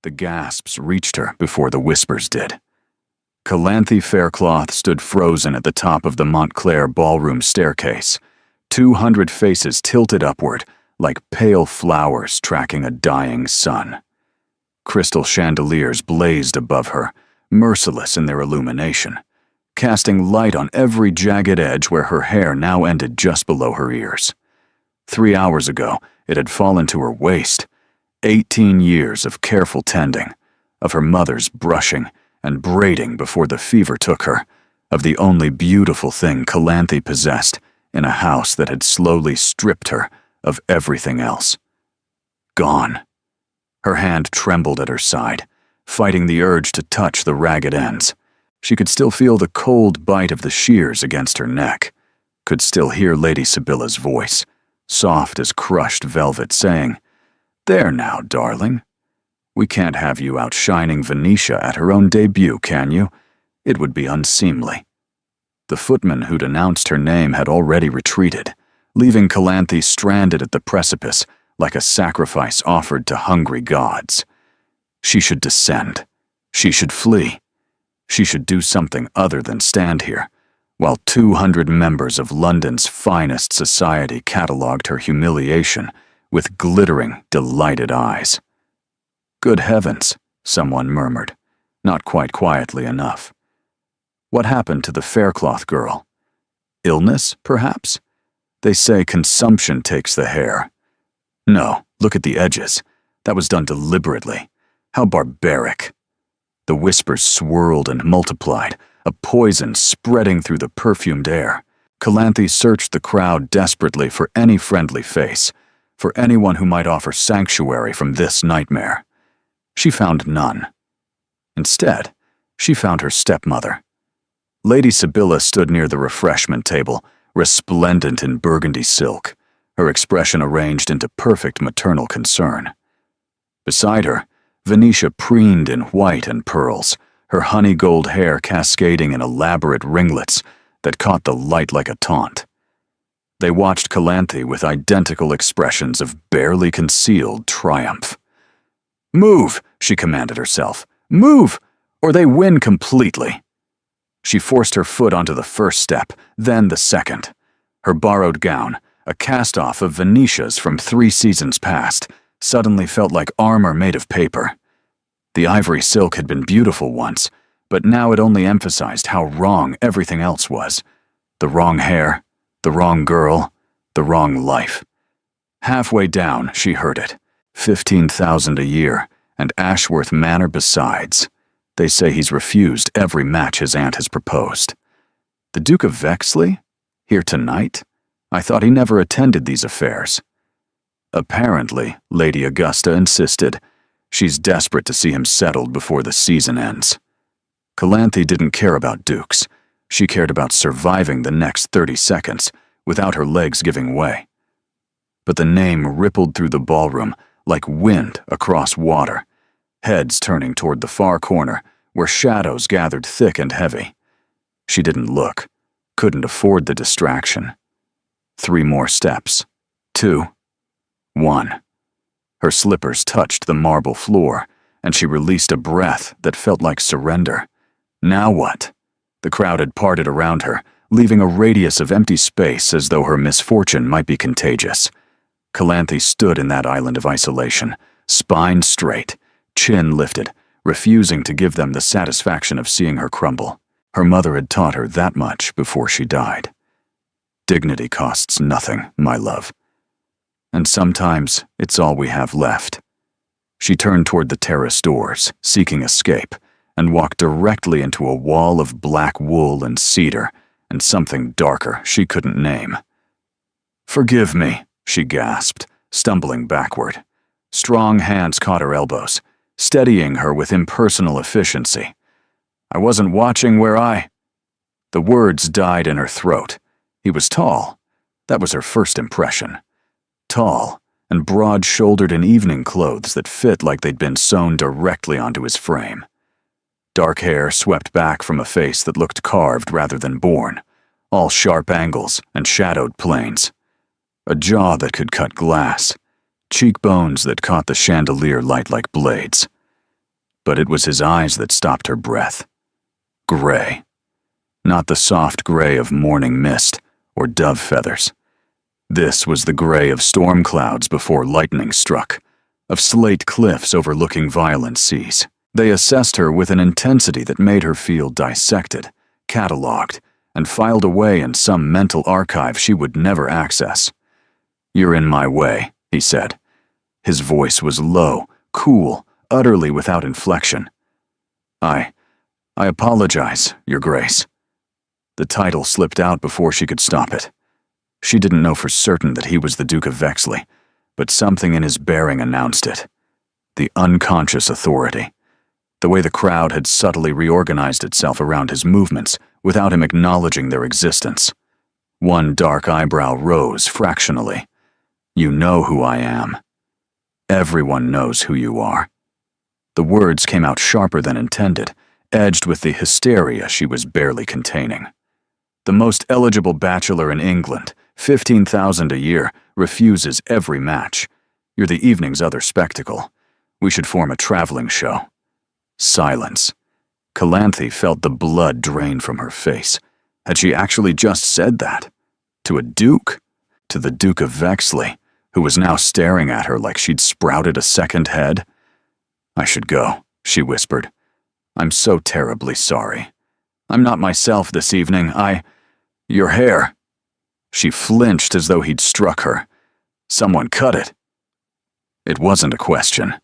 The gasps reached her before the whispers did. Calanthe Faircloth stood frozen at the top of the Montclair ballroom staircase, 200 faces tilted upward like pale flowers tracking a dying sun. Crystal chandeliers blazed above her, merciless in their illumination, casting light on every jagged edge where her hair now ended just below her ears. 3 hours ago, it had fallen to her waist. 18 years of careful tending, of her mother's brushing and braiding before the fever took her, of the only beautiful thing Calanthe possessed in a house that had slowly stripped her of everything else. Gone. Her hand trembled at her side, fighting the urge to touch the ragged ends. She could still feel the cold bite of the shears against her neck, could still hear Lady Sibylla's voice, soft as crushed velvet, saying, "There now, darling. We can't have you outshining Venetia at her own debut, can you? It would be unseemly." The footman who'd announced her name had already retreated, leaving Calanthe stranded at the precipice like a sacrifice offered to hungry gods. She should descend. She should flee. She should do something other than stand here, while 200 members of London's finest society catalogued her humiliation with glittering, delighted eyes. "Good heavens," someone murmured, not quite quietly enough. What happened to the Faircloth girl? Illness, perhaps? They say consumption takes the hair. No, look at the edges. That was done deliberately. How barbaric. The whispers swirled and multiplied, a poison spreading through the perfumed air. Calanthe searched the crowd desperately for any friendly face, for anyone who might offer sanctuary from this nightmare. She found none. Instead, she found her stepmother. Lady Sibylla stood near the refreshment table, resplendent in burgundy silk, her expression arranged into perfect maternal concern. Beside her, Venetia preened in white and pearls, her honey gold hair cascading in elaborate ringlets that caught the light like a taunt. They watched Calanthe with identical expressions of barely concealed triumph. "Move," she commanded herself. "Move, or they win completely." She forced her foot onto the first step, then the second. Her borrowed gown, a cast-off of Venetia's from 3 seasons past, suddenly felt like armor made of paper. The ivory silk had been beautiful once, but now it only emphasized how wrong everything else was. The wrong hair, the wrong girl, the wrong life. Halfway down, she heard it. 15,000 a year, and Ashworth Manor besides. They say he's refused every match his aunt has proposed. The Duke of Vexley? Here tonight? I thought he never attended these affairs. Apparently, Lady Augusta insisted. She's desperate to see him settled before the season ends. Calanthe didn't care about dukes. She cared about surviving the next 30 seconds without her legs giving way. But the name rippled through the ballroom like wind across water, heads turning toward the far corner where shadows gathered thick and heavy. She didn't look, couldn't afford the distraction. 3 more steps. 2. 1. Her slippers touched the marble floor, and she released a breath that felt like surrender. Now what? The crowd had parted around her, leaving a radius of empty space as though her misfortune might be contagious. Calanthe stood in that island of isolation, spine straight, chin lifted, refusing to give them the satisfaction of seeing her crumble. Her mother had taught her that much before she died. Dignity costs nothing, my love. And sometimes it's all we have left. She turned toward the terrace doors, seeking escape, and walked directly into a wall of black wool and cedar and something darker she couldn't name. "Forgive me," she gasped, stumbling backward. Strong hands caught her elbows, steadying her with impersonal efficiency. "I wasn't watching where I—" The words died in her throat. He was tall. That was her first impression. Tall and broad-shouldered in evening clothes that fit like they'd been sewn directly onto his frame. Dark hair swept back from a face that looked carved rather than born, all sharp angles and shadowed planes. A jaw that could cut glass, cheekbones that caught the chandelier light like blades. But it was his eyes that stopped her breath. Gray. Not the soft gray of morning mist or dove feathers. This was the gray of storm clouds before lightning struck, of slate cliffs overlooking violent seas. They assessed her with an intensity that made her feel dissected, catalogued, and filed away in some mental archive she would never access. "You're in my way," he said. His voice was low, cool, utterly without inflection. I apologize, Your Grace." The title slipped out before she could stop it. She didn't know for certain that he was the Duke of Vexley, but something in his bearing announced it. The unconscious authority. The way the crowd had subtly reorganized itself around his movements without him acknowledging their existence. One dark eyebrow rose fractionally. "You know who I am. Everyone knows who you are." The words came out sharper than intended, edged with the hysteria she was barely containing. "The most eligible bachelor in England, 15,000 a year, refuses every match. You're the evening's other spectacle. We should form a traveling show." Silence. Calanthe felt the blood drain from her face. Had she actually just said that? To a duke? To the Duke of Vexley, who was now staring at her like she'd sprouted a second head? "I should go," she whispered. "I'm so terribly sorry. I'm not myself this evening. Your hair." She flinched as though he'd struck her. "Someone cut it." It wasn't a question.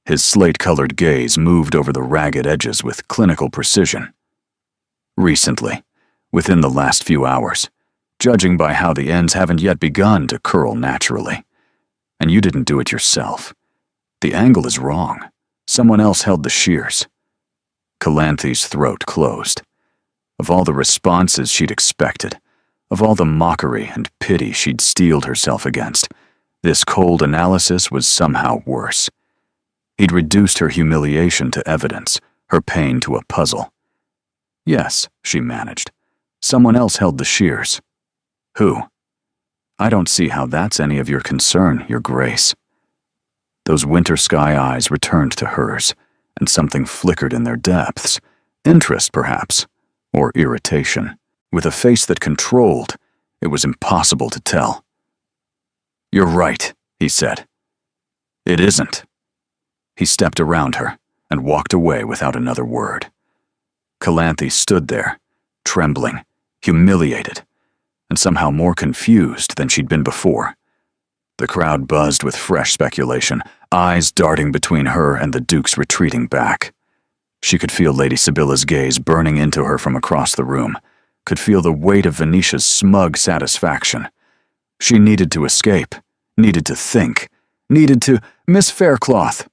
His slate-colored gaze moved over the ragged edges with clinical precision. "Recently, within the last few hours, judging by how the ends haven't yet begun to curl naturally. And you didn't do it yourself. The angle is wrong. Someone else held the shears." Calanthe's throat closed. Of all the responses she'd expected, of all the mockery and pity she'd steeled herself against, this cold analysis was somehow worse. He'd reduced her humiliation to evidence, her pain to a puzzle. "Yes," she managed. "Someone else held the shears." "Who?" "I don't see how that's any of your concern, Your Grace." Those winter sky eyes returned to hers, and something flickered in their depths. Interest, perhaps, or irritation. With a face that controlled, it was impossible to tell. "You're right," he said. "It isn't." He stepped around her and walked away without another word. Calanthe stood there, trembling, humiliated, and somehow more confused than she'd been before. The crowd buzzed with fresh speculation, eyes darting between her and the Duke's retreating back. She could feel Lady Sibylla's gaze burning into her from across the room, could feel the weight of Venetia's smug satisfaction. She needed to escape, needed to think, needed to— "Miss Faircloth!"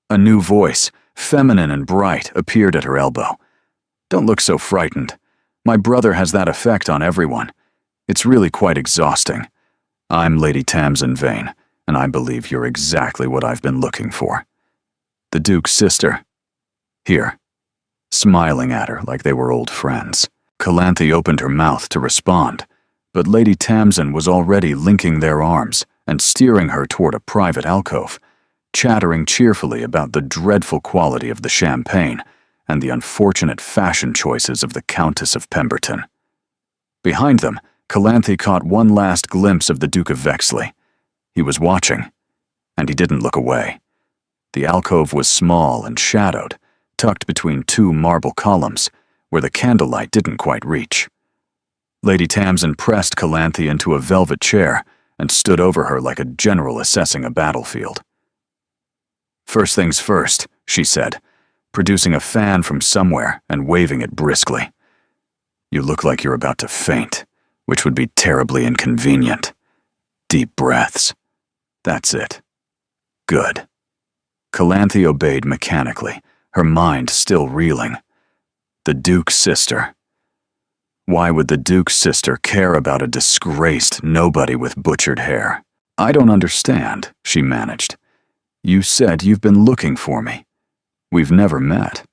A new voice, feminine and bright, appeared at her elbow. "Don't look so frightened. My brother has that effect on everyone. It's really quite exhausting. I'm Lady Tamsin Vane, and I believe you're exactly what I've been looking for. The Duke's sister. Here." Smiling at her like they were old friends. Calanthe opened her mouth to respond, but Lady Tamsin was already linking their arms and steering her toward a private alcove, chattering cheerfully about the dreadful quality of the champagne and the unfortunate fashion choices of the Countess of Pemberton. Behind them, Calanthe caught one last glimpse of the Duke of Vexley. He was watching, and he didn't look away. The alcove was small and shadowed, tucked between two marble columns, where the candlelight didn't quite reach. Lady Tamsin pressed Calanthe into a velvet chair and stood over her like a general assessing a battlefield. "First things first," she said, producing a fan from somewhere and waving it briskly. "You look like you're about to faint, which would be terribly inconvenient. Deep breaths. That's it. Good." Calanthe obeyed mechanically, her mind still reeling. The Duke's sister. Why would the Duke's sister care about a disgraced nobody with butchered hair? "I don't understand," she managed. "You said you've been looking for me. We've never met."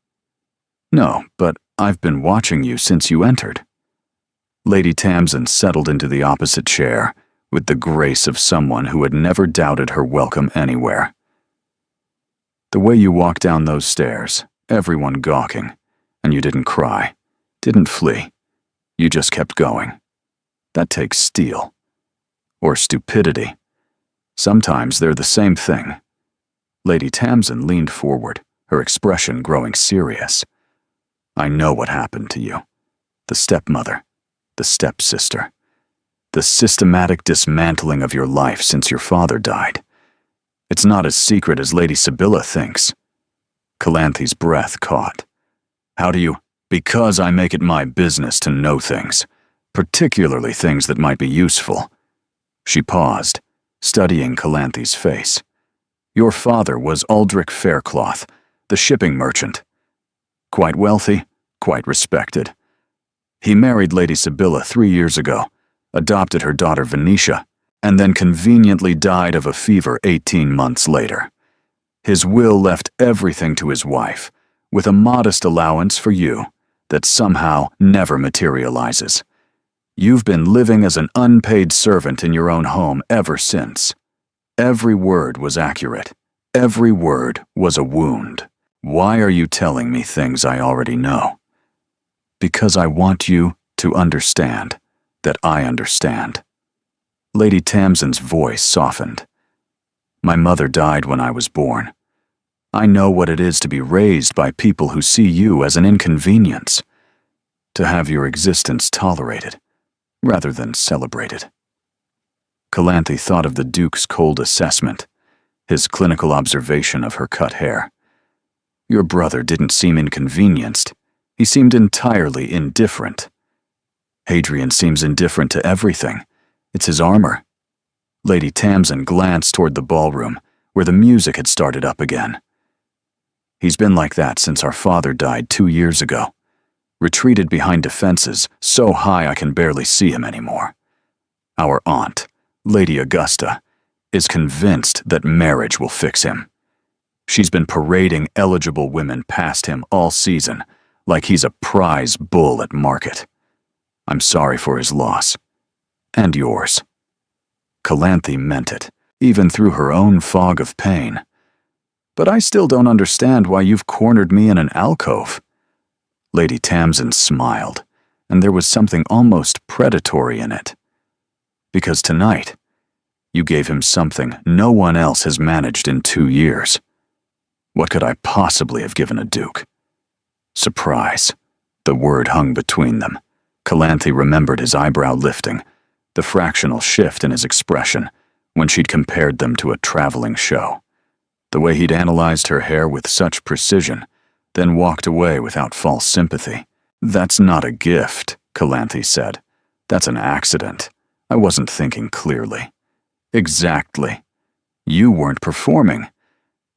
"No, but I've been watching you since you entered." Lady Tamsin settled into the opposite chair with the grace of someone who had never doubted her welcome anywhere. The way you walked down those stairs, everyone gawking, and you didn't cry, didn't flee. You just kept going. That takes steel. Or stupidity. Sometimes they're the same thing. Lady Tamsin leaned forward, her expression growing serious. I know what happened to you. The stepmother, the stepsister. The systematic dismantling of your life since your father died. It's not as secret as Lady Sibylla thinks. Calanthy's breath caught. How do you? Because I make it my business to know things, particularly things that might be useful. She paused, studying Calanthy's face. Your father was Aldrich Faircloth, the shipping merchant. Quite wealthy, quite respected. He married Lady Sibylla 3 years ago, adopted her daughter Venetia, and then conveniently died of a fever 18 months later. His will left everything to his wife, with a modest allowance for you that somehow never materializes. You've been living as an unpaid servant in your own home ever since. Every word was accurate. Every word was a wound. Why are you telling me things I already know? Because I want you to understand that I understand. Lady Tamsin's voice softened. My mother died when I was born. I know what it is to be raised by people who see you as an inconvenience, to have your existence tolerated, rather than celebrated. Calanthy thought of the Duke's cold assessment, his clinical observation of her cut hair. Your brother didn't seem inconvenienced. He seemed entirely indifferent. Hadrian seems indifferent to everything. It's his armor. Lady Tamsin glanced toward the ballroom, where the music had started up again. He's been like that since our father died 2 years ago. Retreated behind defenses, so high I can barely see him anymore. Our aunt, Lady Augusta, is convinced that marriage will fix him. She's been parading eligible women past him all season, like he's a prize bull at market. I'm sorry for his loss. And yours. Calanthy meant it, even through her own fog of pain. But I still don't understand why you've cornered me in an alcove. Lady Tamsin smiled, and there was something almost predatory in it. Because tonight, you gave him something no one else has managed in 2 years. What could I possibly have given a duke? Surprise. The word hung between them. Calanthy remembered his eyebrow lifting, the fractional shift in his expression when she'd compared them to a traveling show. The way he'd analyzed her hair with such precision, then walked away without false sympathy. That's not a gift, Calanthy said. That's an accident. I wasn't thinking clearly. Exactly. You weren't performing.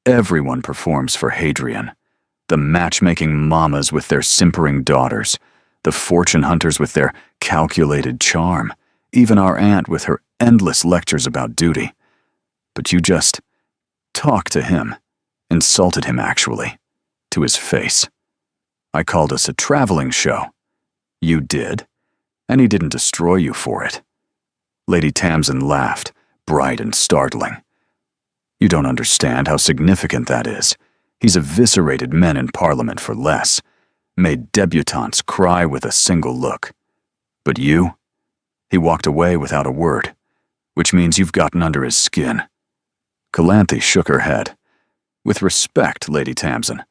Everyone performs for Hadrian. The matchmaking mamas with their simpering daughters, the fortune hunters with their calculated charm, even our aunt with her endless lectures about duty. But you just talked to him, insulted him actually, to his face. I called us a traveling show. You did, and he didn't destroy you for it. Lady Tamsin laughed, bright and startling. You don't understand how significant that is. He's eviscerated men in Parliament for less, made debutantes cry with a single look. But you? He walked away without a word, which means you've gotten under his skin. Calanthy shook her head. With respect, Lady Tamsin,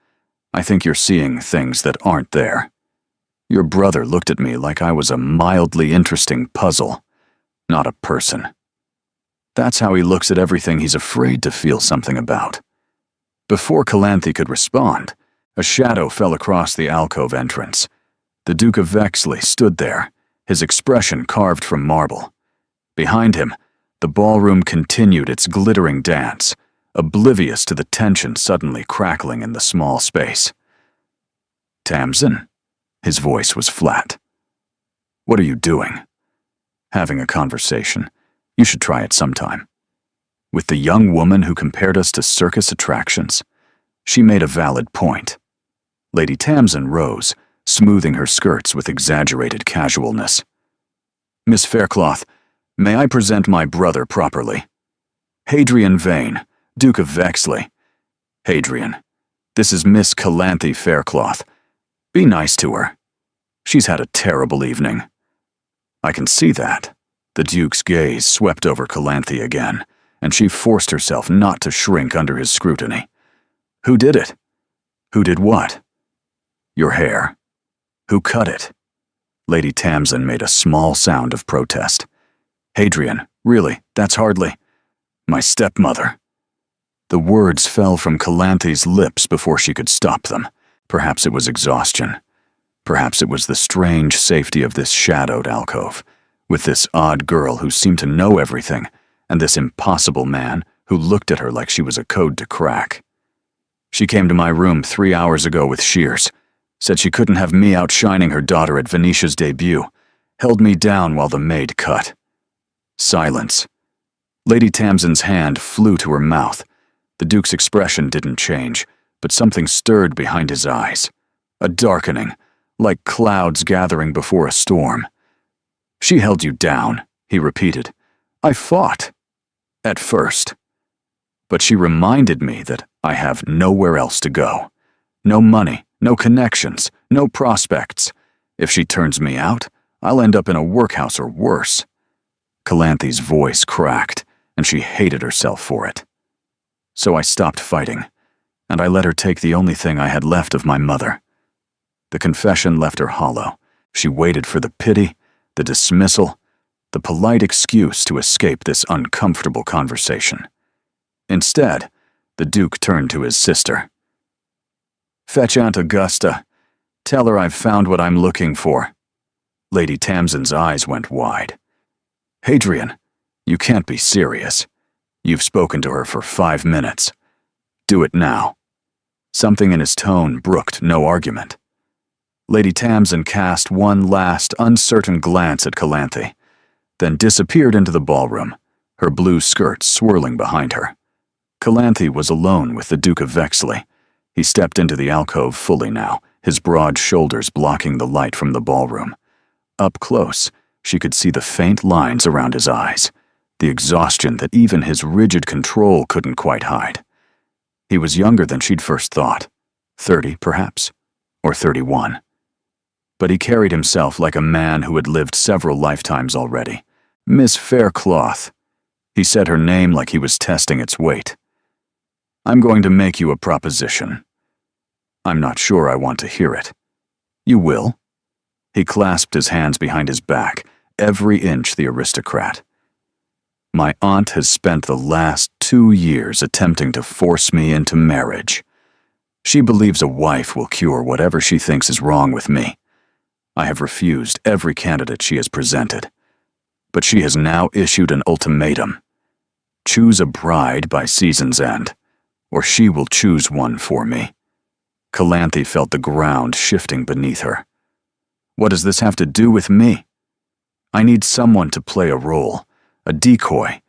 I think you're seeing things that aren't there. Your brother looked at me like I was a mildly interesting puzzle, not a person. That's how he looks at everything he's afraid to feel something about. Before Calanthy could respond, a shadow fell across the alcove entrance. The Duke of Vexley stood there, his expression carved from marble. Behind him, the ballroom continued its glittering dance, oblivious to the tension suddenly crackling in the small space. Tamsin? His voice was flat. What are you doing? Having a conversation. You should try it sometime. With the young woman who compared us to circus attractions. She made a valid point. Lady Tamsin rose, smoothing her skirts with exaggerated casualness. Miss Faircloth, may I present my brother properly? Hadrian Vane, Duke of Vexley. "Hadrian, this is Miss Calanthe Faircloth. Be nice to her. She's had a terrible evening." "I can see that." The Duke's gaze swept over Calanthe again, and she forced herself not to shrink under his scrutiny. "Who did it?" "Who did what?" "Your hair. Who cut it?" Lady Tamsin made a small sound of protest. "Hadrian, really, that's hardly—" "My stepmother." The words fell from Calanthe's lips before she could stop them. Perhaps it was exhaustion. Perhaps it was the strange safety of this shadowed alcove, with this odd girl who seemed to know everything, and this impossible man who looked at her like she was a code to crack. "She came to my room 3 hours ago with shears, said she couldn't have me outshining her daughter at Venetia's debut, held me down while the maid cut." Silence. Lady Tamsin's hand flew to her mouth. The Duke's expression didn't change, but something stirred behind his eyes. A darkening, like clouds gathering before a storm. "She held you down," he repeated. "I fought. At first. But she reminded me that I have nowhere else to go. No money, no connections, no prospects. If she turns me out, I'll end up in a workhouse or worse." Calanthe's voice cracked, and she hated herself for it. "So I stopped fighting, and I let her take the only thing I had left of my mother." The confession left her hollow. She waited for the pity, the dismissal, the polite excuse to escape this uncomfortable conversation. Instead, the Duke turned to his sister. "Fetch Aunt Augusta. Tell her I've found what I'm looking for." Lady Tamsin's eyes went wide. "Hadrian, you can't be serious. You've spoken to her for 5 minutes. Do it now." Something in his tone brooked no argument. Lady Tamsin cast one last, uncertain glance at Calanthe, then disappeared into the ballroom, her blue skirt swirling behind her. Calanthe was alone with the Duke of Vexley. He stepped into the alcove fully now, his broad shoulders blocking the light from the ballroom. Up close, she could see the faint lines around his eyes, the exhaustion that even his rigid control couldn't quite hide. He was younger than she'd first thought, 30 perhaps, or 31. But he carried himself like a man who had lived several lifetimes already. "Miss Faircloth." He said her name like he was testing its weight. "I'm going to make you a proposition. I'm not sure I want to hear it. You will?" He clasped his hands behind his back, every inch the aristocrat. "My aunt has spent the last 2 years attempting to force me into marriage. She believes a wife will cure whatever she thinks is wrong with me. I have refused every candidate she has presented. But she has now issued an ultimatum. Choose a bride by season's end, or she will choose one for me." Calanthe felt the ground shifting beneath her. "What does this have to do with me? I need someone to play a role, a decoy,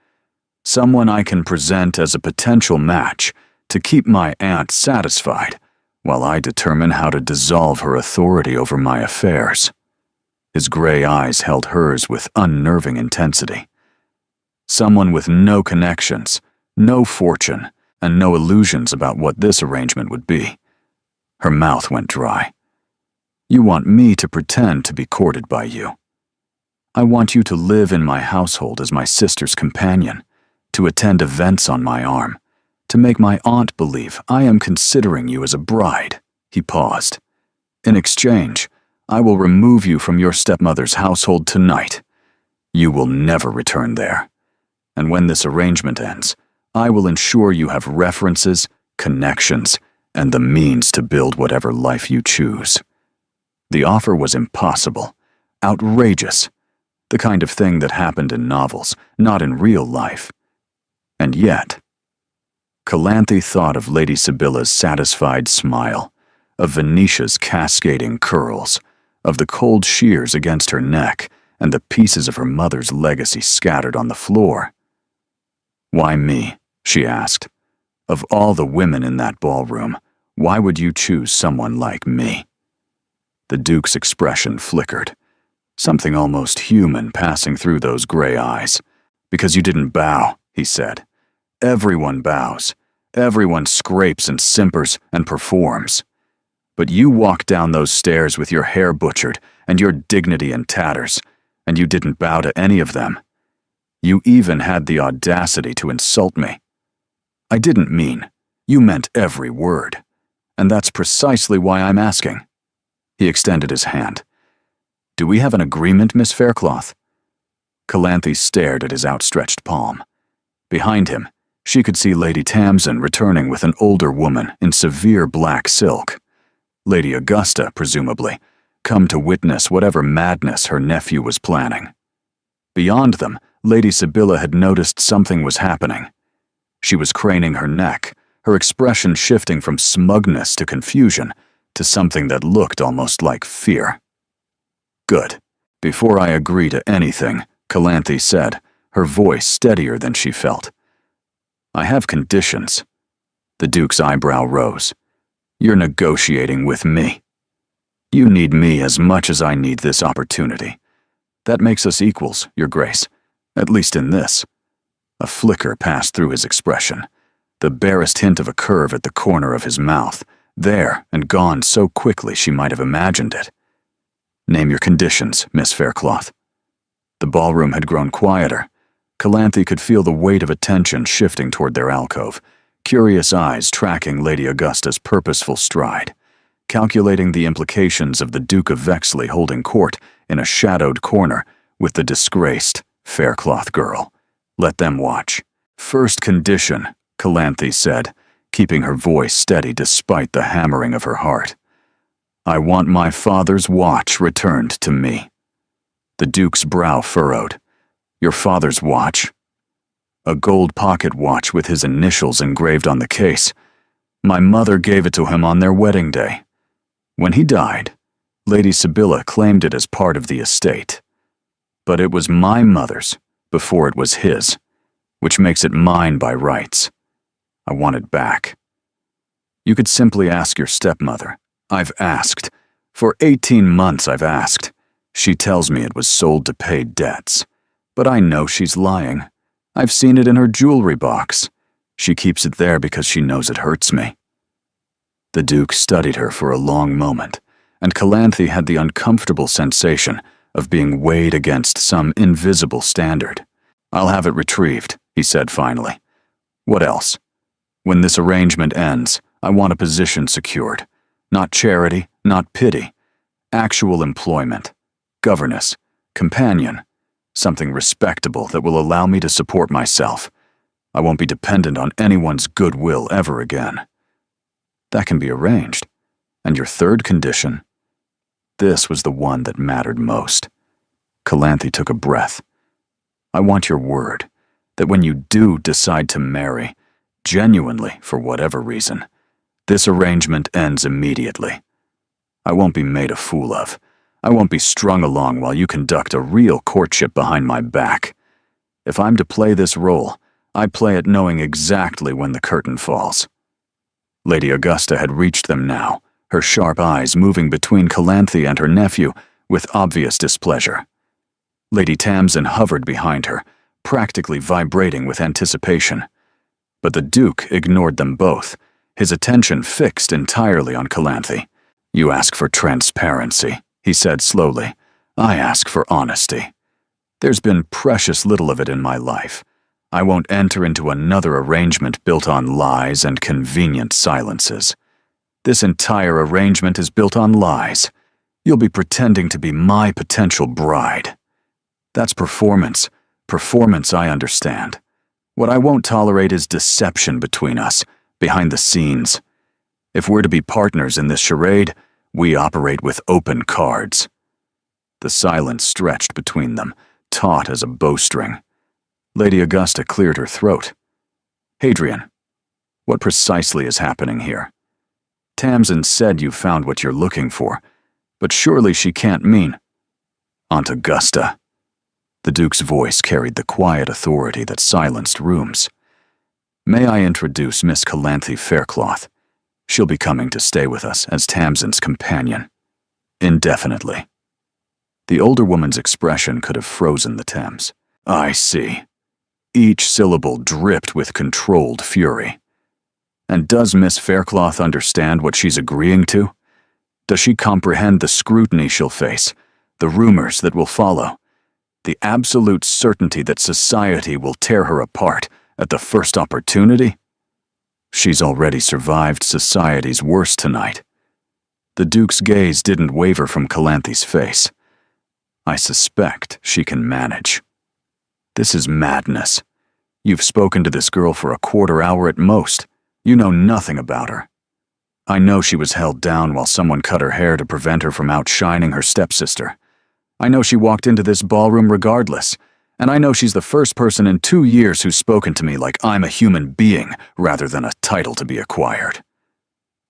someone I can present as a potential match to keep my aunt satisfied, while I determine how to dissolve her authority over my affairs." His gray eyes held hers with unnerving intensity. Someone with no connections, no fortune, and no illusions about what this arrangement would be. Her mouth went dry. "You want me to pretend to be courted by you. I want you to live in my household as my sister's companion, to attend events on my arm, to make my aunt believe I am considering you as a bride." He paused. "In exchange, I will remove you from your stepmother's household tonight. You will never return there. And when this arrangement ends, I will ensure you have references, connections, and the means to build whatever life you choose." The offer was impossible, outrageous, the kind of thing that happened in novels, not in real life. And yet, Calanthe thought of Lady Sibylla's satisfied smile, of Venetia's cascading curls, of the cold shears against her neck, and the pieces of her mother's legacy scattered on the floor. "Why me?" she asked. "Of all the women in that ballroom, why would you choose someone like me?" The Duke's expression flickered, something almost human passing through those gray eyes. "Because you didn't bow," he said. "Everyone bows. Everyone scrapes and simpers and performs. But you walked down those stairs with your hair butchered and your dignity in tatters, and you didn't bow to any of them. You even had the audacity to insult me. I didn't mean. You meant every word. And that's precisely why I'm asking." He extended his hand. "Do we have an agreement, Miss Faircloth?" Calanthe stared at his outstretched palm. Behind him, she could see Lady Tamsin returning with an older woman in severe black silk. Lady Augusta, presumably, come to witness whatever madness her nephew was planning. Beyond them, Lady Sibylla had noticed something was happening. She was craning her neck, her expression shifting from smugness to confusion to something that looked almost like fear. "Good. Before I agree to anything," Calanthe said, her voice steadier than she felt. "I have conditions." The Duke's eyebrow rose. "You're negotiating with me. You need me as much as I need this opportunity. That makes us equals, Your Grace, at least in this." A flicker passed through his expression, the barest hint of a curve at the corner of his mouth, there and gone so quickly she might have imagined it. "Name your conditions, Miss Faircloth." The ballroom had grown quieter. Calanthe could feel the weight of attention shifting toward their alcove, curious eyes tracking Lady Augusta's purposeful stride, calculating the implications of the Duke of Vexley holding court in a shadowed corner with the disgraced Faircloth girl. Let them watch. "First condition," Calanthe said, keeping her voice steady despite the hammering of her heart. "I want my father's watch returned to me." The Duke's brow furrowed. "Your father's watch?" "A gold pocket watch with his initials engraved on the case. My mother gave it to him on their wedding day. When he died, Lady Sibylla claimed it as part of the estate. But it was my mother's before it was his, which makes it mine by rights. I want it back." "You could simply ask your stepmother. I've asked. For 18 months I've asked. She tells me it was sold to pay debts. But I know she's lying. I've seen it in her jewelry box. She keeps it there because she knows it hurts me." The Duke studied her for a long moment, and Calanthe had the uncomfortable sensation of being weighed against some invisible standard. "I'll have it retrieved," he said finally. "What else? When this arrangement ends, I want a position secured. Not charity, not pity. Actual employment. Governess. Companion. Something respectable that will allow me to support myself. I won't be dependent on anyone's goodwill ever again." "That can be arranged. And your third condition?" This was the one that mattered most. Calanthe took a breath. "I want your word that when you do decide to marry, genuinely for whatever reason, this arrangement ends immediately. I won't be made a fool of. I won't be strung along while you conduct a real courtship behind my back. If I'm to play this role, I play it knowing exactly when the curtain falls." Lady Augusta had reached them now, her sharp eyes moving between Calanthe and her nephew with obvious displeasure. Lady Tamsin hovered behind her, practically vibrating with anticipation. But the Duke ignored them both, his attention fixed entirely on Calanthe. "You ask for transparency," he said slowly. "I ask for honesty. There's been precious little of it in my life. I won't enter into another arrangement built on lies and convenient silences. This entire arrangement is built on lies. You'll be pretending to be my potential bride. That's performance. Performance, I understand. What I won't tolerate is deception between us, behind the scenes. If we're to be partners in this charade, we operate with open cards." The silence stretched between them, taut as a bowstring. Lady Augusta cleared her throat. "Hadrian, what precisely is happening here? Tamsin said you found what you're looking for, but surely she can't mean—" "Aunt Augusta." The Duke's voice carried the quiet authority that silenced rooms. "May I introduce Miss Calanthe Faircloth? She'll be coming to stay with us as Tamsin's companion. Indefinitely." The older woman's expression could have frozen the Thames. "I see." Each syllable dripped with controlled fury. And does Miss Faircloth understand what she's agreeing to? Does she comprehend the scrutiny she'll face, the rumors that will follow, the absolute certainty that society will tear her apart at the first opportunity? She's already survived society's worst tonight. The Duke's gaze didn't waver from Calanthy's face. I suspect she can manage. This is madness. You've spoken to this girl for a quarter hour at most. You know nothing about her. I know she was held down while someone cut her hair to prevent her from outshining her stepsister. I know she walked into this ballroom regardless, and I know she's the first person in 2 years who's spoken to me like I'm a human being rather than a title to be acquired.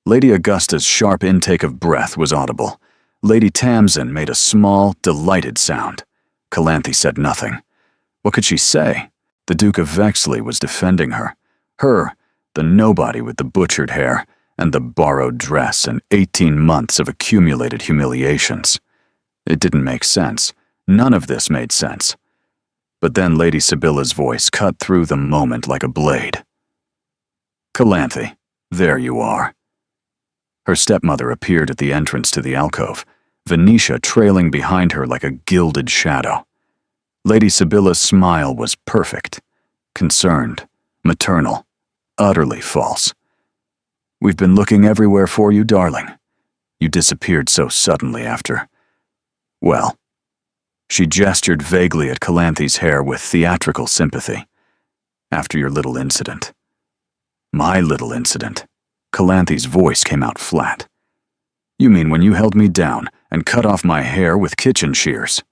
Lady Augusta's sharp intake of breath was audible. Lady Tamsin made a small, delighted sound. Calanthy said nothing. What could she say? The Duke of Vexley was defending her. Her, the nobody with the butchered hair and the borrowed dress and 18 months of accumulated humiliations. It didn't make sense. None of this made sense. But then Lady Sibylla's voice cut through the moment like a blade. Calanthy, there you are. Her stepmother appeared at the entrance to the alcove, Venetia trailing behind her like a gilded shadow. Lady Sibylla's smile was perfect, concerned, maternal, utterly false. We've been looking everywhere for you, darling. You disappeared so suddenly after... Well, she gestured vaguely at Calanthy's hair with theatrical sympathy. After your little incident. My little incident. Calanthy's voice came out flat. You mean when you held me down and cut off my hair with kitchen shears?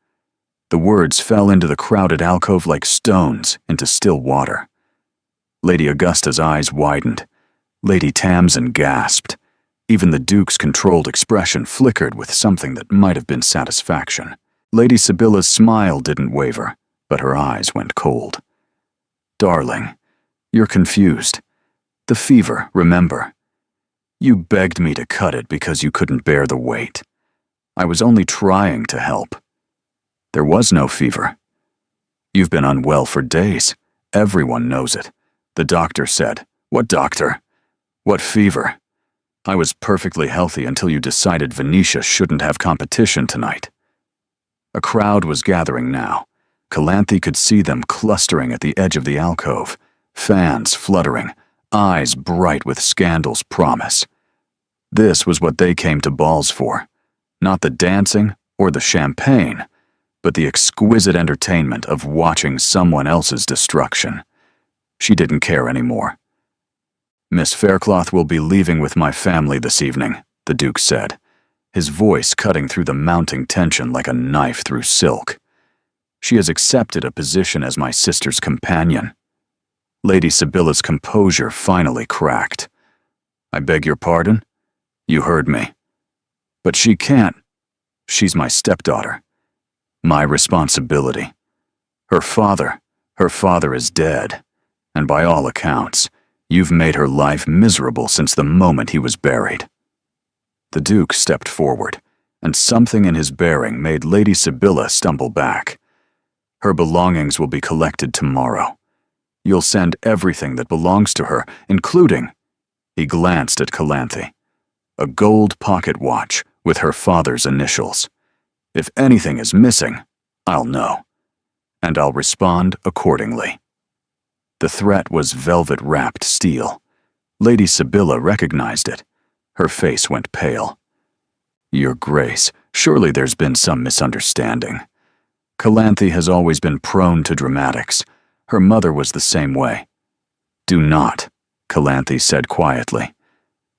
The words fell into the crowded alcove like stones into still water. Lady Augusta's eyes widened. Lady Tamsin gasped. Even the Duke's controlled expression flickered with something that might have been satisfaction. Lady Sibylla's smile didn't waver, but her eyes went cold. Darling, you're confused. The fever, remember. You begged me to cut it because you couldn't bear the weight. I was only trying to help. There was no fever. You've been unwell for days. Everyone knows it. The doctor said. What doctor? What fever? I was perfectly healthy until you decided Venetia shouldn't have competition tonight. A crowd was gathering now. Calanthy could see them clustering at the edge of the alcove, fans fluttering, eyes bright with scandal's promise. This was what they came to balls for. Not the dancing or the champagne, but the exquisite entertainment of watching someone else's destruction. She didn't care anymore. Miss Faircloth will be leaving with my family this evening, the Duke said, his voice cutting through the mounting tension like a knife through silk. She has accepted a position as my sister's companion. Lady Sibylla's composure finally cracked. I beg your pardon? You heard me. But she can't. She's my stepdaughter. My responsibility. Her father is dead, and by all accounts, you've made her life miserable since the moment he was buried. The Duke stepped forward, and something in his bearing made Lady Sibylla stumble back. Her belongings will be collected tomorrow. You'll send everything that belongs to her, including... He glanced at Calanthy. A gold pocket watch with her father's initials. If anything is missing, I'll know. And I'll respond accordingly. The threat was velvet-wrapped steel. Lady Sibylla recognized it. Her face went pale. Your Grace, surely there's been some misunderstanding. Calanthy has always been prone to dramatics. Her mother was the same way. Do not, Calanthy said quietly,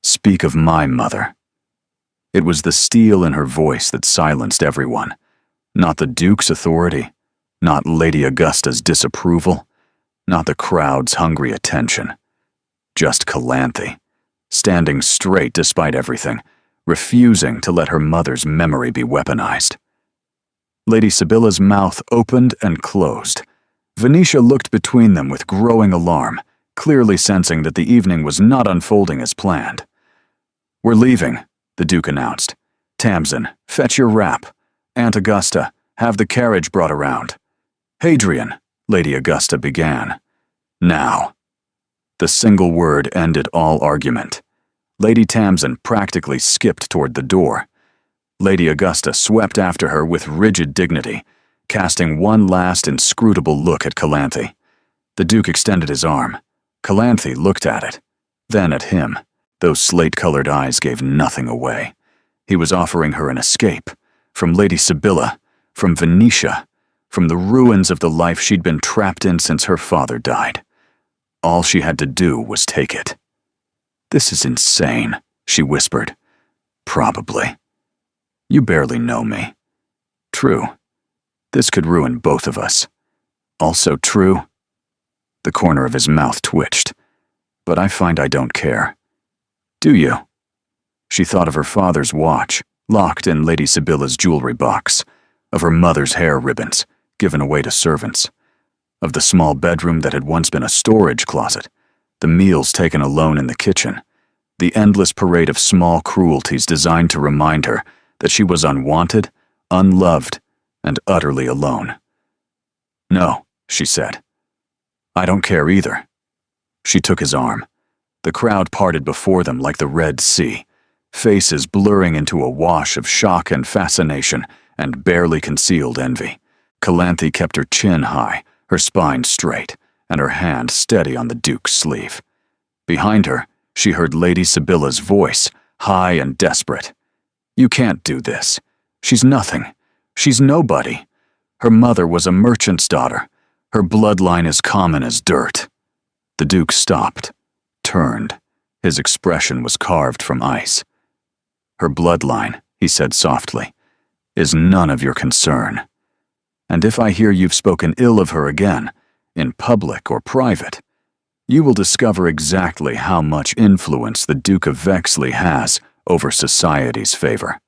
speak of my mother. It was the steel in her voice that silenced everyone. Not the Duke's authority, not Lady Augusta's disapproval, not the crowd's hungry attention. Just Calanthy, standing straight despite everything, refusing to let her mother's memory be weaponized. Lady Sibylla's mouth opened and closed. Venetia looked between them with growing alarm, clearly sensing that the evening was not unfolding as planned. We're leaving, the Duke announced. Tamsin, fetch your wrap. Aunt Augusta, have the carriage brought around. Hadrian, Lady Augusta began. Now. The single word ended all argument. Lady Tamsin practically skipped toward the door. Lady Augusta swept after her with rigid dignity, casting one last inscrutable look at Calanthe. The Duke extended his arm. Calanthe looked at it, then at him. Those slate-colored eyes gave nothing away. He was offering her an escape, from Lady Sibylla, from Venetia, from the ruins of the life she'd been trapped in since her father died. All she had to do was take it. "This is insane," she whispered. "Probably. You barely know me. True. This could ruin both of us. Also true." The corner of his mouth twitched. "But I find I don't care." "Do you?" She thought of her father's watch, locked in Lady Sibylla's jewelry box, of her mother's hair ribbons, given away to servants, of the small bedroom that had once been a storage closet, the meals taken alone in the kitchen, the endless parade of small cruelties designed to remind her that she was unwanted, unloved, and utterly alone. "No," she said. "I don't care either." She took his arm. The crowd parted before them like the Red Sea, faces blurring into a wash of shock and fascination and barely concealed envy. Calanthe kept her chin high, her spine straight, and her hand steady on the Duke's sleeve. Behind her, she heard Lady Sibylla's voice, high and desperate. "You can't do this. She's nothing. She's nobody. Her mother was a merchant's daughter. Her bloodline is common as dirt." The Duke stopped, turned. His expression was carved from ice. "Her bloodline," he said softly, "is none of your concern. And if I hear you've spoken ill of her again, in public or private, you will discover exactly how much influence the Duke of Vexley has over society's favor.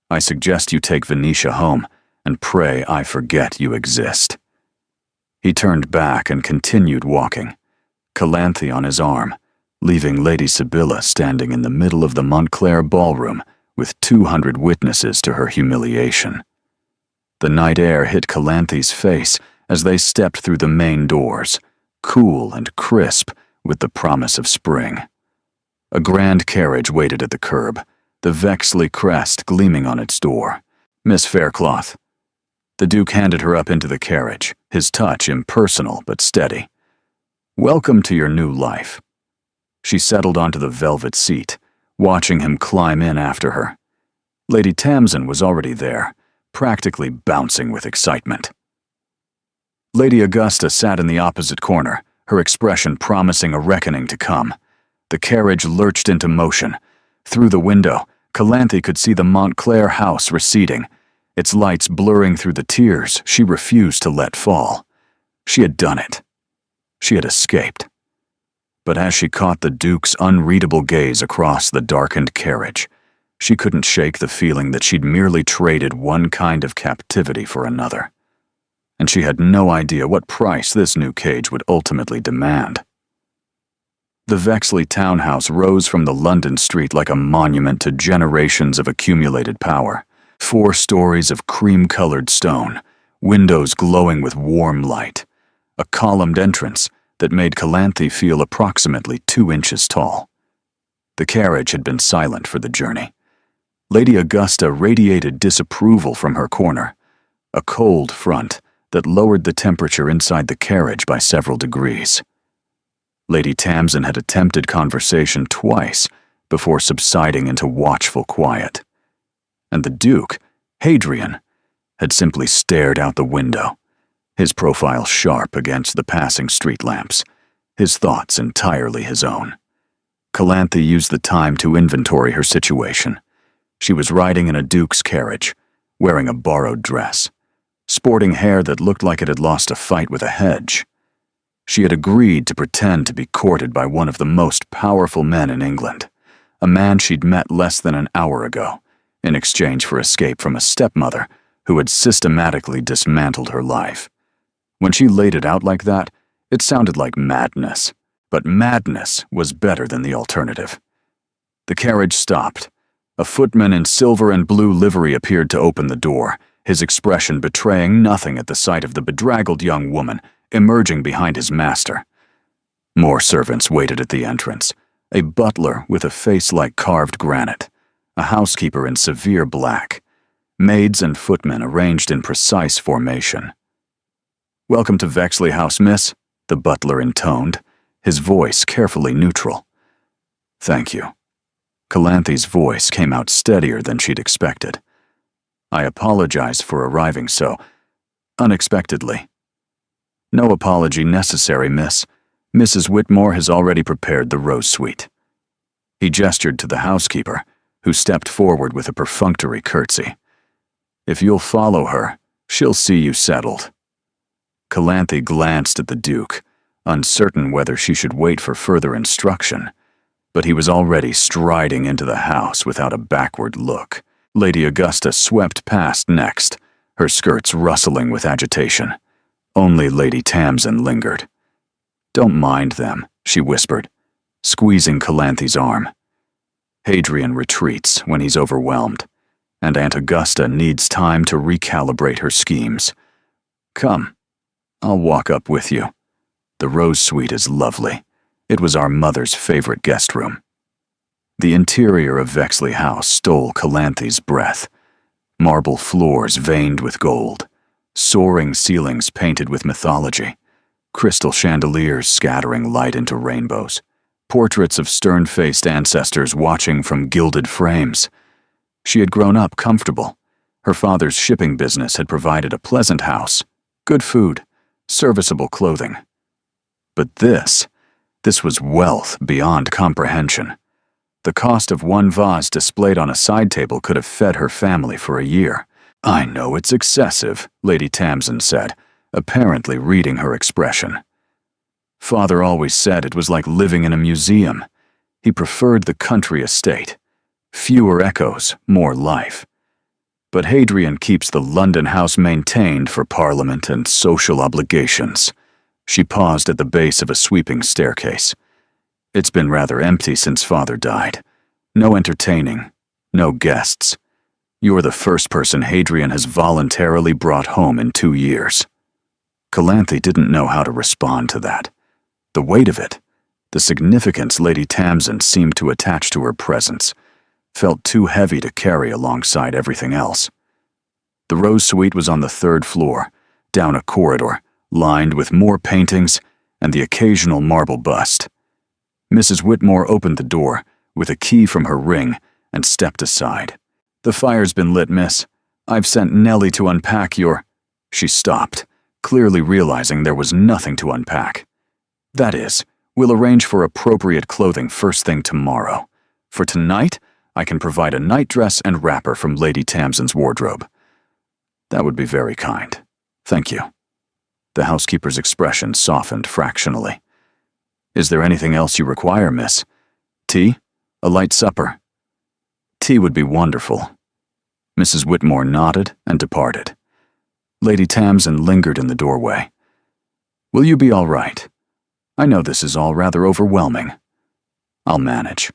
I suggest you take Venetia home and pray I forget you exist." He turned back and continued walking, Calanthe on his arm, leaving Lady Sibylla standing in the middle of the Montclair ballroom with 200 witnesses to her humiliation. The night air hit Calanthe's face as they stepped through the main doors, cool and crisp with the promise of spring. A grand carriage waited at the curb, the Vexley crest gleaming on its door. "Miss Faircloth." The Duke handed her up into the carriage, his touch impersonal but steady. "Welcome to your new life." She settled onto the velvet seat, watching him climb in after her. Lady Tamsin was already there, practically bouncing with excitement. Lady Augusta sat in the opposite corner, her expression promising a reckoning to come. The carriage lurched into motion. Through the window, Calanthe could see the Montclair house receding, its lights blurring through the tears she refused to let fall. She had done it. She had escaped. But as she caught the Duke's unreadable gaze across the darkened carriage, she couldn't shake the feeling that she'd merely traded one kind of captivity for another. And she had no idea what price this new cage would ultimately demand. The Vexley townhouse rose from the London street like a monument to generations of accumulated power. 4 stories of cream-colored stone, windows glowing with warm light, a columned entrance that made Calanthe feel approximately 2 inches tall. The carriage had been silent for the journey. Lady Augusta radiated disapproval from her corner, a cold front that lowered the temperature inside the carriage by several degrees. Lady Tamsin had attempted conversation twice before subsiding into watchful quiet. And the Duke, Hadrian, had simply stared out the window, his profile sharp against the passing street lamps, his thoughts entirely his own. Calanthe used the time to inventory her situation. She was riding in a Duke's carriage, wearing a borrowed dress, sporting hair that looked like it had lost a fight with a hedge. She had agreed to pretend to be courted by one of the most powerful men in England, a man she'd met less than an hour ago, in exchange for escape from a stepmother who had systematically dismantled her life. When she laid it out like that, it sounded like madness, but madness was better than the alternative. The carriage stopped. A footman in silver and blue livery appeared to open the door, his expression betraying nothing at the sight of the bedraggled young woman emerging behind his master. More servants waited at the entrance. A butler with a face like carved granite, a housekeeper in severe black, maids and footmen arranged in precise formation. "Welcome to Vexley House, miss," the butler intoned, his voice carefully neutral. "Thank you." Calanthy's voice came out steadier than she'd expected. "I apologize for arriving so unexpectedly." "No apology necessary, miss. Mrs. Whitmore has already prepared the rose suite." He gestured to the housekeeper, who stepped forward with a perfunctory curtsy. "If you'll follow her, she'll see you settled." Calanthy glanced at the Duke, uncertain whether she should wait for further instruction, but he was already striding into the house without a backward look. Lady Augusta swept past next, her skirts rustling with agitation. Only Lady Tamsin lingered. "Don't mind them," she whispered, squeezing Calanthy's arm. "Hadrian retreats when he's overwhelmed, and Aunt Augusta needs time to recalibrate her schemes. Come, I'll walk up with you. The rose suite is lovely. It was our mother's favorite guest room." The interior of Vexley House stole Calanthy's breath. Marble floors veined with gold, soaring ceilings painted with mythology, crystal chandeliers scattering light into rainbows, portraits of stern-faced ancestors watching from gilded frames. She had grown up comfortable. Her father's shipping business had provided a pleasant house, good food, serviceable clothing. But this was wealth beyond comprehension. The cost of one vase displayed on a side table could have fed her family for a year. "I know it's excessive," Lady Tamsin said, apparently reading her expression. "Father always said it was like living in a museum. He preferred the country estate. Fewer echoes, more life. But Hadrian keeps the London house maintained for Parliament and social obligations." She paused at the base of a sweeping staircase. "It's been rather empty since Father died. No entertaining, no guests. You're the first person Hadrian has voluntarily brought home in 2 years." Calanthy didn't know how to respond to that. The weight of it, the significance Lady Tamsin seemed to attach to her presence, felt too heavy to carry alongside everything else. The rose suite was on the 3rd floor, down a corridor, lined with more paintings and the occasional marble bust. Mrs. Whitmore opened the door with a key from her ring and stepped aside. "The fire's been lit, miss. I've sent Nellie to unpack your—" She stopped, clearly realizing there was nothing to unpack. "That is, we'll arrange for appropriate clothing first thing tomorrow. For tonight, I can provide a nightdress and wrapper from Lady Tamsin's wardrobe." "That would be very kind. Thank you." The housekeeper's expression softened fractionally. "Is there anything else you require, miss? Tea? A light supper?" "Tea would be wonderful." Mrs. Whitmore nodded and departed. Lady Tamsin lingered in the doorway. "Will you be all right? I know this is all rather overwhelming." "I'll manage."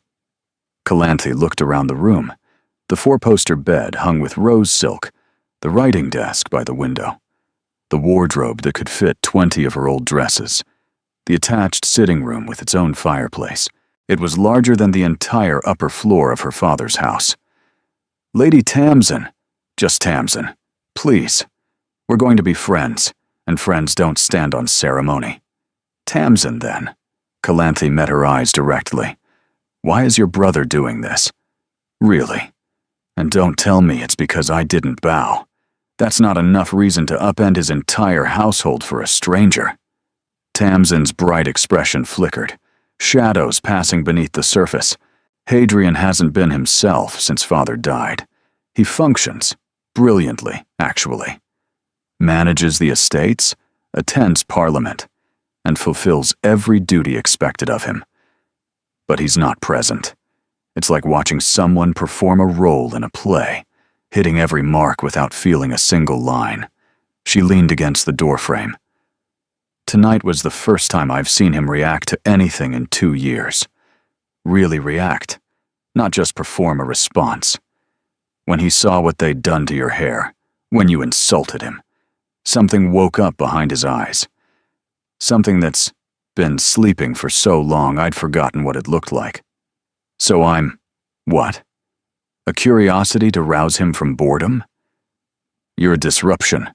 Calanthy looked around the room. The 4-poster bed hung with rose silk, the writing desk by the window, the wardrobe that could fit 20 of her old dresses, the attached sitting room with its own fireplace. It was larger than the entire upper floor of her father's house. "Lady Tamsin," "Just Tamsin, please. We're going to be friends, and friends don't stand on ceremony." "Tamsin, then." Calanthy met her eyes directly. "Why is your brother doing this? Really? And don't tell me it's because I didn't bow. That's not enough reason to upend his entire household for a stranger." Tamsin's bright expression flickered, shadows passing beneath the surface. "Hadrian hasn't been himself since Father died. He functions brilliantly, actually. Manages the estates, attends Parliament, and fulfills every duty expected of him. But he's not present. It's like watching someone perform a role in a play, hitting every mark without feeling a single line." She leaned against the doorframe. "Tonight was the first time I've seen him react to anything in 2 years. Really react, not just perform a response. When he saw what they'd done to your hair, when you insulted him, something woke up behind his eyes. Something that's Been sleeping for so long I'd forgotten what it looked like. So I'm, what? A curiosity to rouse him from boredom? You're a disruption.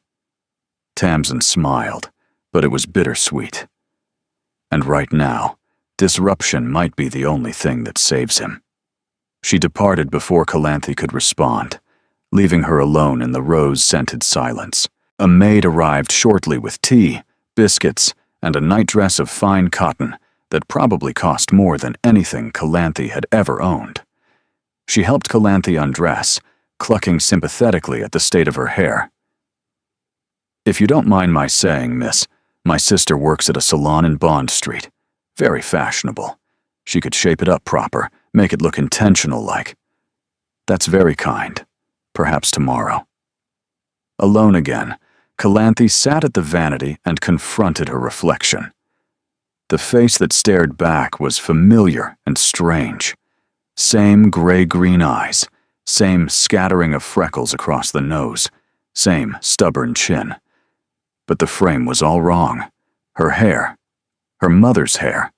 Tamsin smiled, but it was bittersweet. And right now, disruption might be the only thing that saves him. She departed before Calanthe could respond, leaving her alone in the rose-scented silence. A maid arrived shortly with tea, biscuits, and a nightdress of fine cotton that probably cost more than anything Calanthe had ever owned. She helped Calanthe undress, clucking sympathetically at the state of her hair. If you don't mind my saying, miss, my sister works at a salon in Bond Street. Very fashionable. She could shape it up proper, make it look intentional-like. That's very kind. Perhaps tomorrow. Alone again, Calanthe sat at the vanity and confronted her reflection. The face that stared back was familiar and strange. Same gray-green eyes, same scattering of freckles across the nose, same stubborn chin. But the frame was all wrong. Her hair, her mother's hair,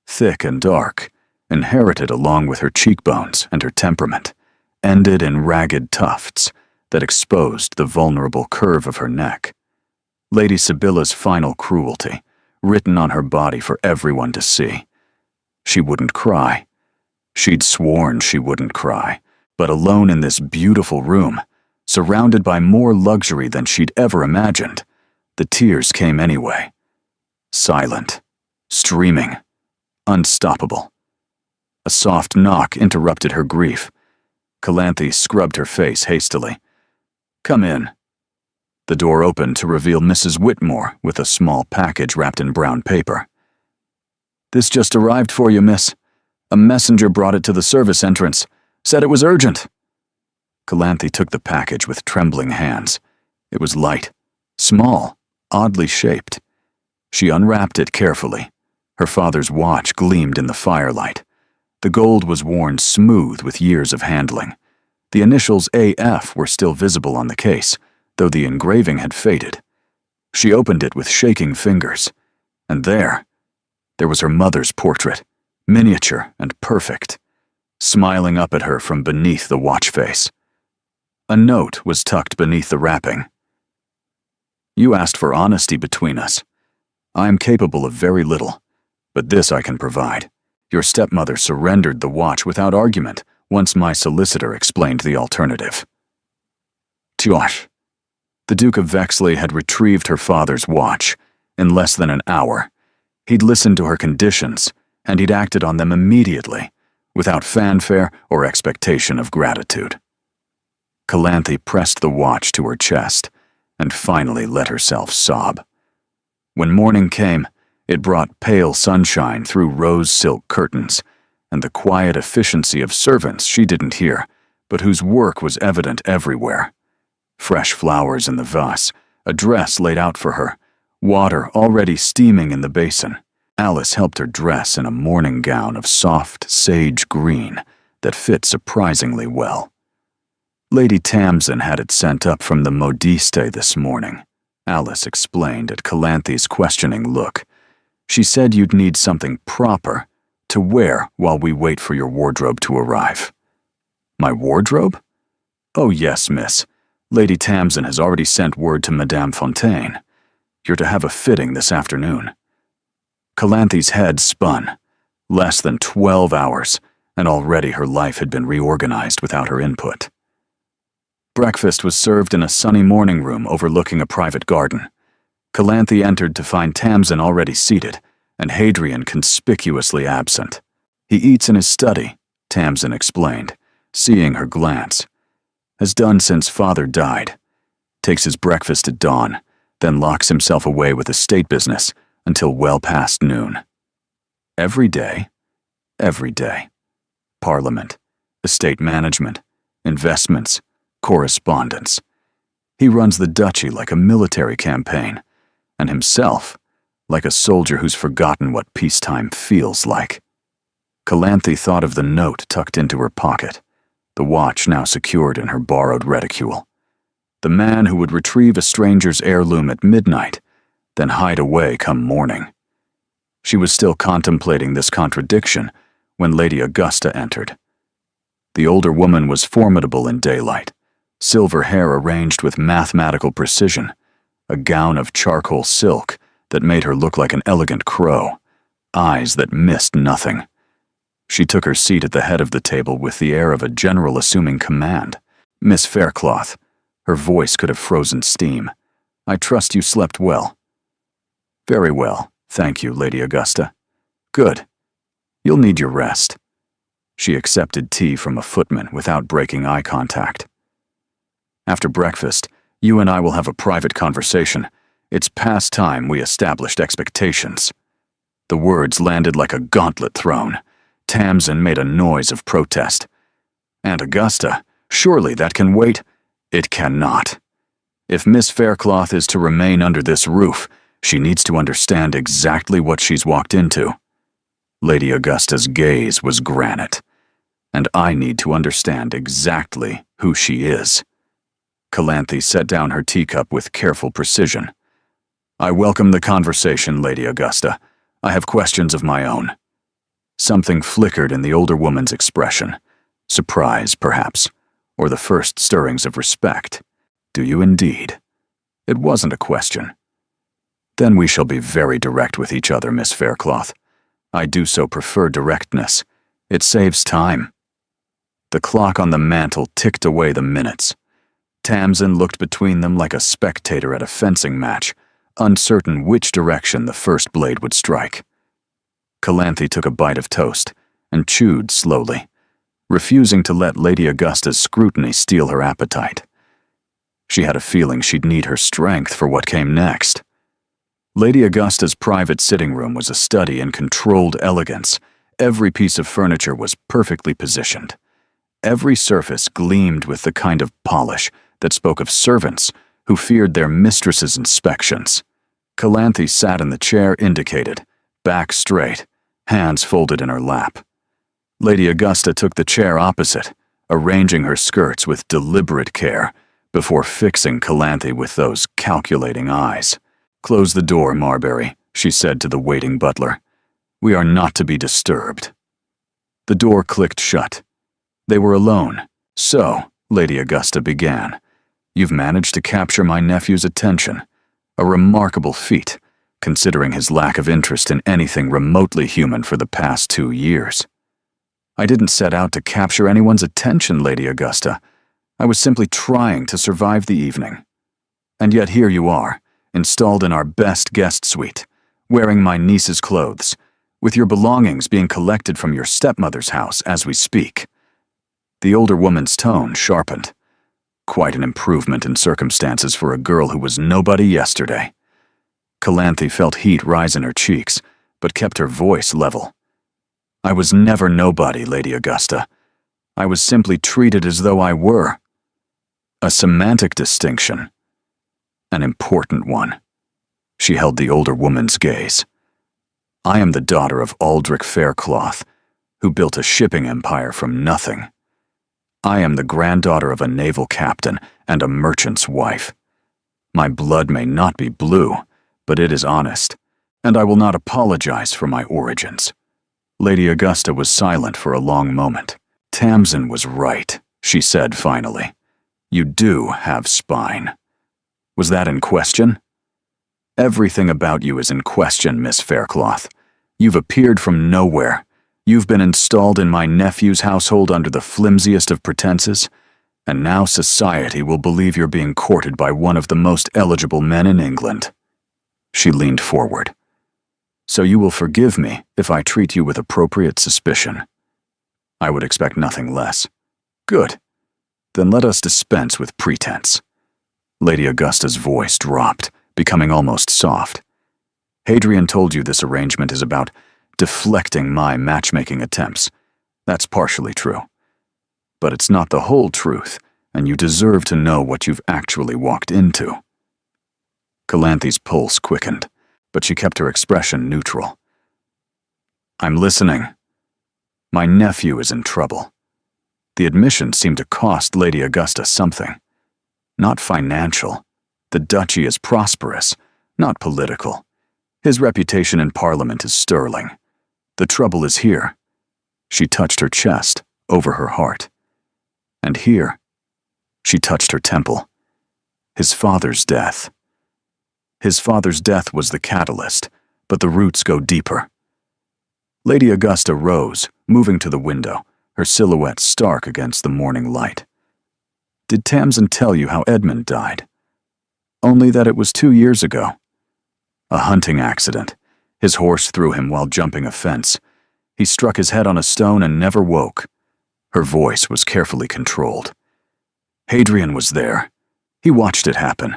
thick and dark, inherited along with her cheekbones and her temperament, ended in ragged tufts that exposed the vulnerable curve of her neck. Lady Sibylla's final cruelty, written on her body for everyone to see. She wouldn't cry. She'd sworn she wouldn't cry, but alone in this beautiful room, surrounded by more luxury than she'd ever imagined, the tears came anyway. Silent, streaming, unstoppable. A soft knock interrupted her grief. Calanthe scrubbed her face hastily. "Come in." The door opened to reveal Mrs. Whitmore with a small package wrapped in brown paper. "This just arrived for you, miss. A messenger brought it to the service entrance. Said it was urgent." Calanthe took the package with trembling hands. It was light, small, oddly shaped. She unwrapped it carefully. Her father's watch gleamed in the firelight. The gold was worn smooth with years of handling. The initials AF were still visible on the case, though the engraving had faded. She opened it with shaking fingers, and there was her mother's portrait, miniature and perfect, smiling up at her from beneath the watch face. A note was tucked beneath the wrapping. "You asked for honesty between us. I am capable of very little, but this I can provide. Your stepmother surrendered the watch without argument once my solicitor explained the alternative." Tiosh. The Duke of Vexley had retrieved her father's watch in less than an hour. He'd listened to her conditions, and he'd acted on them immediately, without fanfare or expectation of gratitude. Calanthe pressed the watch to her chest, and finally let herself sob. When morning came, it brought pale sunshine through rose silk curtains, and the quiet efficiency of servants she didn't hear, but whose work was evident everywhere. Fresh flowers in the vase, a dress laid out for her, water already steaming in the basin. Alice helped her dress in a morning gown of soft sage green that fit surprisingly well. Lady Tamsin had it sent up from the modiste this morning, Alice explained at Calanthe's questioning look. She said you'd need something proper to wear while we wait for your wardrobe to arrive. My wardrobe? Oh yes, miss. Lady Tamsin has already sent word to Madame Fontaine. You're to have a fitting this afternoon. Calanthe's head spun. Less than 12 hours, and already her life had been reorganized without her input. Breakfast was served in a sunny morning room overlooking a private garden. Calanthe entered to find Tamsin already seated, and Hadrian conspicuously absent. He eats in his study, Tamsin explained, seeing her glance. Has done since father died. Takes his breakfast at dawn, then locks himself away with estate business until well past noon. Every day? Every day. Parliament, estate management, investments, correspondence. He runs the duchy like a military campaign, and himself like a soldier who's forgotten what peacetime feels like. Calanthe thought of the note tucked into her pocket, the watch now secured in her borrowed reticule. The man who would retrieve a stranger's heirloom at midnight, then hide away come morning. She was still contemplating this contradiction when Lady Augusta entered. The older woman was formidable in daylight, silver hair arranged with mathematical precision, a gown of charcoal silk that made her look like an elegant crow, eyes that missed nothing. She took her seat at the head of the table with the air of a general assuming command. "Miss Faircloth," her voice could have frozen steam, "I trust you slept well." "Very well, thank you, Lady Augusta." "Good. You'll need your rest." She accepted tea from a footman without breaking eye contact. "After breakfast, you and I will have a private conversation. It's past time we established expectations." The words landed like a gauntlet thrown. Tamsin made a noise of protest. "Aunt Augusta, surely that can wait." "It cannot. If Miss Faircloth is to remain under this roof, she needs to understand exactly what she's walked into." Lady Augusta's gaze was granite. "And I need to understand exactly who she is." Calanthe set down her teacup with careful precision. "I welcome the conversation, Lady Augusta. I have questions of my own." Something flickered in the older woman's expression. Surprise, perhaps, or the first stirrings of respect. "Do you indeed?" It wasn't a question. "Then we shall be very direct with each other, Miss Faircloth. I do so prefer directness. It saves time." The clock on the mantel ticked away the minutes. Tamsin looked between them like a spectator at a fencing match, uncertain which direction the first blade would strike. Calanthe took a bite of toast and chewed slowly, refusing to let Lady Augusta's scrutiny steal her appetite. She had a feeling she'd need her strength for what came next. Lady Augusta's private sitting room was a study in controlled elegance. Every piece of furniture was perfectly positioned. Every surface gleamed with the kind of polish that spoke of servants who feared their mistress's inspections. Calanthe sat in the chair indicated, back straight, hands folded in her lap. Lady Augusta took the chair opposite, arranging her skirts with deliberate care before fixing Calanthe with those calculating eyes. "Close the door, Marbury," she said to the waiting butler. "We are not to be disturbed." The door clicked shut. They were alone. "So," Lady Augusta began, "you've managed to capture my nephew's attention. A remarkable feat, considering his lack of interest in anything remotely human for the past 2 years." "I didn't set out to capture anyone's attention, Lady Augusta. I was simply trying to survive the evening. And yet here you are, installed in our best guest suite, wearing my niece's clothes, with your belongings being collected from your stepmother's house as we speak." The older woman's tone sharpened. Quite an improvement in circumstances for a girl who was nobody yesterday. Calanthe felt heat rise in her cheeks, but kept her voice level. "I was never nobody, Lady Augusta. I was simply treated as though I were." A semantic distinction. An important one. She held the older woman's gaze. "I am the daughter of Aldrich Faircloth, who built a shipping empire from nothing. I am the granddaughter of a naval captain and a merchant's wife. My blood may not be blue, but it is honest, and I will not apologize for my origins." Lady Augusta was silent for a long moment. "Tamsin was right," she said finally. "You do have spine." "Was that in question?" "Everything about you is in question, Miss Faircloth. You've appeared from nowhere. You've been installed in my nephew's household under the flimsiest of pretenses, and now society will believe you're being courted by one of the most eligible men in England." She leaned forward. "So you will forgive me if I treat you with appropriate suspicion?" "I would expect nothing less." "Good. Then let us dispense with pretense." Lady Augusta's voice dropped, becoming almost soft. "Hadrian told you this arrangement is about deflecting my matchmaking attempts. That's partially true. But it's not the whole truth, and you deserve to know what you've actually walked into." Calanthe's pulse quickened, but she kept her expression neutral. "I'm listening. My nephew is in trouble." The admission seemed to cost Lady Augusta something. Not financial. The duchy is prosperous, not political. His reputation in Parliament is sterling. The trouble is here. She touched her chest, over her heart. And here, she touched her temple. His father's death. His father's death was the catalyst, but the roots go deeper. Lady Augusta rose, moving to the window, her silhouette stark against the morning light. Did Tamsin tell you how Edmund died? Only that it was 2 years ago. A hunting accident. His horse threw him while jumping a fence. He struck his head on a stone and never woke. Her voice was carefully controlled. Hadrian was there. He watched it happen.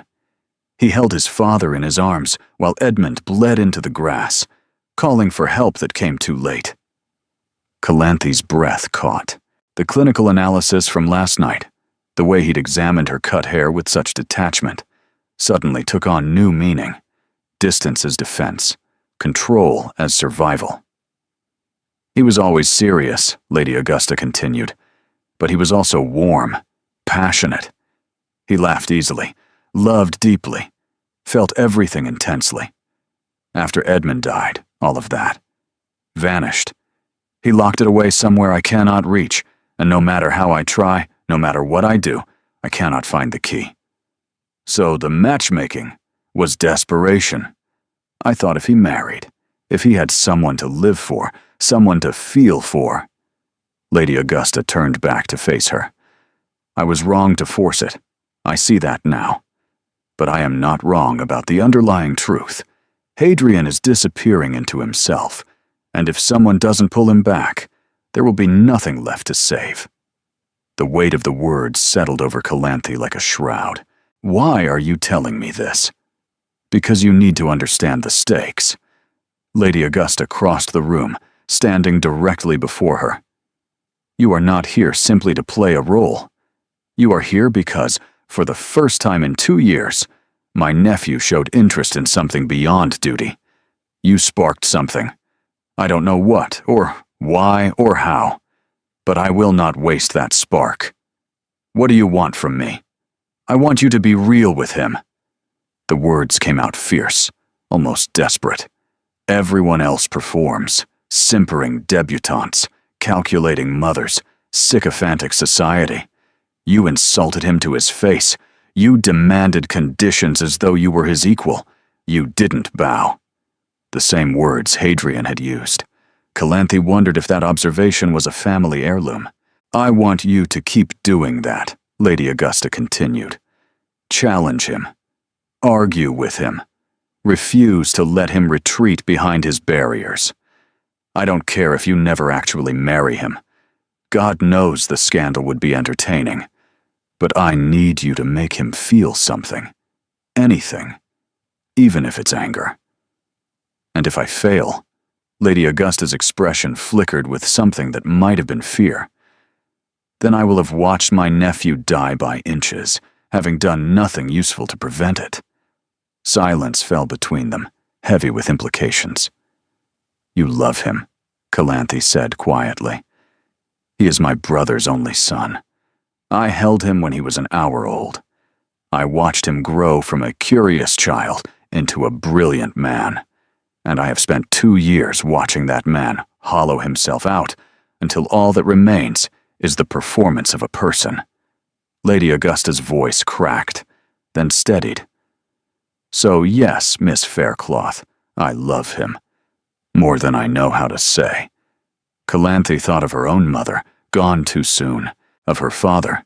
He held his father in his arms while Edmund bled into the grass, calling for help that came too late. Calanthe's breath caught. The clinical analysis from last night, the way he'd examined her cut hair with such detachment, suddenly took on new meaning. Distance as defense, control as survival. He was always serious, Lady Augusta continued, but he was also warm, passionate. He laughed easily, loved deeply, felt everything intensely. After Edmund died, all of that vanished. He locked it away somewhere I cannot reach, and no matter how I try, no matter what I do, I cannot find the key. So the matchmaking was desperation. I thought if he married, if he had someone to live for, someone to feel for. Lady Augusta turned back to face her. I was wrong to force it. I see that now. But I am not wrong about the underlying truth. Hadrian is disappearing into himself, and if someone doesn't pull him back, there will be nothing left to save. The weight of the words settled over Calanthe like a shroud. Why are you telling me this? Because you need to understand the stakes. Lady Augusta crossed the room, standing directly before her. You are not here simply to play a role. You are here because, for the first time in 2 years, my nephew showed interest in something beyond duty. You sparked something. I don't know what, or why, or how, but I will not waste that spark. What do you want from me? I want you to be real with him. The words came out fierce, almost desperate. Everyone else performs, simpering debutantes, calculating mothers, sycophantic society. You insulted him to his face. You demanded conditions as though you were his equal. You didn't bow. The same words Hadrian had used. Calanthe wondered if that observation was a family heirloom. I want you to keep doing that, Lady Augusta continued. Challenge him. Argue with him. Refuse to let him retreat behind his barriers. I don't care if you never actually marry him. God knows the scandal would be entertaining. But I need you to make him feel something. Anything. Even if it's anger. And if I fail, Lady Augusta's expression flickered with something that might have been fear. Then I will have watched my nephew die by inches, having done nothing useful to prevent it. Silence fell between them, heavy with implications. You love him, Calanthe said quietly. He is my brother's only son. I held him when he was an hour old. I watched him grow from a curious child into a brilliant man, and I have spent 2 years watching that man hollow himself out until all that remains is the performance of a person. Lady Augusta's voice cracked, then steadied. So yes, Miss Faircloth, I love him. More than I know how to say. Calanthe thought of her own mother, gone too soon, of her father,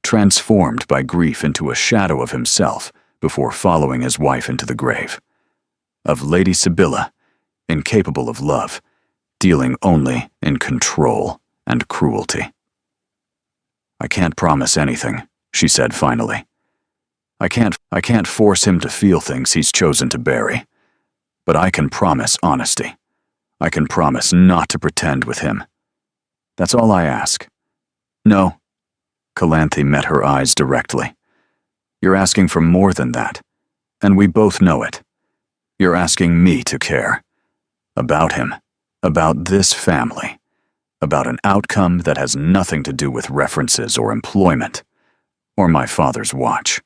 transformed by grief into a shadow of himself before following his wife into the grave. Of Lady Sibylla, incapable of love, dealing only in control and cruelty. I can't promise anything, she said finally. I can't force him to feel things he's chosen to bury. But I can promise honesty. I can promise not to pretend with him. That's all I ask. No. Calanthe met her eyes directly. You're asking for more than that, and we both know it. You're asking me to care. About him, about this family, about an outcome that has nothing to do with references or employment, or my father's watch.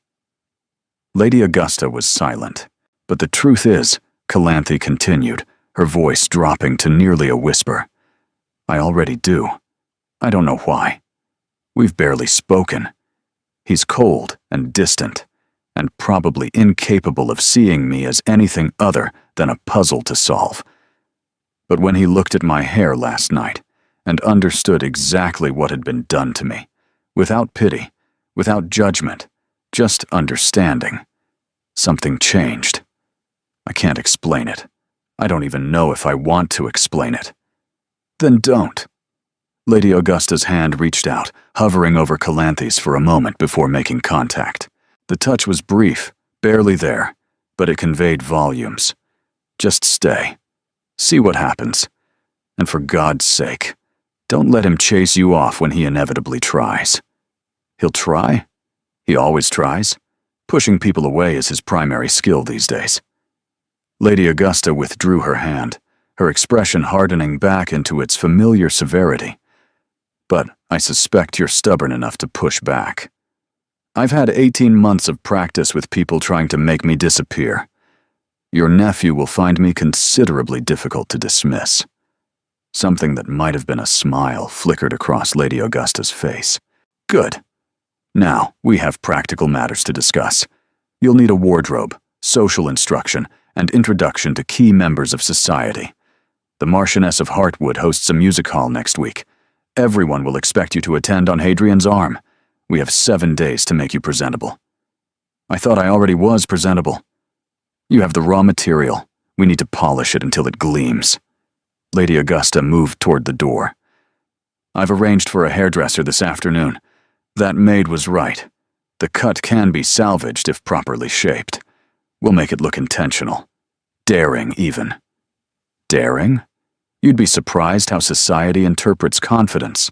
Lady Augusta was silent, but the truth is, Calanthe continued, her voice dropping to nearly a whisper. I already do. I don't know why. We've barely spoken. He's cold and distant, and probably incapable of seeing me as anything other than a puzzle to solve. But when he looked at my hair last night and understood exactly what had been done to me, without pity, without judgment, just understanding, something changed. I can't explain it. I don't even know if I want to explain it. Then don't. Lady Augusta's hand reached out, hovering over Calanthe's for a moment before making contact. The touch was brief, barely there, but it conveyed volumes. Just stay. See what happens. And for God's sake, don't let him chase you off when he inevitably tries. He'll try? He always tries. Pushing people away is his primary skill these days. Lady Augusta withdrew her hand, her expression hardening back into its familiar severity. But I suspect you're stubborn enough to push back. I've had 18 months of practice with people trying to make me disappear. Your nephew will find me considerably difficult to dismiss. Something that might have been a smile flickered across Lady Augusta's face. Good. Now, we have practical matters to discuss. You'll need a wardrobe, social instruction, and introduction to key members of society. The Marchioness of Heartwood hosts a music hall next week. Everyone will expect you to attend on Hadrian's arm. We have 7 days to make you presentable. I thought I already was presentable. You have the raw material. We need to polish it until it gleams. Lady Augusta moved toward the door. I've arranged for a hairdresser this afternoon. That maid was right. The cut can be salvaged if properly shaped. We'll make it look intentional. Daring, even. Daring? You'd be surprised how society interprets confidence.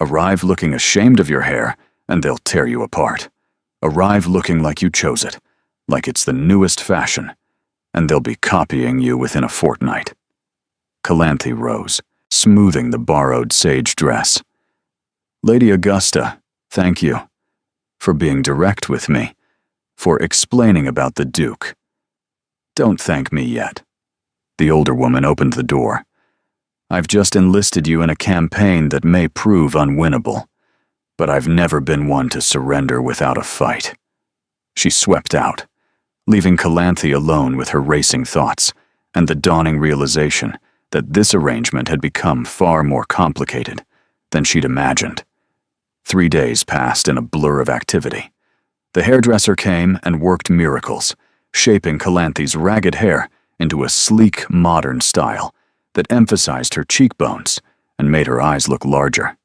Arrive looking ashamed of your hair, and they'll tear you apart. Arrive looking like you chose it, like it's the newest fashion, and they'll be copying you within a fortnight. Calanthe rose, smoothing the borrowed sage dress. Lady Augusta, thank you. For being direct with me. For explaining about the Duke. Don't thank me yet. The older woman opened the door. I've just enlisted you in a campaign that may prove unwinnable, but I've never been one to surrender without a fight. She swept out, leaving Calanthe alone with her racing thoughts and the dawning realization that this arrangement had become far more complicated than she'd imagined. 3 days passed in a blur of activity. The hairdresser came and worked miracles, shaping Calanthe's ragged hair into a sleek, modern style that emphasized her cheekbones and made her eyes look larger.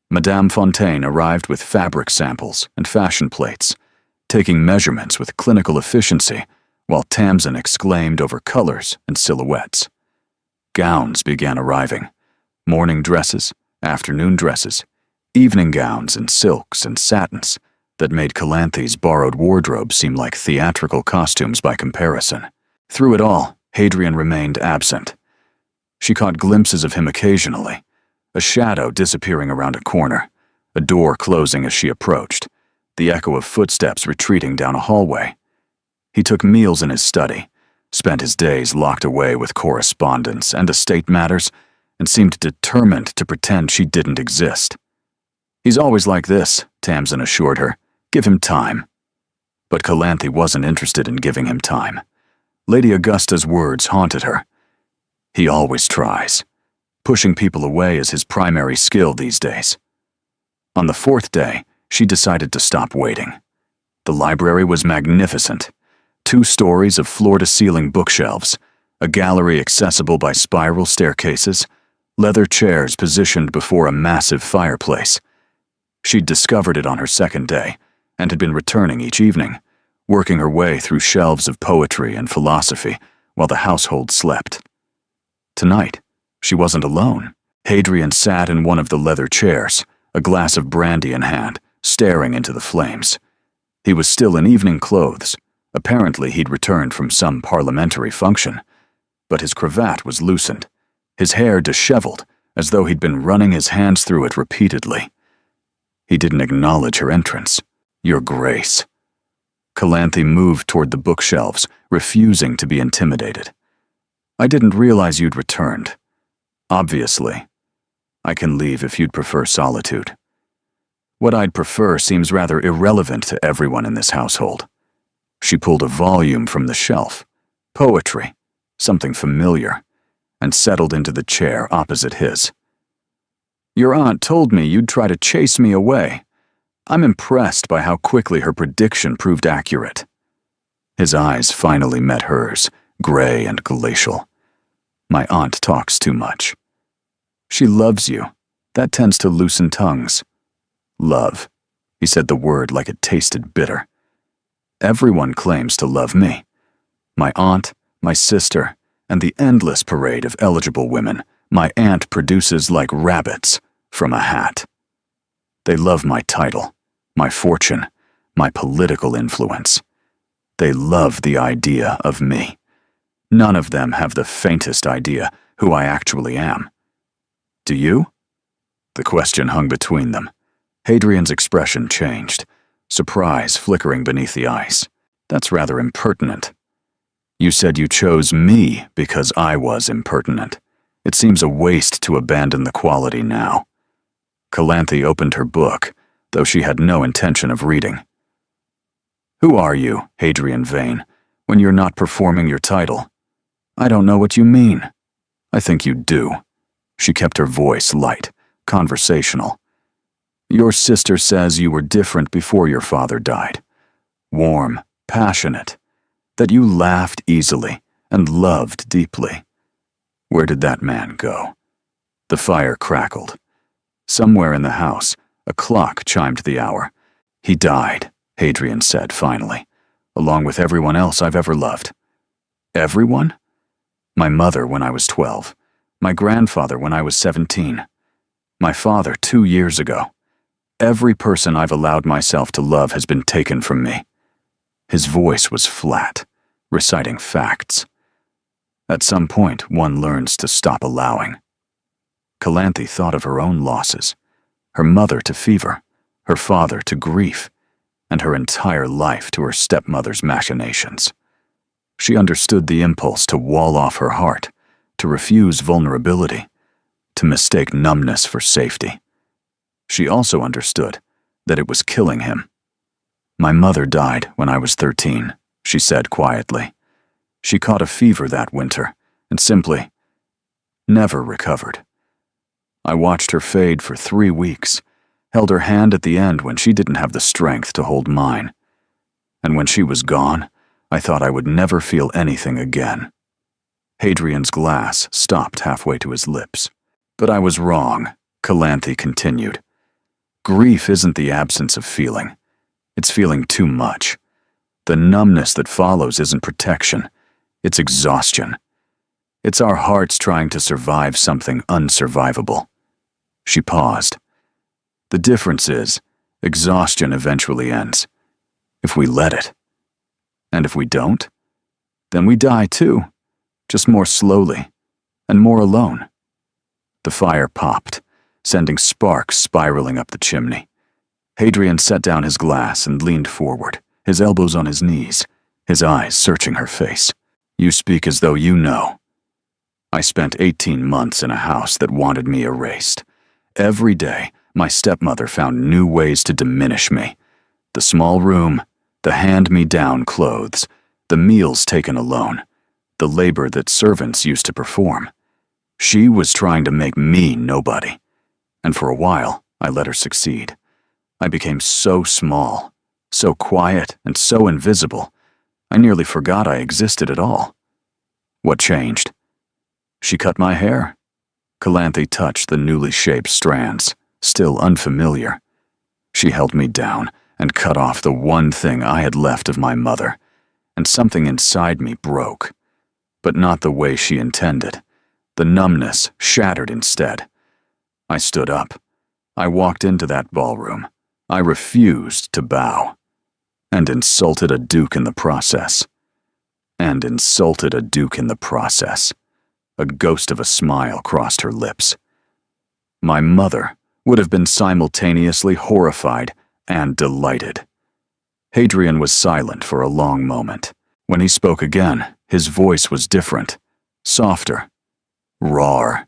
Madame Fontaine arrived with fabric samples and fashion plates, taking measurements with clinical efficiency, while Tamsin exclaimed over colors and silhouettes. Gowns began arriving. Morning dresses, afternoon dresses, evening gowns in silks and satins that made Calanthe's borrowed wardrobe seem like theatrical costumes by comparison. Through it all, Hadrian remained absent. She caught glimpses of him occasionally, a shadow disappearing around a corner, a door closing as she approached, the echo of footsteps retreating down a hallway. He took meals in his study, spent his days locked away with correspondence and estate matters, and seemed determined to pretend she didn't exist. He's always like this, Tamsin assured her. Give him time. But Calanthe wasn't interested in giving him time. Lady Augusta's words haunted her. He always tries. Pushing people away is his primary skill these days. On the 4th day, she decided to stop waiting. The library was magnificent. 2 stories of floor-to-ceiling bookshelves, a gallery accessible by spiral staircases, leather chairs positioned before a massive fireplace. She'd discovered it on her 2nd day, and had been returning each evening, working her way through shelves of poetry and philosophy while the household slept. Tonight, she wasn't alone. Hadrian sat in one of the leather chairs, a glass of brandy in hand, staring into the flames. He was still in evening clothes. Apparently he'd returned from some parliamentary function, but his cravat was loosened, his hair disheveled, as though he'd been running his hands through it repeatedly. He didn't acknowledge her entrance. Your Grace. Calanthe moved toward the bookshelves, refusing to be intimidated. I didn't realize you'd returned. Obviously. I can leave if you'd prefer solitude. What I'd prefer seems rather irrelevant to everyone in this household. She pulled a volume from the shelf. Poetry, something familiar, and settled into the chair opposite his. Your aunt told me you'd try to chase me away. I'm impressed by how quickly her prediction proved accurate. His eyes finally met hers, gray and glacial. My aunt talks too much. She loves you. That tends to loosen tongues. Love. He said the word like it tasted bitter. Everyone claims to love me. My aunt, my sister, and the endless parade of eligible women my aunt produces like rabbits from a hat. They love my title, my fortune, my political influence. They love the idea of me. None of them have the faintest idea who I actually am. Do you? The question hung between them. Hadrian's expression changed, surprise flickering beneath the ice. That's rather impertinent. You said you chose me because I was impertinent. It seems a waste to abandon the quality now. Calanthe opened her book, though she had no intention of reading. Who are you, Hadrian Vane, when you're not performing your title? I don't know what you mean. I think you do. She kept her voice light, conversational. Your sister says you were different before your father died. Warm, passionate. That you laughed easily and loved deeply. Where did that man go? The fire crackled. Somewhere in the house, a clock chimed the hour. He died, Hadrian said finally, along with everyone else I've ever loved. Everyone? My mother when I was 12. My grandfather when I was 17. My father 2 years ago. Every person I've allowed myself to love has been taken from me. His voice was flat, reciting facts. At some point, one learns to stop allowing. Calanthe thought of her own losses, her mother to fever, her father to grief, and her entire life to her stepmother's machinations. She understood the impulse to wall off her heart, to refuse vulnerability, to mistake numbness for safety. She also understood that it was killing him. My mother died when I was 13, she said quietly. She caught a fever that winter and simply never recovered. I watched her fade for 3 weeks, held her hand at the end when she didn't have the strength to hold mine. And when she was gone, I thought I would never feel anything again. Hadrian's glass stopped halfway to his lips. But I was wrong, Calanthe continued. Grief isn't the absence of feeling. It's feeling too much. The numbness that follows isn't protection. It's exhaustion. It's our hearts trying to survive something unsurvivable. She paused. The difference is, exhaustion eventually ends. If we let it. And if we don't, then we die too. Just more slowly, and more alone. The fire popped, sending sparks spiraling up the chimney. Hadrian set down his glass and leaned forward, his elbows on his knees, his eyes searching her face. You speak as though you know. I spent 18 months in a house that wanted me erased. Every day, my stepmother found new ways to diminish me. The small room, the hand-me-down clothes, the meals taken alone, the labor that servants used to perform. She was trying to make me nobody. And for a while, I let her succeed. I became so small, so quiet, and so invisible, I nearly forgot I existed at all. What changed? She cut my hair. Calanthe touched the newly shaped strands, still unfamiliar. She held me down and cut off the one thing I had left of my mother, and something inside me broke. But not the way she intended. The numbness shattered instead. I stood up. I walked into that ballroom. I refused to bow. And insulted a duke in the process. A ghost of a smile crossed her lips. My mother would have been simultaneously horrified and delighted. Hadrian was silent for a long moment. When he spoke again, his voice was different, softer, rawer,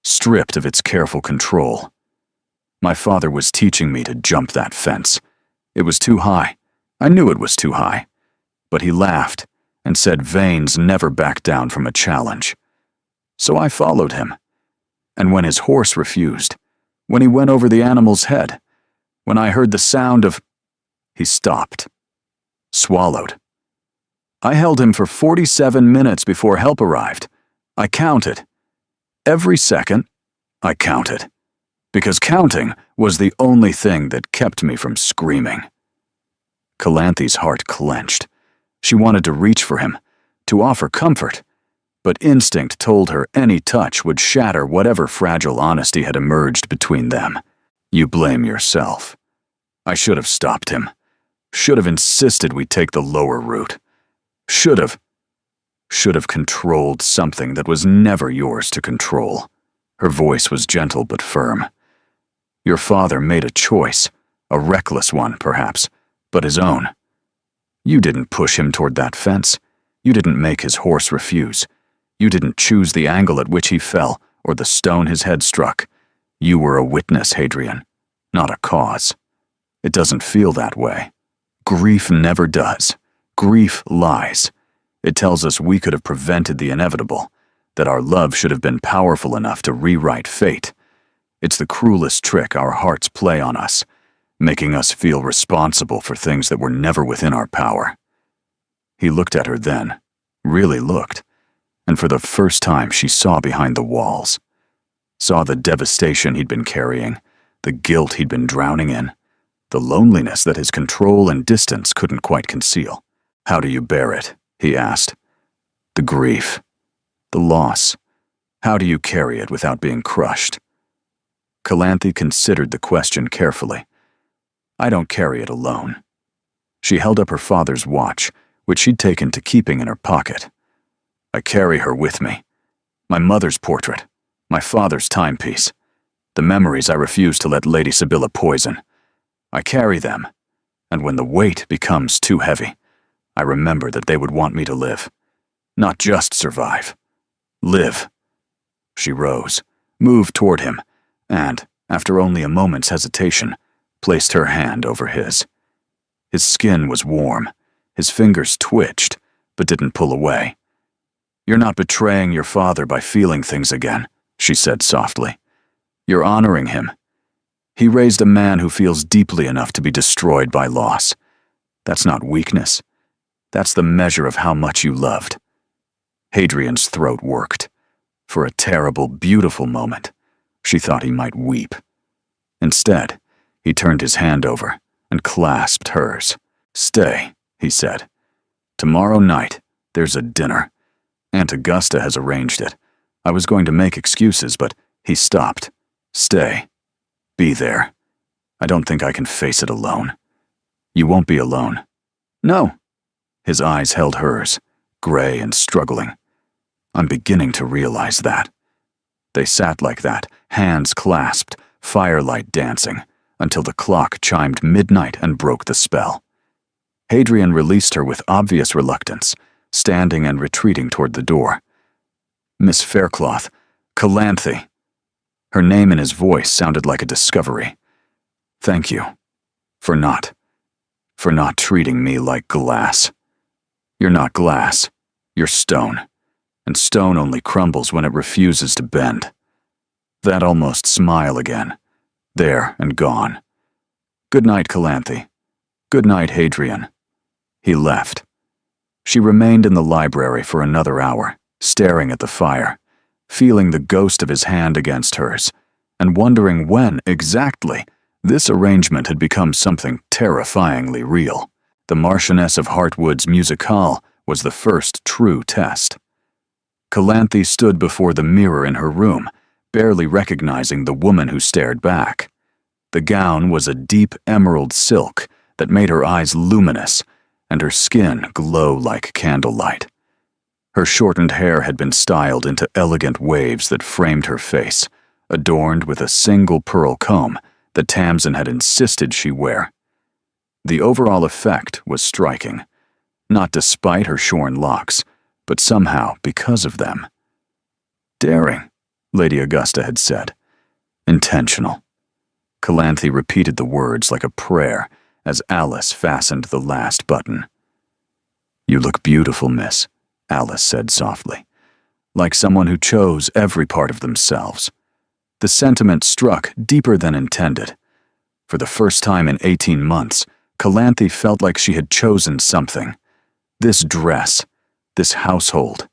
stripped of its careful control. My father was teaching me to jump that fence. It was too high. I knew it was too high. But he laughed and said Vanes never back down from a challenge. So I followed him. And when his horse refused, when he went over the animal's head, when I heard the sound of... He stopped. Swallowed. I held him for 47 minutes before help arrived. I counted. Every second, I counted. Because counting was the only thing that kept me from screaming. Calanthe's heart clenched. She wanted to reach for him, to offer comfort, but instinct told her any touch would shatter whatever fragile honesty had emerged between them. You blame yourself. I should have stopped him. Should have insisted we take the lower route. Should have controlled something that was never yours to control. Her voice was gentle but firm. Your father made a choice, a reckless one, perhaps, but his own. You didn't push him toward that fence. You didn't make his horse refuse. You didn't choose the angle at which he fell or the stone his head struck. You were a witness, Hadrian, not a cause. It doesn't feel that way. Grief never does. Grief lies. It tells us we could have prevented the inevitable, that our love should have been powerful enough to rewrite fate. It's the cruelest trick our hearts play on us, making us feel responsible for things that were never within our power. He looked at her then, really looked, and for the first time she saw behind the walls. Saw the devastation he'd been carrying, the guilt he'd been drowning in, the loneliness that his control and distance couldn't quite conceal. How do you bear it? He asked. The grief, the loss. How do you carry it without being crushed? Calanthe considered the question carefully. I don't carry it alone. She held up her father's watch, which she'd taken to keeping in her pocket. I carry her with me. My mother's portrait, my father's timepiece, the memories I refused to let Lady Sibylla poison. I carry them, and when the weight becomes too heavy, I remember that they would want me to live. Not just survive. Live. She rose, moved toward him, and, after only a moment's hesitation, placed her hand over his. His skin was warm. His fingers twitched, but didn't pull away. You're not betraying your father by feeling things again, she said softly. You're honoring him. He raised a man who feels deeply enough to be destroyed by loss. That's not weakness. That's the measure of how much you loved. Hadrian's throat worked. For a terrible, beautiful moment, she thought he might weep. Instead, he turned his hand over and clasped hers. Stay, he said. Tomorrow night, there's a dinner. Aunt Augusta has arranged it. I was going to make excuses, but he stopped. Stay. Be there. I don't think I can face it alone. You won't be alone. No. His eyes held hers, gray and struggling. I'm beginning to realize that. They sat like that, hands clasped, firelight dancing, until the clock chimed midnight and broke the spell. Hadrian released her with obvious reluctance, standing and retreating toward the door. Miss Faircloth, Calanthe. Her name in his voice sounded like a discovery. Thank you. For not treating me like glass. You're not glass. You're stone. And stone only crumbles when it refuses to bend. That almost smile again. There and gone. Good night, Calanthe. Good night, Hadrian. He left. She remained in the library for another hour, staring at the fire, feeling the ghost of his hand against hers, and wondering when, exactly, this arrangement had become something terrifyingly real. The Marchioness of Heartwood's musicale was the first true test. Calanthe stood before the mirror in her room, barely recognizing the woman who stared back. The gown was a deep emerald silk that made her eyes luminous and her skin glow like candlelight. Her shortened hair had been styled into elegant waves that framed her face, adorned with a single pearl comb that Tamsin had insisted she wear. The overall effect was striking, not despite her shorn locks, but somehow because of them. Daring, Lady Augusta had said. Intentional. Calanthe repeated the words like a prayer as Alice fastened the last button. "You look beautiful, miss," Alice said softly, like someone who chose every part of themselves. The sentiment struck deeper than intended. For the first time in 18 months, Calanthe felt like she had chosen something. This dress, this household,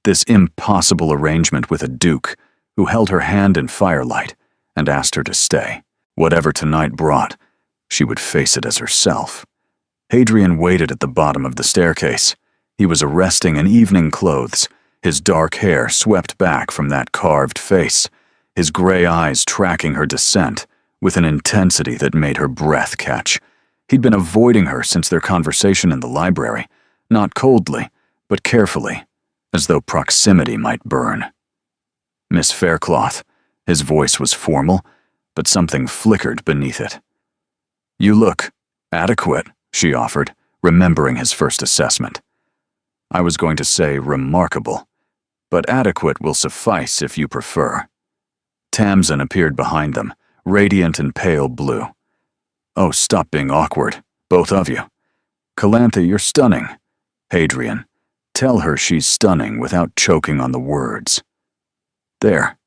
this impossible arrangement with a duke who held her hand in firelight and asked her to stay. Whatever tonight brought, she would face it as herself. Hadrian waited at the bottom of the staircase. He was arresting in evening clothes, his dark hair swept back from that carved face, his gray eyes tracking her descent with an intensity that made her breath catch. He'd been avoiding her since their conversation in the library, not coldly, but carefully, as though proximity might burn. "Miss Faircloth," his voice was formal, but something flickered beneath it. "You look adequate," she offered, remembering his first assessment. "I was going to say remarkable, but adequate will suffice if you prefer." Tamsin appeared behind them, radiant and pale blue. "Oh, stop being awkward, both of you. Calanthe, you're stunning. Hadrian, tell her she's stunning without choking on the words." "There.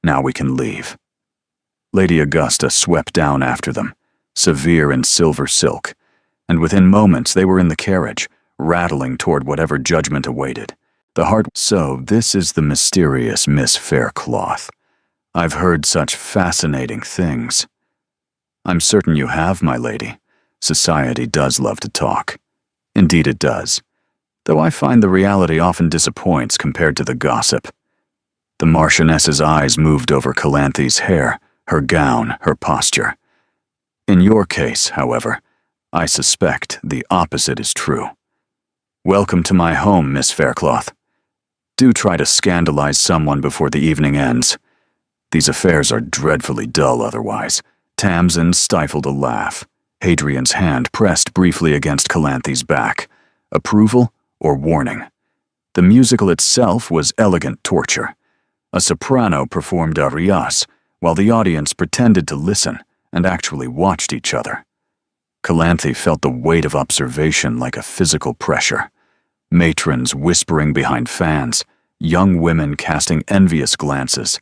Now we can leave." Lady Augusta swept down after them, severe in silver silk, and within moments they were in the carriage, rattling toward whatever judgment awaited. The heart. "So this is the mysterious Miss Faircloth. I've heard such fascinating things." "I'm certain you have, my lady. Society does love to talk. Indeed it does, though I find the reality often disappoints compared to the gossip." The Marchioness's eyes moved over Calanthe's hair, her gown, her posture. "In your case, however, I suspect the opposite is true. Welcome to my home, Miss Faircloth. Do try to scandalize someone before the evening ends. These affairs are dreadfully dull otherwise." Tamsin stifled a laugh. Hadrian's hand pressed briefly against Calanthe's back. Approval or warning? The musical itself was elegant torture. A soprano performed arias, while the audience pretended to listen and actually watched each other. Calanthe felt the weight of observation like a physical pressure. Matrons whispering behind fans, young women casting envious glances,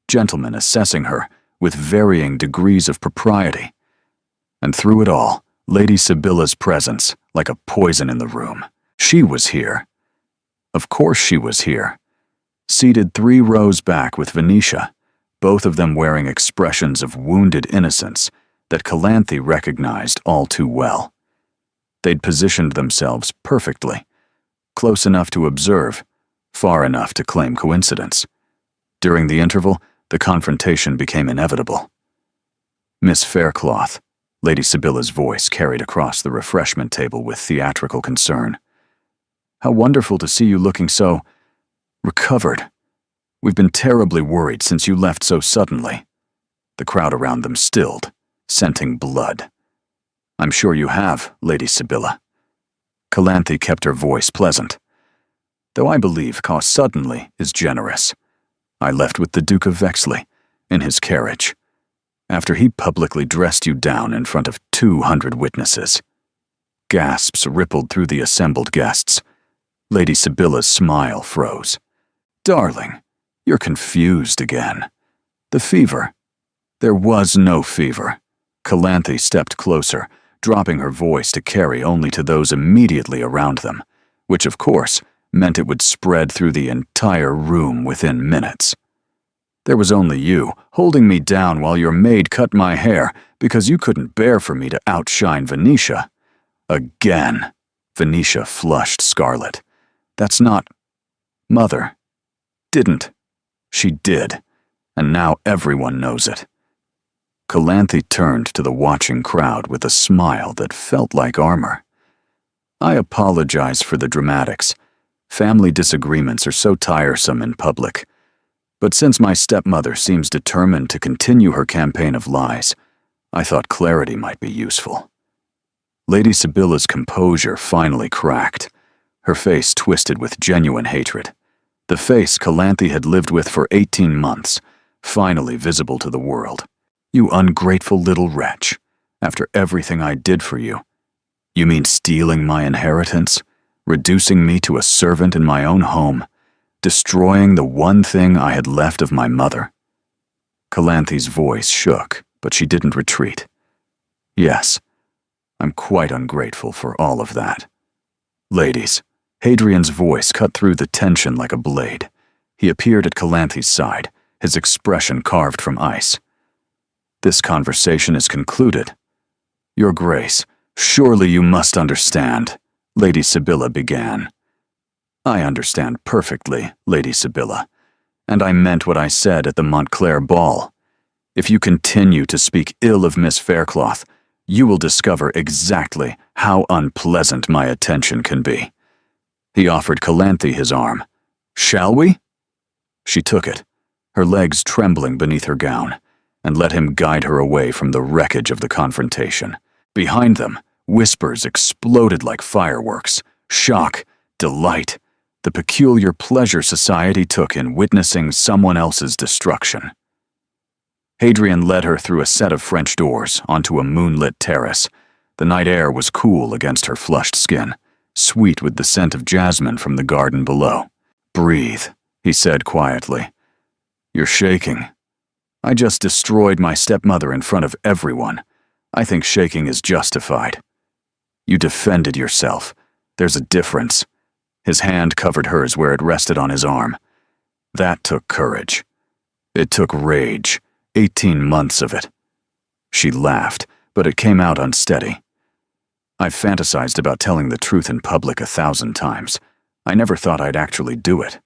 gentlemen assessing her with varying degrees of propriety. And through it all, Lady Sibylla's presence like a poison in the room. She was here. Of course she was here. Seated 3 rows back with Venetia, both of them wearing expressions of wounded innocence that Calanthe recognized all too well. They'd positioned themselves perfectly, close enough to observe, far enough to claim coincidence. During the interval, the confrontation became inevitable. "Miss Faircloth," Lady Sibylla's voice carried across the refreshment table with theatrical concern. "How wonderful to see you looking so recovered. We've been terribly worried since you left so suddenly." The crowd around them stilled, scenting blood. "I'm sure you have, Lady Sibylla." Calanthe kept her voice pleasant. "Though I believe suddenly is generous. I left with the Duke of Vexley, in his carriage, after he publicly dressed you down in front of 200 witnesses." Gasps rippled through the assembled guests. Lady Sibylla's smile froze. "Darling, you're confused again. The fever." "There was no fever." Calanthe stepped closer, dropping her voice to carry only to those immediately around them, which of course meant it would spread through the entire room within minutes. "There was only you, holding me down while your maid cut my hair because you couldn't bear for me to outshine Venetia." Again. Venetia flushed scarlet. "That's not—" "Mother didn't. She did, and now everyone knows it." Calanthe turned to the watching crowd with a smile that felt like armor. "I apologize for the dramatics. Family disagreements are so tiresome in public. But since my stepmother seems determined to continue her campaign of lies, I thought clarity might be useful." Lady Sibylla's composure finally cracked. Her face twisted with genuine hatred. The face Calanthe had lived with for 18 months, finally visible to the world. You ungrateful little wretch. After everything I did for you. You mean stealing my inheritance? Reducing me to a servant in my own home? Destroying the one thing I had left of my mother? Calanthe's voice shook, but she didn't retreat. Yes, I'm quite ungrateful for all of that. Ladies, Hadrian's voice cut through the tension like a blade. He appeared at Calanthe's side, his expression carved from ice. This conversation is concluded. Your Grace, surely you must understand, Lady Sibylla began. I understand perfectly, Lady Sibylla, and I meant what I said at the Montclair ball. If you continue to speak ill of Miss Faircloth, you will discover exactly how unpleasant my attention can be. He offered Calanthe his arm. Shall we? She took it, her legs trembling beneath her gown, and let him guide her away from the wreckage of the confrontation. Behind them, whispers exploded like fireworks. Shock, delight, the peculiar pleasure society took in witnessing someone else's destruction. Hadrian led her through a set of French doors onto a moonlit terrace. The night air was cool against her flushed skin, sweet with the scent of jasmine from the garden below. Breathe, he said quietly. You're shaking. I just destroyed my stepmother in front of everyone. I think shaking is justified. You defended yourself. There's a difference. His hand covered hers where it rested on his arm. That took courage. It took rage. 18 months of it. She laughed, but it came out unsteady. I've fantasized about telling the truth in public 1,000 times. I never thought I'd actually do it.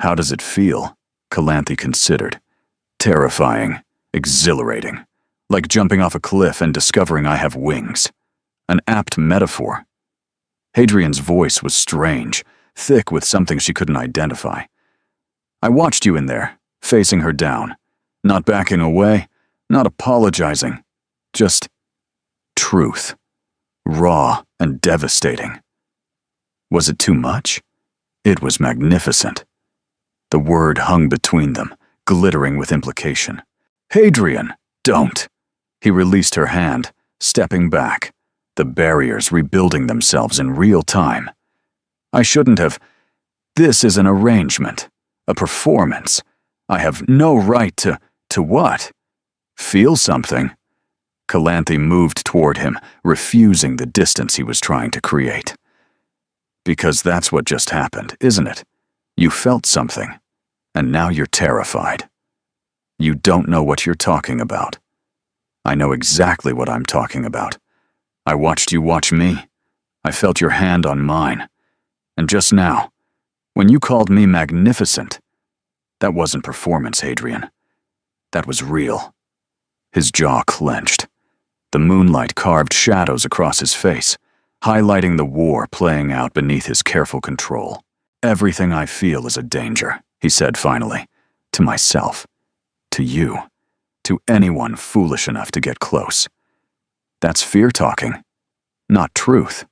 How does it feel? Calanthe considered. Terrifying, exhilarating, like jumping off a cliff and discovering I have wings. An apt metaphor. Hadrian's voice was strange, thick with something she couldn't identify. I watched you in there, facing her down. Not backing away, not apologizing, just truth, raw and devastating. Was it too much? It was magnificent. The word hung between them, glittering with implication. Hadrian, don't! He released her hand, stepping back, the barriers rebuilding themselves in real time. I shouldn't have. This is an arrangement, a performance. I have no right to what? Feel something? Calanthe moved toward him, refusing the distance he was trying to create. Because that's what just happened, isn't it? You felt something, and now you're terrified. You don't know what you're talking about. I know exactly what I'm talking about. I watched you watch me. I felt your hand on mine. And just now, when you called me magnificent, that wasn't performance, Hadrian. That was real. His jaw clenched. The moonlight carved shadows across his face, highlighting the war playing out beneath his careful control. Everything I feel is a danger, he said finally. To myself. To you. To anyone foolish enough to get close. That's fear talking, not truth.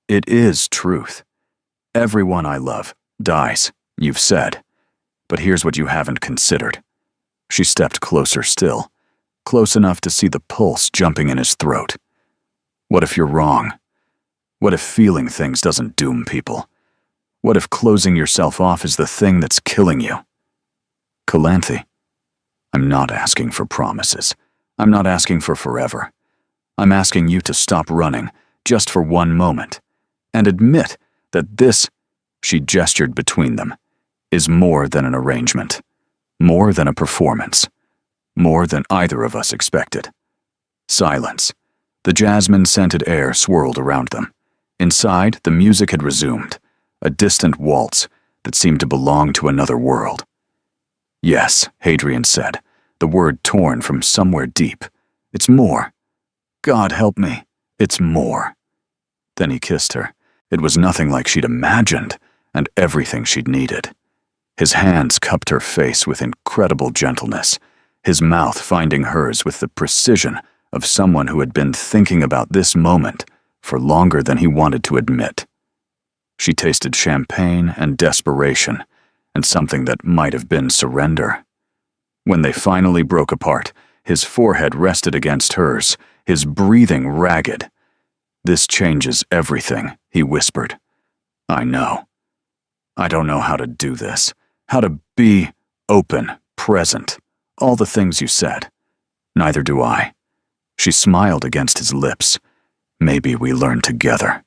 It is truth. Everyone I love dies, you've said. But here's what you haven't considered. She stepped closer still, close enough to see the pulse jumping in his throat. What if you're wrong? What if feeling things doesn't doom people? What if closing yourself off is the thing that's killing you? Calanthe, I'm not asking for promises. I'm not asking for forever. I'm asking you to stop running, just for one moment, and admit that this, she gestured between them, is more than an arrangement. More than a performance. More than either of us expected. Silence. The jasmine-scented air swirled around them. Inside, the music had resumed, a distant waltz that seemed to belong to another world. Yes, Hadrian said, the word torn from somewhere deep. It's more. God help me, it's more. Then he kissed her. It was nothing like she'd imagined, and everything she'd needed. His hands cupped her face with incredible gentleness, his mouth finding hers with the precision of someone who had been thinking about this moment for longer than he wanted to admit. She tasted champagne and desperation, and something that might have been surrender. When they finally broke apart, his forehead rested against hers, his breathing ragged. "This changes everything," he whispered. "I know. I don't know how to do this, how to be open, present, all the things you said. Neither do I." She smiled against his lips. "Maybe we learn together."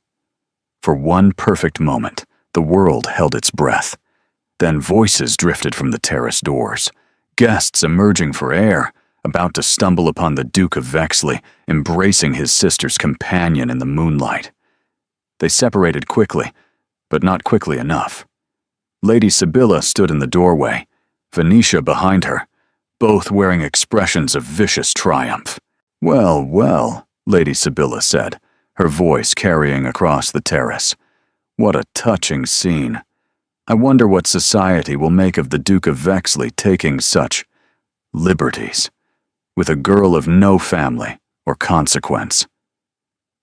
For one perfect moment, the world held its breath. Then voices drifted from the terrace doors, guests emerging for air, about to stumble upon the Duke of Vexley, embracing his sister's companion in the moonlight. They separated quickly, but not quickly enough. Lady Sibylla stood in the doorway, Venetia behind her, both wearing expressions of vicious triumph. "Well, well," Lady Sibylla said, her voice carrying across the terrace. "What a touching scene. I wonder what society will make of the Duke of Vexley taking such liberties with a girl of no family or consequence."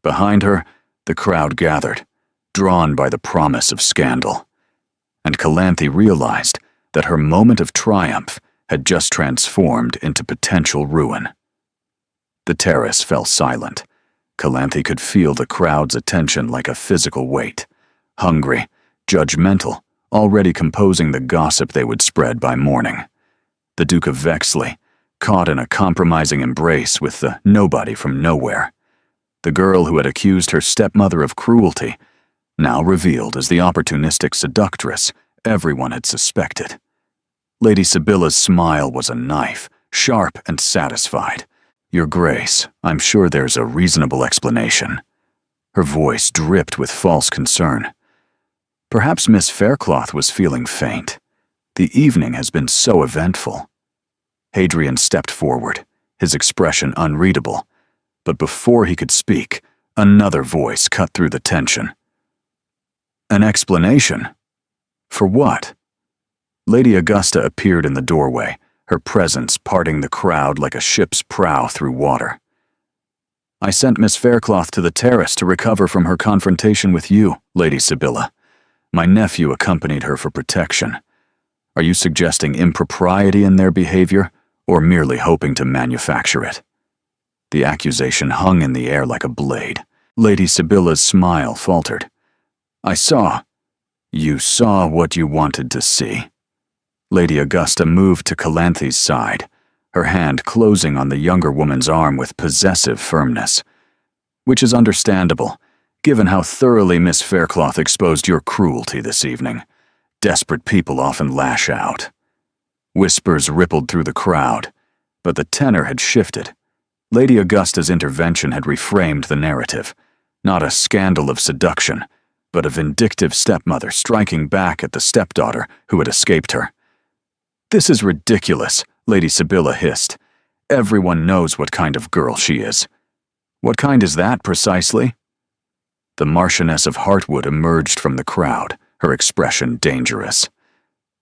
Behind her, the crowd gathered, drawn by the promise of scandal. And Calanthe realized that her moment of triumph had just transformed into potential ruin. The terrace fell silent. Calanthe could feel the crowd's attention like a physical weight, hungry, judgmental, already composing the gossip they would spread by morning. The Duke of Vexley, caught in a compromising embrace with the nobody from nowhere. The girl who had accused her stepmother of cruelty, now revealed as the opportunistic seductress everyone had suspected. Lady Sibylla's smile was a knife, sharp and satisfied. "Your Grace, I'm sure there's a reasonable explanation." Her voice dripped with false concern. "Perhaps Miss Faircloth was feeling faint. The evening has been so eventful." Hadrian stepped forward, his expression unreadable, but before he could speak, another voice cut through the tension. "An explanation? For what?" Lady Augusta appeared in the doorway, her presence parting the crowd like a ship's prow through water. "I sent Miss Faircloth to the terrace to recover from her confrontation with you, Lady Sibylla. My nephew accompanied her for protection. Are you suggesting impropriety in their behavior, or merely hoping to manufacture it?" The accusation hung in the air like a blade. Lady Sibylla's smile faltered. "I saw. You saw what you wanted to see." Lady Augusta moved to Calanthe's side, her hand closing on the younger woman's arm with possessive firmness. "Which is understandable, given how thoroughly Miss Faircloth exposed your cruelty this evening. Desperate people often lash out." Whispers rippled through the crowd, but the tenor had shifted. Lady Augusta's intervention had reframed the narrative. Not a scandal of seduction, but a vindictive stepmother striking back at the stepdaughter who had escaped her. "This is ridiculous," Lady Sibylla hissed. "Everyone knows what kind of girl she is." "What kind is that, precisely?" The Marchioness of Heartwood emerged from the crowd, her expression dangerous.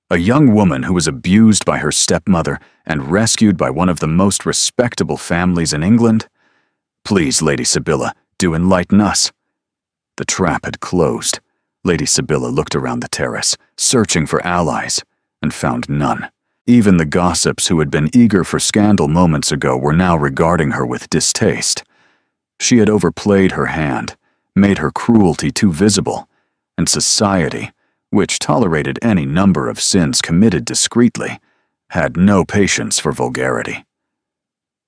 "A young woman who was abused by her stepmother and rescued by one of the most respectable families in England? Please, Lady Sibylla, do enlighten us." The trap had closed. Lady Sibylla looked around the terrace, searching for allies, and found none. Even the gossips who had been eager for scandal moments ago were now regarding her with distaste. She had overplayed her hand, made her cruelty too visible, and society, which tolerated any number of sins committed discreetly, had no patience for vulgarity.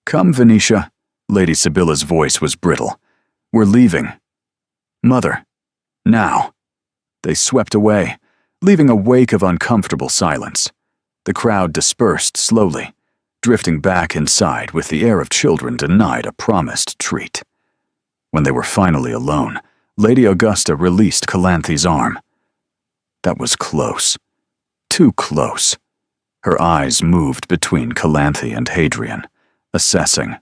"Come, Venetia," Lady Sibylla's voice was brittle. "We're leaving. Mother, now." They swept away, leaving a wake of uncomfortable silence. The crowd dispersed slowly, drifting back inside with the air of children denied a promised treat. When they were finally alone, Lady Augusta released Calanthe's arm. That was close. Too close. Her eyes moved between Calanthe and Hadrian, assessing.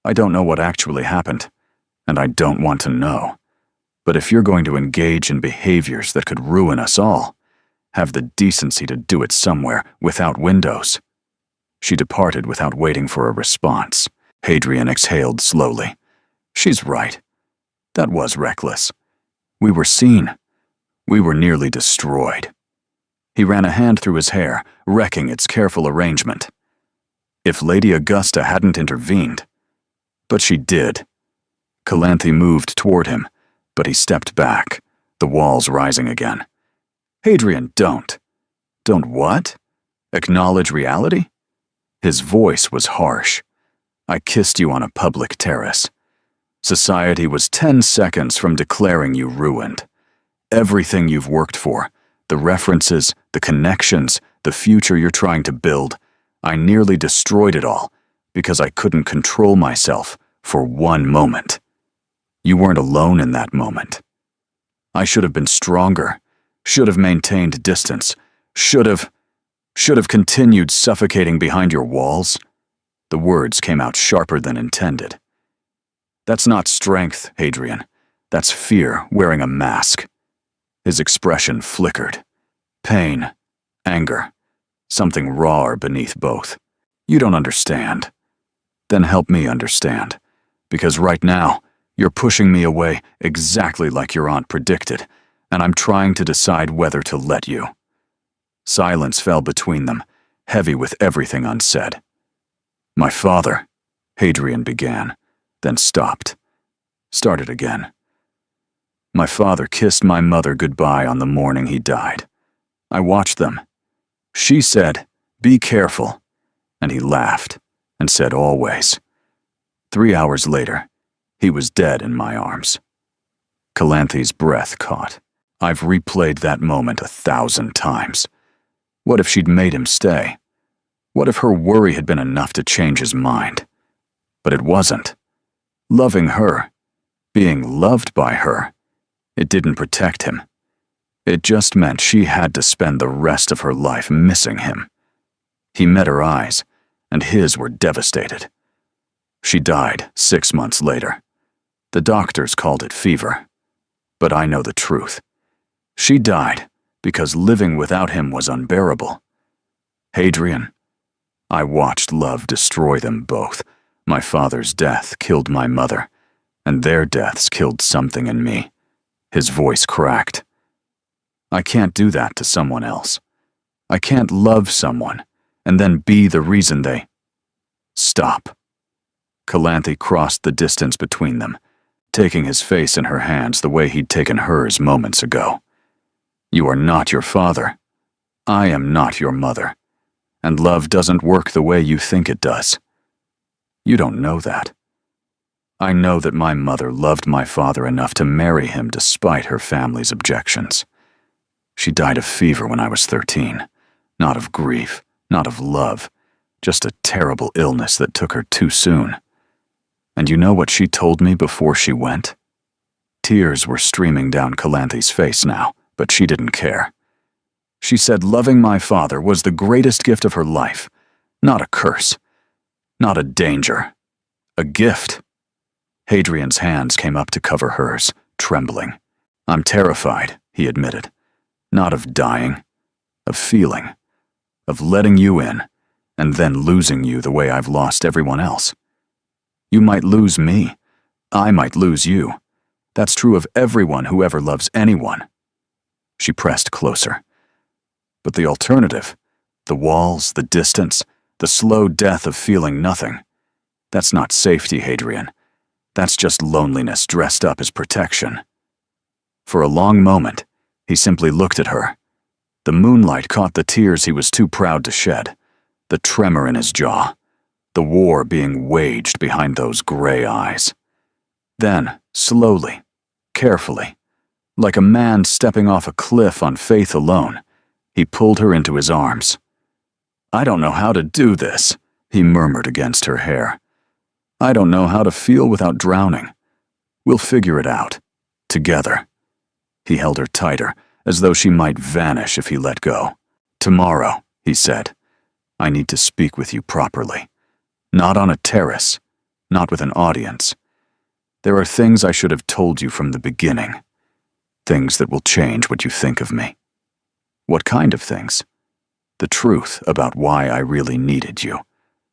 "I don't know what actually happened, and I don't want to know. But if you're going to engage in behaviors that could ruin us all, have the decency to do it somewhere without windows." She departed without waiting for a response. Hadrian exhaled slowly. She's right. That was reckless. We were seen. We were nearly destroyed. He ran a hand through his hair, wrecking its careful arrangement. If Lady Augusta hadn't intervened. But she did. Calanthe moved toward him, but he stepped back, the walls rising again. Hadrian, don't. Don't what? Acknowledge reality? His voice was harsh. I kissed you on a public terrace. Society was 10 seconds from declaring you ruined. Everything you've worked for, the references, the connections, the future you're trying to build, I nearly destroyed it all because I couldn't control myself for one moment. You weren't alone in that moment. I should have been stronger, should have maintained distance, should have continued suffocating behind your walls. The words came out sharper than intended. That's not strength, Hadrian. That's fear wearing a mask. His expression flickered. Pain, anger, something rawer beneath both. You don't understand. Then help me understand. Because right now, you're pushing me away exactly like your aunt predicted, and I'm trying to decide whether to let you. Silence fell between them, heavy with everything unsaid. My father, Hadrian began, then stopped. Started again. My father kissed my mother goodbye on the morning he died. I watched them. She said, "Be careful," and he laughed and said, "Always." 3 hours later, he was dead in my arms. Calanthe's breath caught. I've replayed that moment 1,000 times. What if she'd made him stay? What if her worry had been enough to change his mind? But it wasn't. Loving her, being loved by her, it didn't protect him. It just meant she had to spend the rest of her life missing him. He met her eyes, and his were devastated. She died 6 months later. The doctors called it fever. But I know the truth. She died because living without him was unbearable. Hadrian, I watched love destroy them both. My father's death killed my mother, and their deaths killed something in me. His voice cracked. I can't do that to someone else. I can't love someone and then be the reason they... Stop. Calanthe crossed the distance between them, taking his face in her hands the way he'd taken hers moments ago. You are not your father. I am not your mother. And love doesn't work the way you think it does. You don't know that. I know that my mother loved my father enough to marry him despite her family's objections. She died of fever when I was 13. Not of grief, not of love, just a terrible illness that took her too soon. And you know what she told me before she went? Tears were streaming down Calanthe's face now, but she didn't care. She said loving my father was the greatest gift of her life, not a curse, not a danger, a gift. Hadrian's hands came up to cover hers, trembling. I'm terrified, he admitted. Not of dying, of feeling, of letting you in, and then losing you the way I've lost everyone else. You might lose me. I might lose you. That's true of everyone who ever loves anyone. She pressed closer. But the alternative, the walls, the distance, the slow death of feeling nothing, that's not safety, Hadrian. That's just loneliness dressed up as protection. For a long moment, he simply looked at her. The moonlight caught the tears he was too proud to shed, the tremor in his jaw, the war being waged behind those gray eyes. Then, slowly, carefully, like a man stepping off a cliff on faith alone, he pulled her into his arms. I don't know how to do this, he murmured against her hair. I don't know how to feel without drowning. We'll figure it out. Together. He held her tighter, as though she might vanish if he let go. Tomorrow, he said, I need to speak with you properly. Not on a terrace, not with an audience. There are things I should have told you from the beginning. Things that will change what you think of me. What kind of things? The truth about why I really needed you.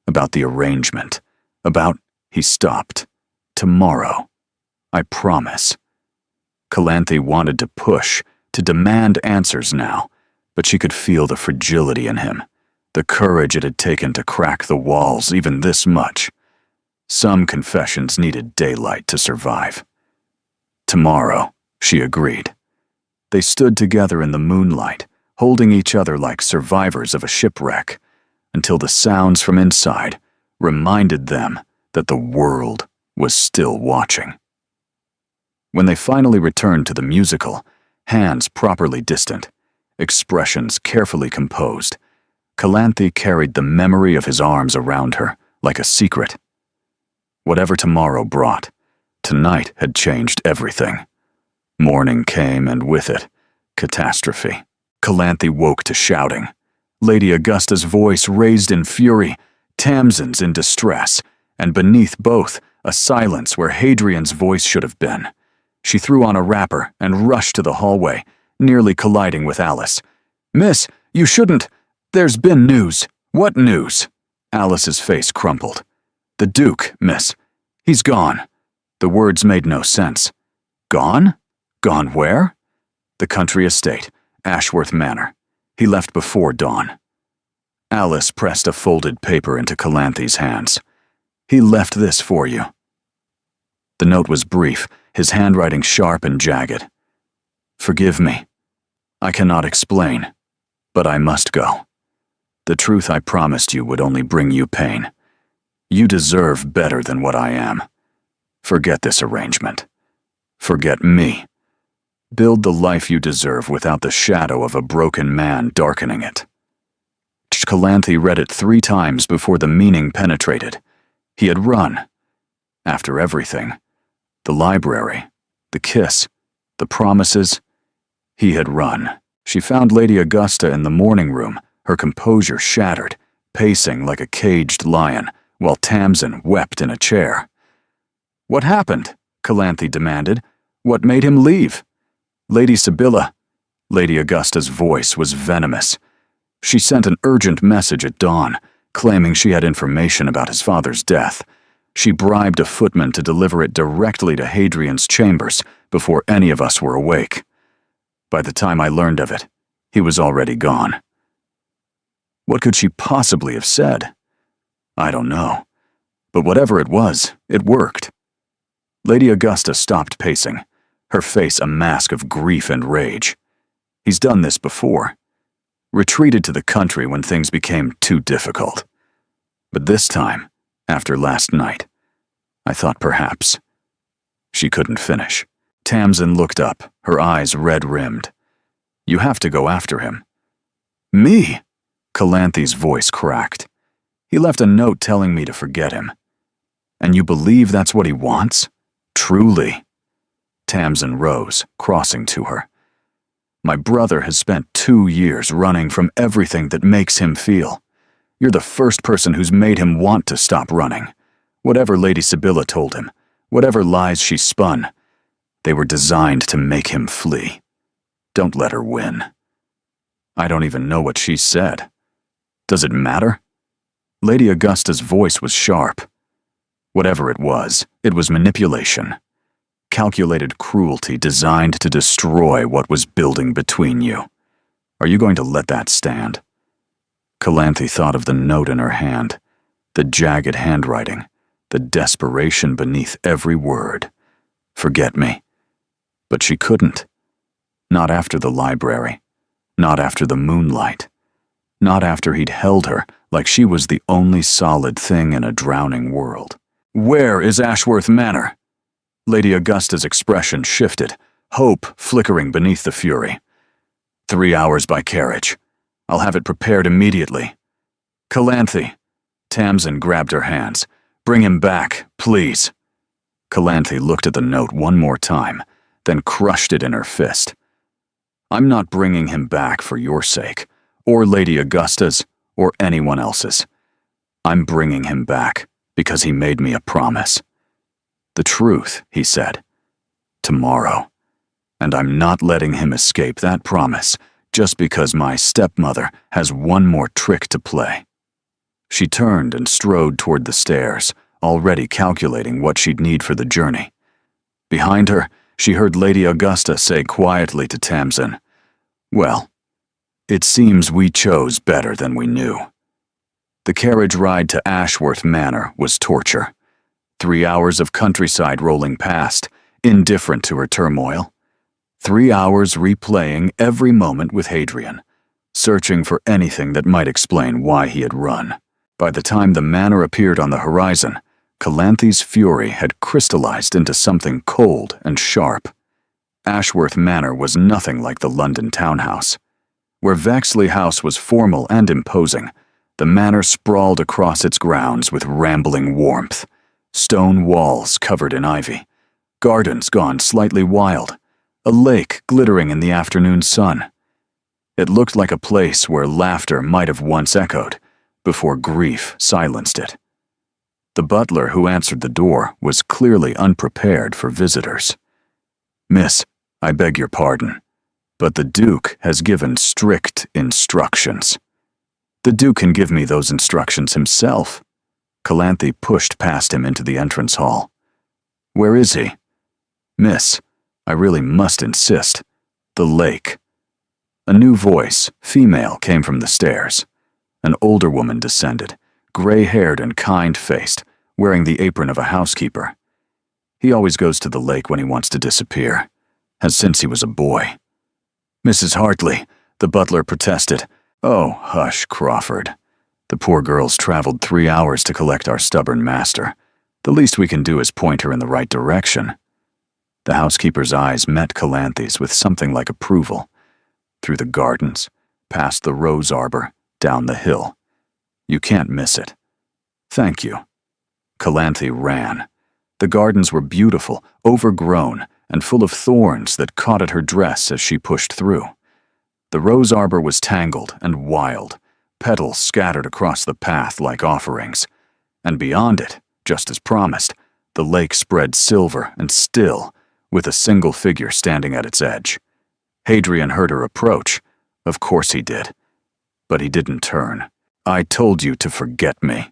About the arrangement. About... He stopped. Tomorrow. I promise. Calanthe wanted to push, to demand answers now, but she could feel the fragility in him, the courage it had taken to crack the walls even this much. Some confessions needed daylight to survive. Tomorrow, she agreed. They stood together in the moonlight, holding each other like survivors of a shipwreck, until the sounds from inside reminded them that the world was still watching. When they finally returned to the musical, hands properly distant, expressions carefully composed, Calanthe carried the memory of his arms around her like a secret. Whatever tomorrow brought, tonight had changed everything. Morning came, and with it, catastrophe. Calanthe woke to shouting. Lady Augusta's voice raised in fury, Tamsin's in distress, and beneath both, a silence where Hadrian's voice should have been. She threw on a wrapper and rushed to the hallway, nearly colliding with Alice. "Miss, you shouldn't. There's been news." "What news?" Alice's face crumpled. "The Duke, miss. He's gone." The words made no sense. Gone? Gone where? The country estate, Ashworth Manor. He left before dawn. Alice pressed a folded paper into Calanthe's hands. "He left this for you." The note was brief, his handwriting sharp and jagged. "Forgive me. I cannot explain, but I must go. The truth I promised you would only bring you pain. You deserve better than what I am. Forget this arrangement. Forget me. Build the life you deserve without the shadow of a broken man darkening it." Calanthe read it 3 times before the meaning penetrated. He had run. After everything. The library, the kiss, the promises. He had run. She found Lady Augusta in the morning room, her composure shattered, pacing like a caged lion, while Tamsin wept in a chair. "What happened?" Calanthe demanded. "What made him leave?" "Lady Sibylla." Lady Augusta's voice was venomous. She sent an urgent message at dawn, claiming she had information about his father's death. She bribed a footman to deliver it directly to Hadrian's chambers before any of us were awake. By the time I learned of it, he was already gone. What could she possibly have said? I don't know. But whatever it was, it worked. Lady Augusta stopped pacing, her face a mask of grief and rage. He's done this before. Retreated to the country when things became too difficult. But this time, after last night, I thought perhaps. She couldn't finish. Tamsin looked up, her eyes red-rimmed. "You have to go after him." "Me?" Calanthe's voice cracked. "He left a note telling me to forget him." "And you believe that's what he wants? Truly?" Tamsin rose, crossing to her. "My brother has spent 2 years running from everything that makes him feel. You're the first person who's made him want to stop running. Whatever Lady Sibylla told him, whatever lies she spun, they were designed to make him flee. Don't let her win." "I don't even know what she said. Does it matter?" Lady Augusta's voice was sharp. Whatever it was manipulation. Calculated cruelty designed to destroy what was building between you. Are you going to let that stand? Calanthe thought of the note in her hand, the jagged handwriting, the desperation beneath every word. Forget me. But she couldn't. Not after the library. Not after the moonlight. Not after he'd held her like she was the only solid thing in a drowning world. "Where is Ashworth Manor?" Lady Augusta's expression shifted, hope flickering beneath the fury. 3 hours by carriage. I'll have it prepared immediately. "Calanthe." Tamsin grabbed her hands. "Bring him back, please." Calanthe looked at the note one more time, then crushed it in her fist. "I'm not bringing him back for your sake, or Lady Augusta's, or anyone else's. I'm bringing him back because he made me a promise. The truth, he said. Tomorrow. And I'm not letting him escape that promise just because my stepmother has one more trick to play." She turned and strode toward the stairs, already calculating what she'd need for the journey. Behind her, she heard Lady Augusta say quietly to Tamsin, "Well, it seems we chose better than we knew." The carriage ride to Ashworth Manor was torture. 3 hours of countryside rolling past, indifferent to her turmoil. 3 hours replaying every moment with Hadrian, searching for anything that might explain why he had run. By the time the manor appeared on the horizon, Calanthe's fury had crystallized into something cold and sharp. Ashworth Manor was nothing like the London townhouse. Where Vexley House was formal and imposing, the manor sprawled across its grounds with rambling warmth. Stone walls covered in ivy, gardens gone slightly wild, a lake glittering in the afternoon sun. It looked like a place where laughter might have once echoed, before grief silenced it. The butler who answered the door was clearly unprepared for visitors. "Miss, I beg your pardon, but the Duke has given strict instructions." "The Duke can give me those instructions himself." Calanthe pushed past him into the entrance hall. "Where is he?" "Miss, I really must insist. The lake." A new voice, female, came from the stairs. An older woman descended, gray-haired and kind-faced, wearing the apron of a housekeeper. "He always goes to the lake when he wants to disappear. Has since he was a boy." "Mrs. Hartley," the butler protested. "Oh, hush, Crawford. The poor girl's traveled 3 hours to collect our stubborn master. The least we can do is point her in the right direction." The housekeeper's eyes met Calanthe's with something like approval. Through the gardens, past the rose arbor, down the hill. "You can't miss it." "Thank you." Calanthe ran. The gardens were beautiful, overgrown, and full of thorns that caught at her dress as she pushed through. The rose arbor was tangled and wild, petals scattered across the path like offerings. And beyond it, just as promised, the lake spread silver and still, with a single figure standing at its edge. Hadrian heard her approach. Of course he did. But he didn't turn. "I told you to forget me.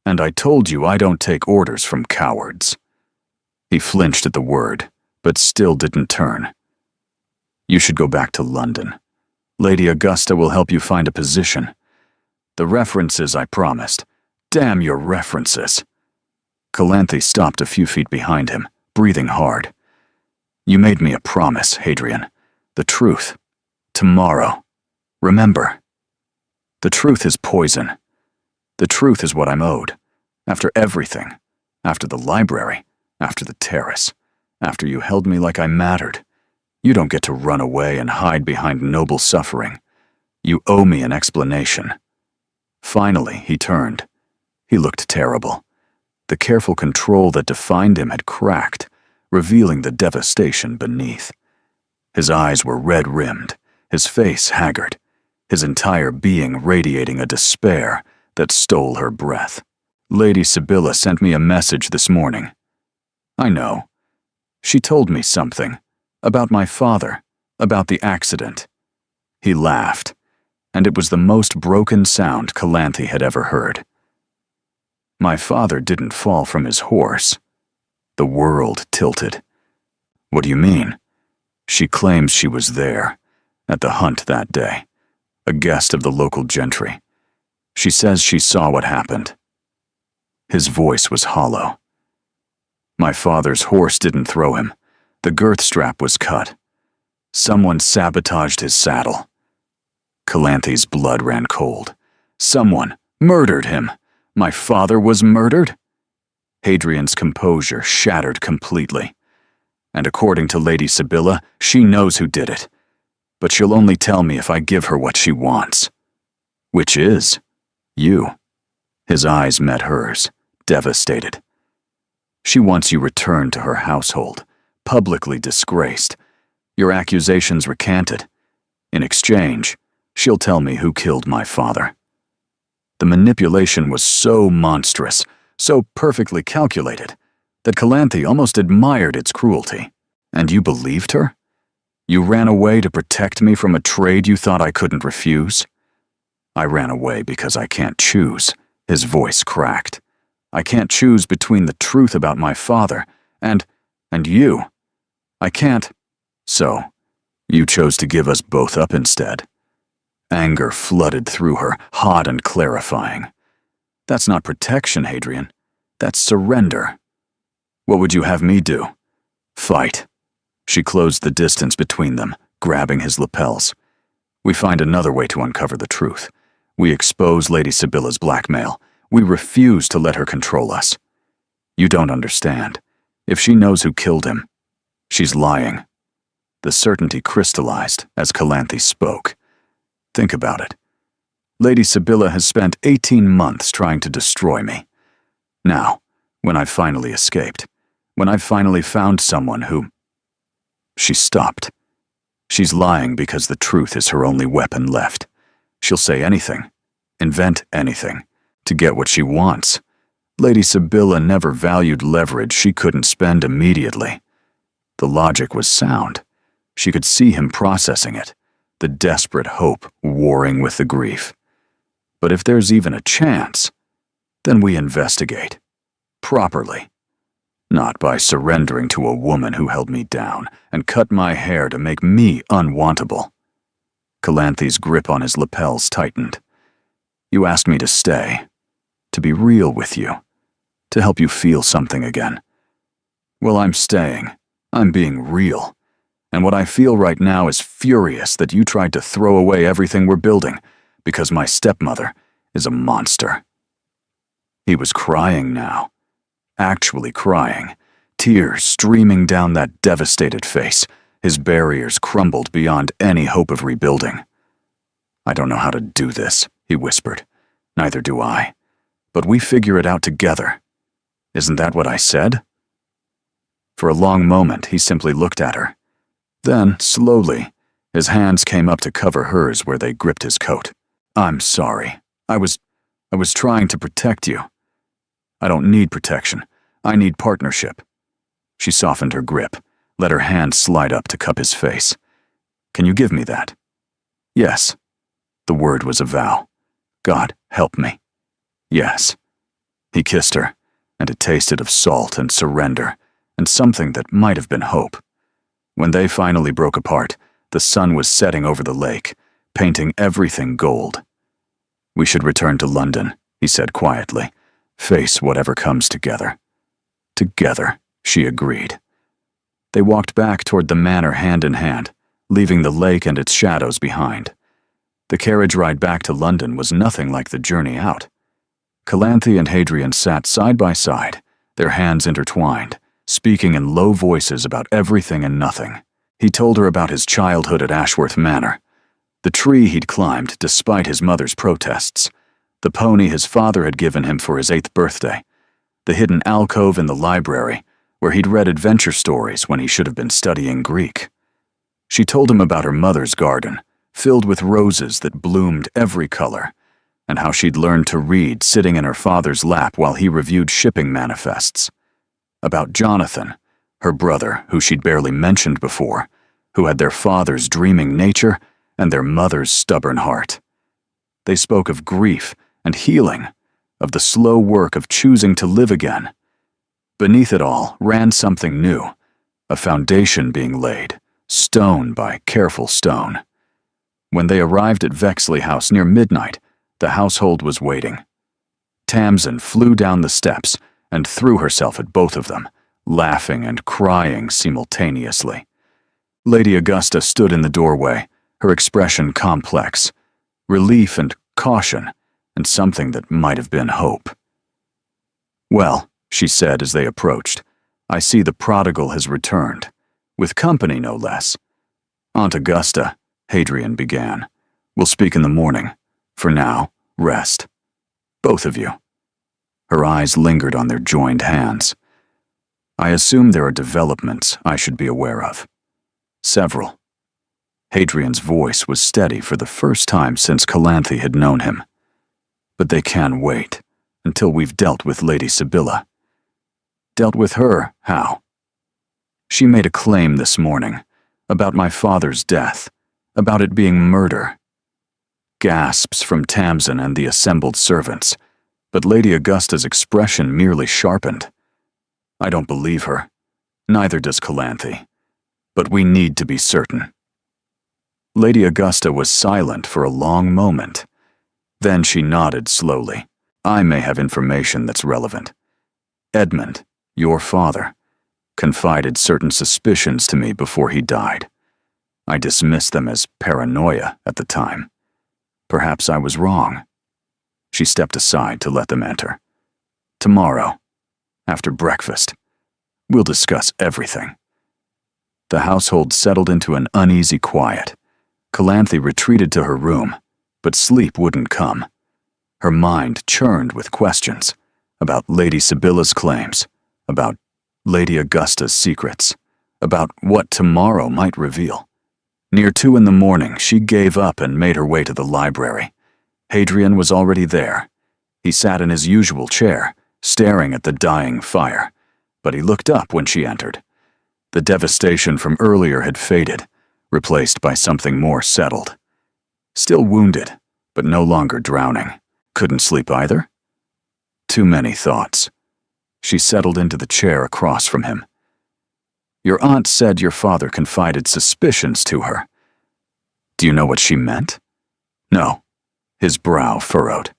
And I told you I don't take orders from cowards." He flinched at the word, but still didn't turn. "You should go back to London. Lady Augusta will help you find a position. The references I promised. Damn your references." Calanthe stopped a few feet behind him, breathing hard. "You made me a promise, Hadrian. The truth. Tomorrow. Remember. The truth is poison. The truth is what I'm owed. After everything. After the library. After the terrace. After you held me like I mattered. You don't get to run away and hide behind noble suffering. You owe me an explanation." Finally, he turned. He looked terrible. The careful control that defined him had cracked, revealing the devastation beneath. His eyes were red-rimmed, his face haggard, his entire being radiating a despair that stole her breath. "Lady Sibylla sent me a message this morning." "I know. She told me something. About my father. About the accident." He laughed, and it was the most broken sound Calanthe had ever heard. "My father didn't fall from his horse." The world tilted. "What do you mean?" "She claims she was there, at the hunt that day, a guest of the local gentry. She says she saw what happened." His voice was hollow. "My father's horse didn't throw him. The girth strap was cut. Someone sabotaged his saddle." Calanthe's blood ran cold. "Someone murdered him. My father was murdered?" Hadrian's composure shattered completely. "And according to Lady Sibylla, she knows who did it. But she'll only tell me if I give her what she wants." "Which is? You." His eyes met hers, devastated. "She wants you returned to her household, publicly disgraced, your accusations recanted. In exchange, she'll tell me who killed my father." The manipulation was so monstrous, so perfectly calculated, that Calanthe almost admired its cruelty. "And you believed her? You ran away to protect me from a trade you thought I couldn't refuse?" "I ran away because I can't choose," his voice cracked. I can't choose between the truth about my father and you. I can't. So, you chose to give us both up instead. Anger flooded through her, hot and clarifying. That's not protection, Hadrian. That's surrender. What would you have me do? Fight. She closed the distance between them, grabbing his lapels. We find another way to uncover the truth. We expose Lady Sibylla's blackmail. We refuse to let her control us. You don't understand. If she knows who killed him, she's lying. The certainty crystallized as Calanthe spoke. Think about it. Lady Sibylla has spent 18 months trying to destroy me. Now, when I've finally escaped, when I've finally found someone who... She stopped. She's lying because the truth is her only weapon left. She'll say anything, invent anything, to get what she wants. Lady Sibylla never valued leverage she couldn't spend immediately. The logic was sound. She could see him processing it, the desperate hope warring with the grief. But if there's even a chance, then we investigate. Properly. Not by surrendering to a woman who held me down and cut my hair to make me unwantable. Calanthe's grip on his lapels tightened. You asked me to stay, to be real with you, to help you feel something again. Well, I'm staying. I'm being real. And what I feel right now is furious that you tried to throw away everything we're building because my stepmother is a monster. He was crying now. Actually crying, tears streaming down that devastated face, his barriers crumbled beyond any hope of rebuilding. I don't know how to do this, he whispered. Neither do I. But we figure it out together. Isn't that what I said? For a long moment, he simply looked at her. Then, slowly, his hands came up to cover hers where they gripped his coat. I'm sorry. I was trying to protect you. I don't need protection. I need partnership. She softened her grip, let her hand slide up to cup his face. Can you give me that? Yes. The word was a vow. God, help me. Yes. He kissed her, and it tasted of salt and surrender, and something that might have been hope. When they finally broke apart, the sun was setting over the lake, painting everything gold. We should return to London, he said quietly. Face whatever comes together. Together, she agreed. They walked back toward the manor hand in hand, leaving the lake and its shadows behind. The carriage ride back to London was nothing like the journey out. Calanthe and Hadrian sat side by side, their hands intertwined, speaking in low voices about everything and nothing. He told her about his childhood at Ashworth Manor, the tree he'd climbed despite his mother's protests, the pony his father had given him for his 8th birthday, the hidden alcove in the library where he'd read adventure stories when he should have been studying Greek. She told him about her mother's garden, filled with roses that bloomed every color, and how she'd learned to read sitting in her father's lap while he reviewed shipping manifests. About Jonathan, her brother, who she'd barely mentioned before, who had their father's dreaming nature and their mother's stubborn heart. They spoke of grief and healing, of the slow work of choosing to live again. Beneath it all ran something new, a foundation being laid, stone by careful stone. When they arrived at Vexley House near midnight, the household was waiting. Tamsin flew down the steps and threw herself at both of them, laughing and crying simultaneously. Lady Augusta stood in the doorway, her expression complex, relief and caution, and something that might have been hope. Well, she said as they approached, I see the prodigal has returned, with company no less. Aunt Augusta, Hadrian began, we'll speak in the morning. For now, rest. Both of you. Her eyes lingered on their joined hands. I assume there are developments I should be aware of. Several. Hadrian's voice was steady for the first time since Calanthe had known him. But they can wait until we've dealt with Lady Sibylla. Dealt with her, how? She made a claim this morning about my father's death, about it being murder. Gasps from Tamsin and the assembled servants. But Lady Augusta's expression merely sharpened. I don't believe her. Neither does Calanthe. But we need to be certain. Lady Augusta was silent for a long moment. Then she nodded slowly. I may have information that's relevant. Edmund, your father, confided certain suspicions to me before he died. I dismissed them as paranoia at the time. Perhaps I was wrong. She stepped aside to let them enter. Tomorrow, after breakfast, we'll discuss everything. The household settled into an uneasy quiet. Calanthe retreated to her room, but sleep wouldn't come. Her mind churned with questions about Lady Sibylla's claims, about Lady Augusta's secrets, about what tomorrow might reveal. Near 2 a.m, she gave up and made her way to the library. Hadrian was already there. He sat in his usual chair, staring at the dying fire, but he looked up when she entered. The devastation from earlier had faded, replaced by something more settled. Still wounded, but no longer drowning. Couldn't sleep either? Too many thoughts. She settled into the chair across from him. Your aunt said your father confided suspicions to her. Do you know what she meant? No. His brow furrowed.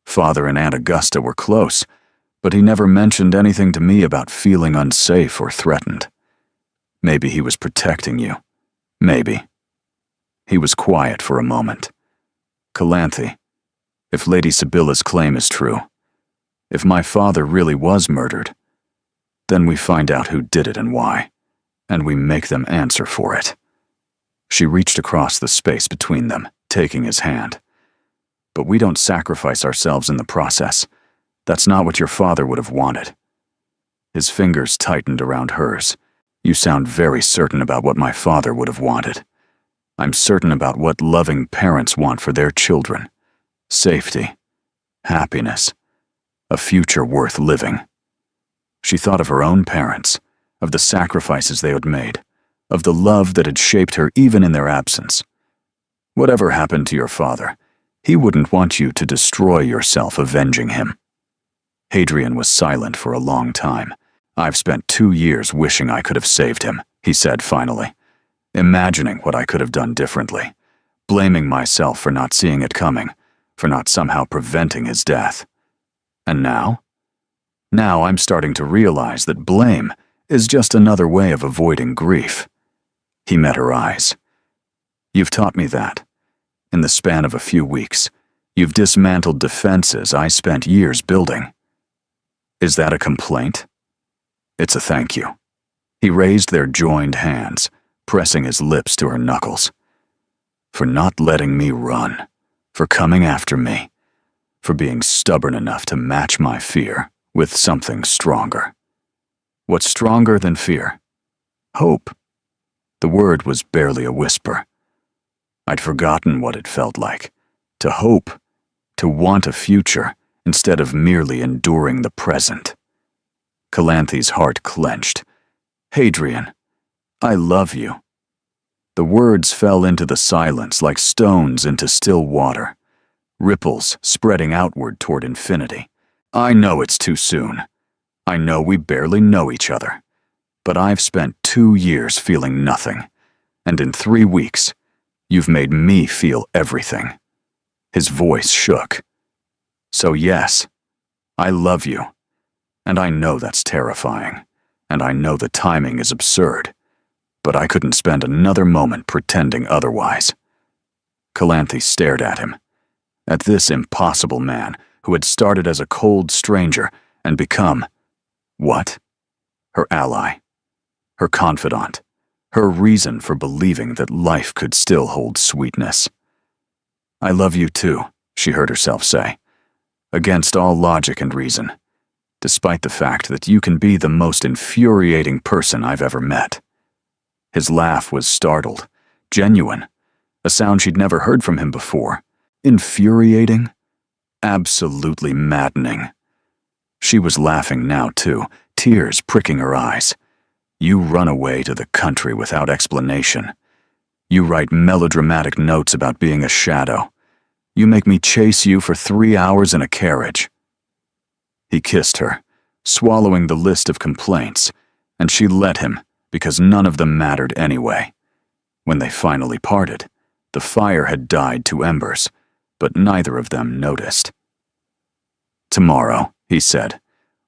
Father and Aunt Augusta were close, but he never mentioned anything to me about feeling unsafe or threatened. Maybe he was protecting you. Maybe. He was quiet for a moment. Calanthe, if Lady Sibylla's claim is true, if my father really was murdered, then we find out who did it and why, and we make them answer for it. She reached across the space between them, taking his hand. But we don't sacrifice ourselves in the process. That's not what your father would have wanted. His fingers tightened around hers. You sound very certain about what my father would have wanted. I'm certain about what loving parents want for their children. Safety, happiness, a future worth living. She thought of her own parents, of the sacrifices they had made, of the love that had shaped her even in their absence. Whatever happened to your father, he wouldn't want you to destroy yourself avenging him. Hadrian was silent for a long time. I've spent 2 years wishing I could have saved him, he said finally, imagining what I could have done differently, blaming myself for not seeing it coming, for not somehow preventing his death. And now? Now I'm starting to realize that blame is just another way of avoiding grief. He met her eyes. You've taught me that. In the span of a few weeks, you've dismantled defenses I spent years building. Is that a complaint? It's a thank you. He raised their joined hands, pressing his lips to her knuckles. For not letting me run, for coming after me, for being stubborn enough to match my fear with something stronger. What's stronger than fear? Hope. The word was barely a whisper. I'd forgotten what it felt like, to hope, to want a future instead of merely enduring the present. Calanthe's heart clenched. Hadrian, I love you. The words fell into the silence like stones into still water, ripples spreading outward toward infinity. I know it's too soon. I know we barely know each other. But I've spent 2 years feeling nothing, and in 3 weeks, you've made me feel everything. His voice shook. So yes, I love you, and I know that's terrifying, and I know the timing is absurd, but I couldn't spend another moment pretending otherwise. Calanthe stared at him, at this impossible man who had started as a cold stranger and become, what? Her ally, her confidant, her reason for believing that life could still hold sweetness. I love you too, she heard herself say, against all logic and reason, despite the fact that you can be the most infuriating person I've ever met. His laugh was startled, genuine, a sound she'd never heard from him before. Infuriating? Absolutely maddening. She was laughing now too, tears pricking her eyes. You run away to the country without explanation. You write melodramatic notes about being a shadow. You make me chase you for 3 hours in a carriage. He kissed her, swallowing the list of complaints, and she let him because none of them mattered anyway. When they finally parted, the fire had died to embers, but neither of them noticed. "Tomorrow," he said,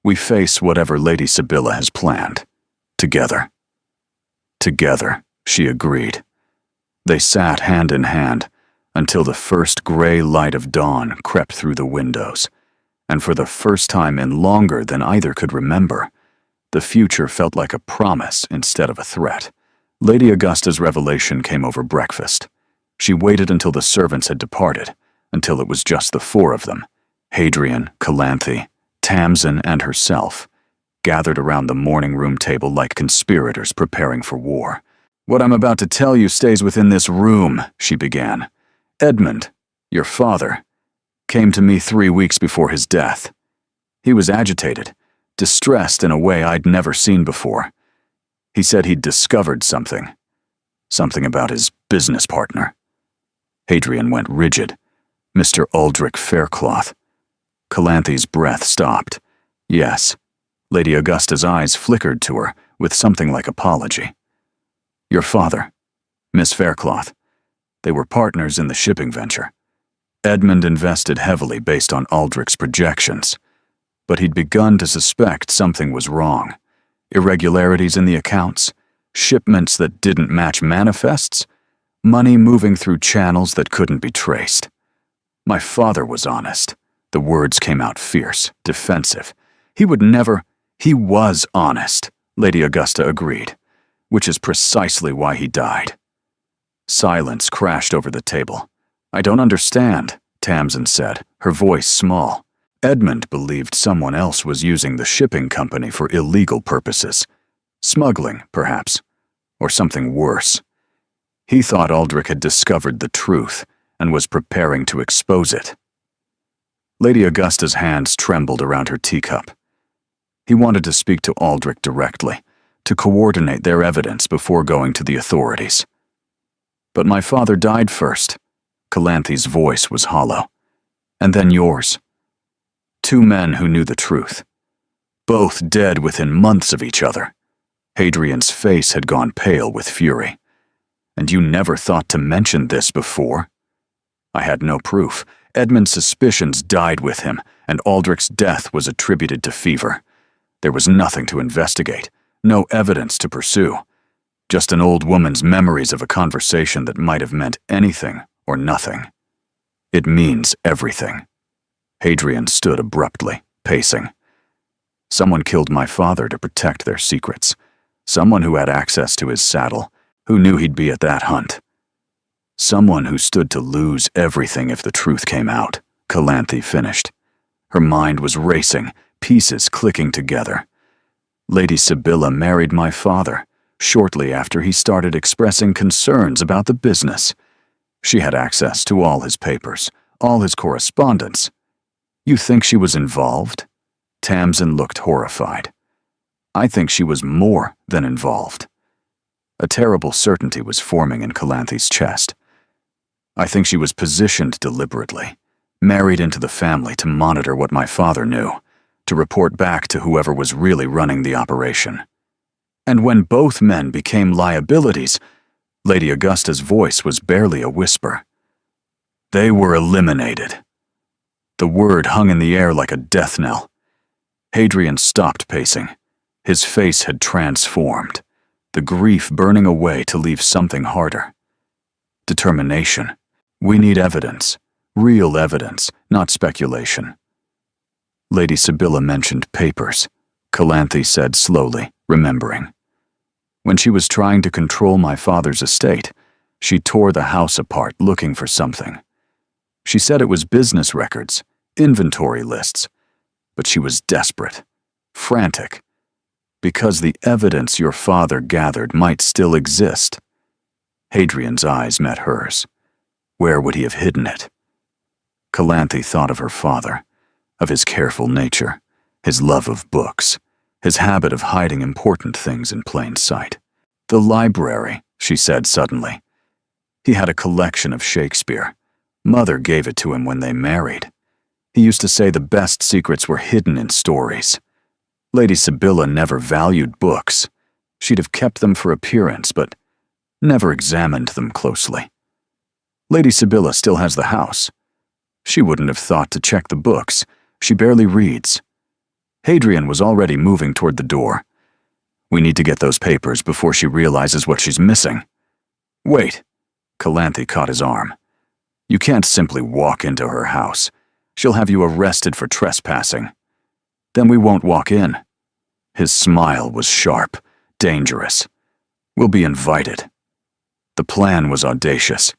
"we face whatever Lady Sibylla has planned. Together." "Together," she agreed. They sat hand in hand until the first gray light of dawn crept through the windows, and for the first time in longer than either could remember, the future felt like a promise instead of a threat. Lady Augusta's revelation came over breakfast. She waited until the servants had departed, until it was just the four of them, Hadrian, Calanthe, Tamsin, and herself, gathered around the morning room table like conspirators preparing for war. "What I'm about to tell you stays within this room," she began. "Edmund, your father, came to me 3 weeks before his death. He was agitated, distressed in a way I'd never seen before. He said he'd discovered something about his business partner." Hadrian went rigid. "Mr. Aldrich Faircloth." Calanthe's breath stopped. "Yes." Lady Augusta's eyes flickered to her with something like apology. "Your father, Miss Faircloth. They were partners in the shipping venture. Edmund invested heavily based on Aldrich's projections, but he'd begun to suspect something was wrong. Irregularities in the accounts, shipments that didn't match manifests, money moving through channels that couldn't be traced. My father was honest." The words came out fierce, defensive. He was honest, Lady Augusta agreed, which is precisely why he died. Silence crashed over the table. "I don't understand," Tamsin said, her voice small. "Edmund believed someone else was using the shipping company for illegal purposes. Smuggling, perhaps, or something worse. He thought Aldrich had discovered the truth and was preparing to expose it." Lady Augusta's hands trembled around her teacup. He wanted to speak to Aldrich directly, to coordinate their evidence before going to the authorities. "But my father died first." Calanthe's voice was hollow. "And then yours. 2 men who knew the truth. Both dead within months of each other." Hadrian's face had gone pale with fury. "And you never thought to mention this before?" "I had no proof. Edmund's suspicions died with him, and Aldrich's death was attributed to fever. There was nothing to investigate, no evidence to pursue. Just an old woman's memories of a conversation that might have meant anything or nothing. It means everything." Hadrian stood abruptly, pacing. "Someone killed my father to protect their secrets. Someone who had access to his saddle, who knew he'd be at that hunt. Someone who stood to lose everything if the truth came out," Calanthe finished. Her mind was racing, pieces clicking together. "Lady Sibylla married my father shortly after he started expressing concerns about the business. She had access to all his papers, all his correspondence. You think she was involved?" Tamsin looked horrified. "I think she was more than involved." A terrible certainty was forming in Calanthe's chest. "I think she was positioned deliberately, married into the family to monitor what my father knew, to report back to whoever was really running the operation. And when both men became liabilities," Lady Augusta's voice was barely a whisper, "they were eliminated." The word hung in the air like a death knell. Hadrian stopped pacing. His face had transformed, the grief burning away to leave something harder. Determination. "We need evidence, real evidence, not speculation." Lady Sibylla mentioned papers, Calanthe said slowly, remembering. "When she was trying to control my father's estate, she tore the house apart looking for something. She said it was business records, inventory lists, but she was desperate, frantic, because the evidence your father gathered might still exist." Hadrian's eyes met hers. Where would he have hidden it? Calanthe thought of her father, of his careful nature, his love of books, his habit of hiding important things in plain sight. "The library," she said suddenly. "He had a collection of Shakespeare. Mother gave it to him when they married. He used to say the best secrets were hidden in stories. Lady Sibylla never valued books. She'd have kept them for appearance, but never examined them closely. Lady Sibylla still has the house. She wouldn't have thought to check the books. She barely reads. Hadrian was already moving toward the door. We need to get those papers before she realizes what she's missing. Wait. Calanthe caught his arm. You can't simply walk into her house. She'll have you arrested for trespassing. Then we won't walk in. His smile was sharp, dangerous. We'll be invited. The plan was audacious.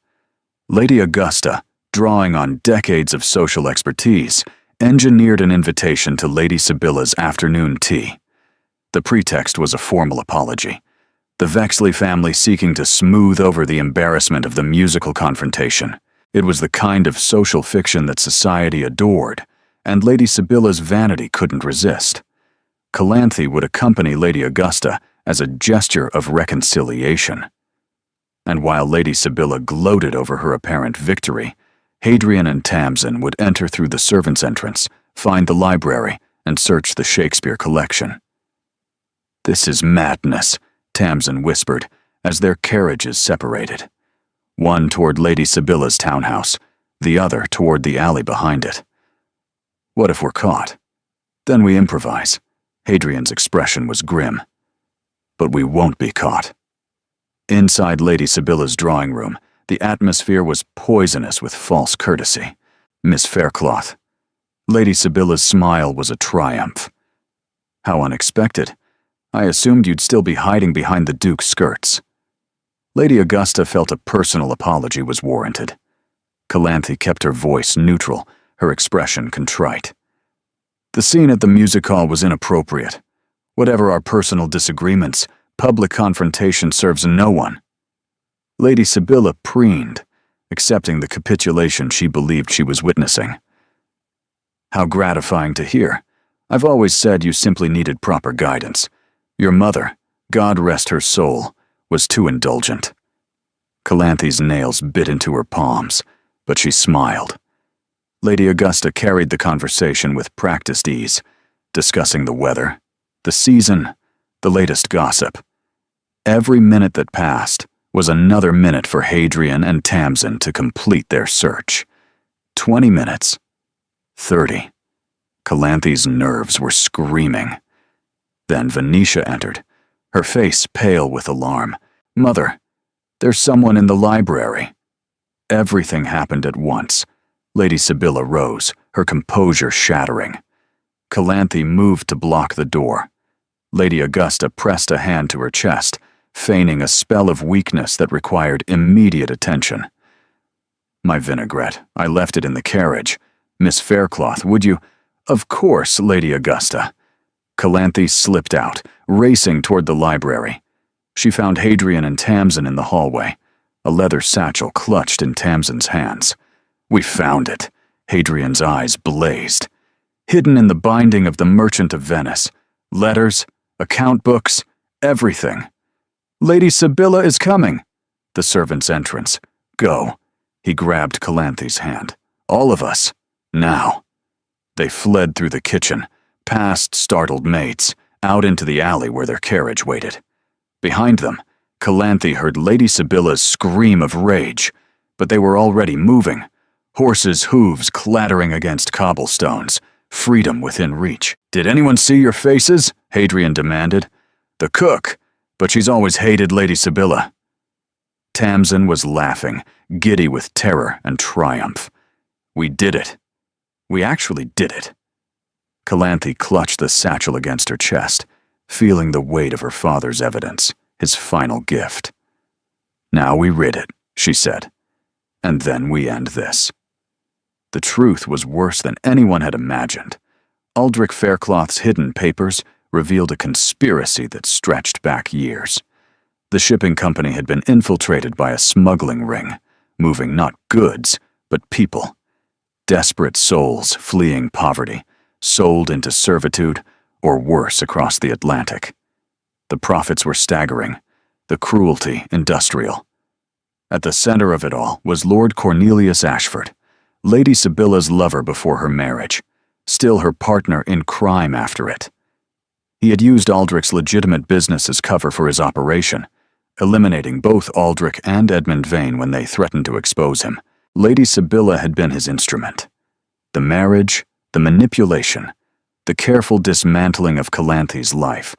Lady Augusta, drawing on decades of social expertise, engineered an invitation to Lady Sibylla's afternoon tea. The pretext was a formal apology. The Vexley family seeking to smooth over the embarrassment of the musical confrontation. It was the kind of social fiction that society adored, and Lady Sibylla's vanity couldn't resist. Calanthe would accompany Lady Augusta as a gesture of reconciliation. And while Lady Sibylla gloated over her apparent victory, Hadrian and Tamsin would enter through the servants' entrance, find the library, and search the Shakespeare collection. "This is madness," Tamsin whispered, as their carriages separated. One toward Lady Sibylla's townhouse, the other toward the alley behind it. "What if we're caught? Then we improvise." Hadrian's expression was grim. "But we won't be caught." Inside Lady Sibylla's drawing room, the atmosphere was poisonous with false courtesy. Miss Faircloth. Lady Sibylla's smile was a triumph. "How unexpected. I assumed you'd still be hiding behind the Duke's skirts." Lady Augusta felt a personal apology was warranted. Calanthe kept her voice neutral, her expression contrite. "The scene at the music hall was inappropriate. Whatever our personal disagreements, public confrontation serves no one." Lady Sibylla preened, accepting the capitulation she believed she was witnessing. "How gratifying to hear. I've always said you simply needed proper guidance. Your mother, God rest her soul, was too indulgent." Calanthe's nails bit into her palms, but she smiled. Lady Augusta carried the conversation with practiced ease, discussing the weather, the season, the latest gossip. Every minute that passed was another minute for Hadrian and Tamsin to complete their search. 20 minutes. 30. Calanthe's nerves were screaming. Then Venetia entered, her face pale with alarm. "Mother, there's someone in the library." Everything happened at once. Lady Sibylla rose, her composure shattering. Calanthe moved to block the door. Lady Augusta pressed a hand to her chest, feigning a spell of weakness that required immediate attention. "My vinaigrette. I left it in the carriage. Miss Faircloth, would you—" "Of course, Lady Augusta." Calanthe slipped out, racing toward the library. She found Hadrian and Tamsin in the hallway, a leather satchel clutched in Tamsin's hands. "We found it." Hadrian's eyes blazed. "Hidden in the binding of the Merchant of Venice. Letters, account books, everything." "Lady Sibylla is coming." The servant's entrance. "Go." He grabbed Calanthe's hand. "All of us. Now." They fled through the kitchen, past startled maids, out into the alley where their carriage waited. Behind them, Calanthe heard Lady Sibylla's scream of rage, but they were already moving, horses' hooves clattering against cobblestones, freedom within reach. "Did anyone see your faces?" Hadrian demanded. "The cook, but she's always hated Lady Sibylla." Tamsin was laughing, giddy with terror and triumph. "We did it. We actually did it." Calanthe clutched the satchel against her chest, feeling the weight of her father's evidence, his final gift. "Now we rid it," she said. "And then we end this." The truth was worse than anyone had imagined. Aldrich Faircloth's hidden papers revealed a conspiracy that stretched back years. The shipping company had been infiltrated by a smuggling ring, moving not goods, but people. Desperate souls fleeing poverty, sold into servitude, or worse across the Atlantic. The profits were staggering, the cruelty industrial. At the center of it all was Lord Cornelius Ashford, Lady Sibylla's lover before her marriage, still her partner in crime after it. He had used Aldrich's legitimate business as cover for his operation, eliminating both Aldrich and Edmund Vane when they threatened to expose him. Lady Sibylla had been his instrument. The marriage, the manipulation, the careful dismantling of Calanthe's life,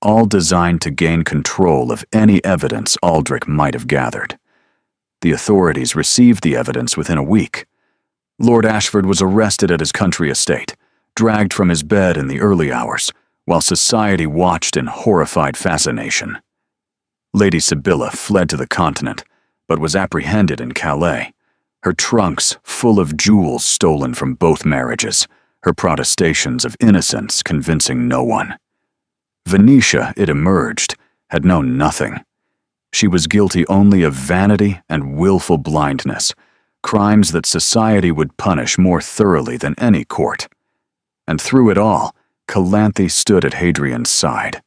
all designed to gain control of any evidence Aldrich might have gathered. The authorities received the evidence within a week. Lord Ashford was arrested at his country estate, dragged from his bed in the early hours, while society watched in horrified fascination. Lady Sibylla fled to the continent, but was apprehended in Calais, her trunks full of jewels stolen from both marriages, her protestations of innocence convincing no one. Venetia, it emerged, had known nothing. She was guilty only of vanity and willful blindness, crimes that society would punish more thoroughly than any court. And through it all, Calanthe stood at Hadrian's side.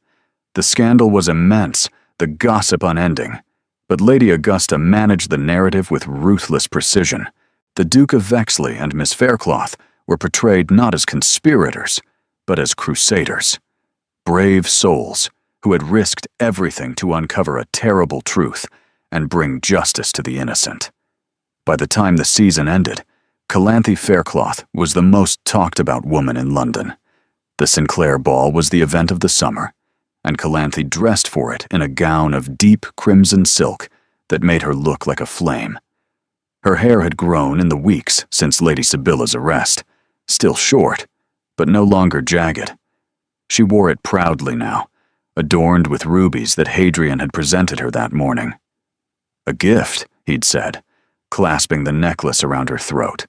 The scandal was immense, the gossip unending, but Lady Augusta managed the narrative with ruthless precision. The Duke of Vexley and Miss Faircloth were portrayed not as conspirators, but as crusaders. Brave souls who had risked everything to uncover a terrible truth and bring justice to the innocent. By the time the season ended, Calanthe Faircloth was the most talked-about woman in London. The Sinclair Ball was the event of the summer, and Calanthe dressed for it in a gown of deep crimson silk that made her look like a flame. Her hair had grown in the weeks since Lady Sibylla's arrest, still short, but no longer jagged. She wore it proudly now, adorned with rubies that Hadrian had presented her that morning. A gift, he'd said, clasping the necklace around her throat.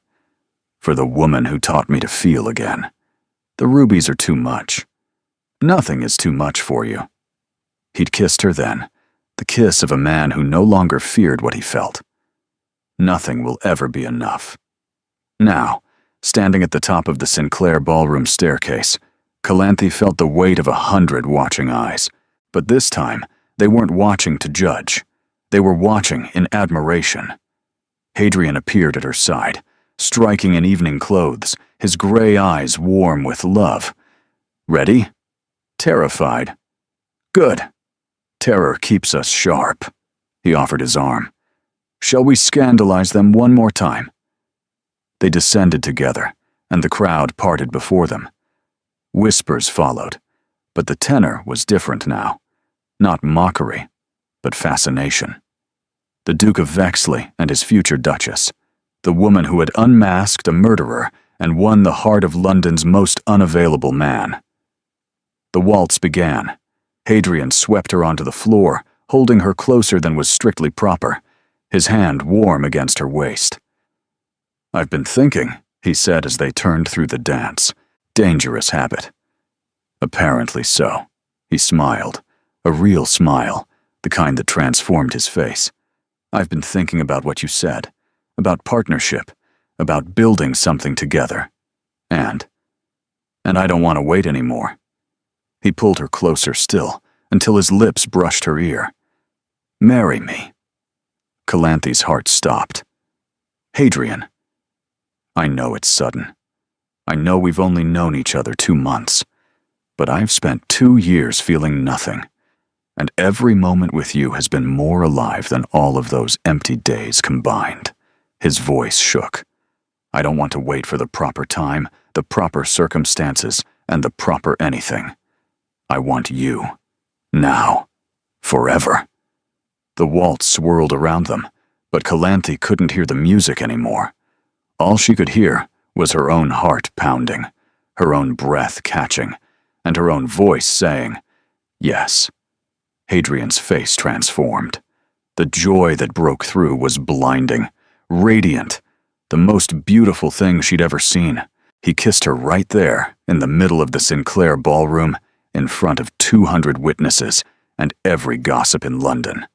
For the woman who taught me to feel again. The rubies are too much. Nothing is too much for you. He'd kissed her then, the kiss of a man who no longer feared what he felt. Nothing will ever be enough. Now, standing at the top of the Sinclair ballroom staircase, Calanthe felt the weight of 100 watching eyes. But this time, they weren't watching to judge. They were watching in admiration. Hadrian appeared at her side, striking in evening clothes, his gray eyes warm with love. Ready? Terrified. Good. Terror keeps us sharp. He offered his arm. Shall we scandalize them one more time? They descended together, and the crowd parted before them. Whispers followed, but the tenor was different now. Not mockery, but fascination. The Duke of Vexley and his future Duchess, the woman who had unmasked a murderer and won the heart of London's most unavailable man. The waltz began. Hadrian swept her onto the floor, holding her closer than was strictly proper, his hand warm against her waist. I've been thinking, he said as they turned through the dance. Dangerous habit. Apparently so. He smiled, a real smile, the kind that transformed his face. I've been thinking about what you said, about partnership, about building something together. And I don't want to wait anymore. He pulled her closer still, until his lips brushed her ear. Marry me. Calanthe's heart stopped. Hadrian. I know it's sudden. I know we've only known each other 2 months, but I've spent 2 years feeling nothing, and every moment with you has been more alive than all of those empty days combined. His voice shook. I don't want to wait for the proper time, the proper circumstances, and the proper anything. I want you. Now. Forever. The waltz swirled around them, but Calanthe couldn't hear the music anymore. All she could hear was her own heart pounding, her own breath catching, and her own voice saying, yes. Hadrian's face transformed. The joy that broke through was blinding, radiant, the most beautiful thing she'd ever seen. He kissed her right there, in the middle of the Sinclair ballroom, in front of 200 witnesses and every gossip in London.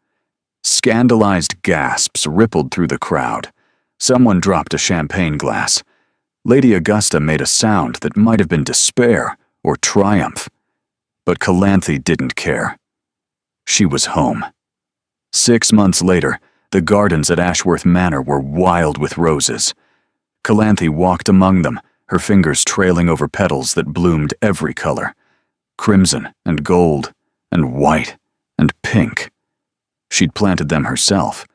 Scandalized gasps rippled through the crowd. Someone dropped a champagne glass. Lady Augusta made a sound that might have been despair or triumph. But Calanthe didn't care. She was home. 6 months later, the gardens at Ashworth Manor were wild with roses. Calanthe walked among them, her fingers trailing over petals that bloomed every color. Crimson and gold and white and pink. She'd planted them herself,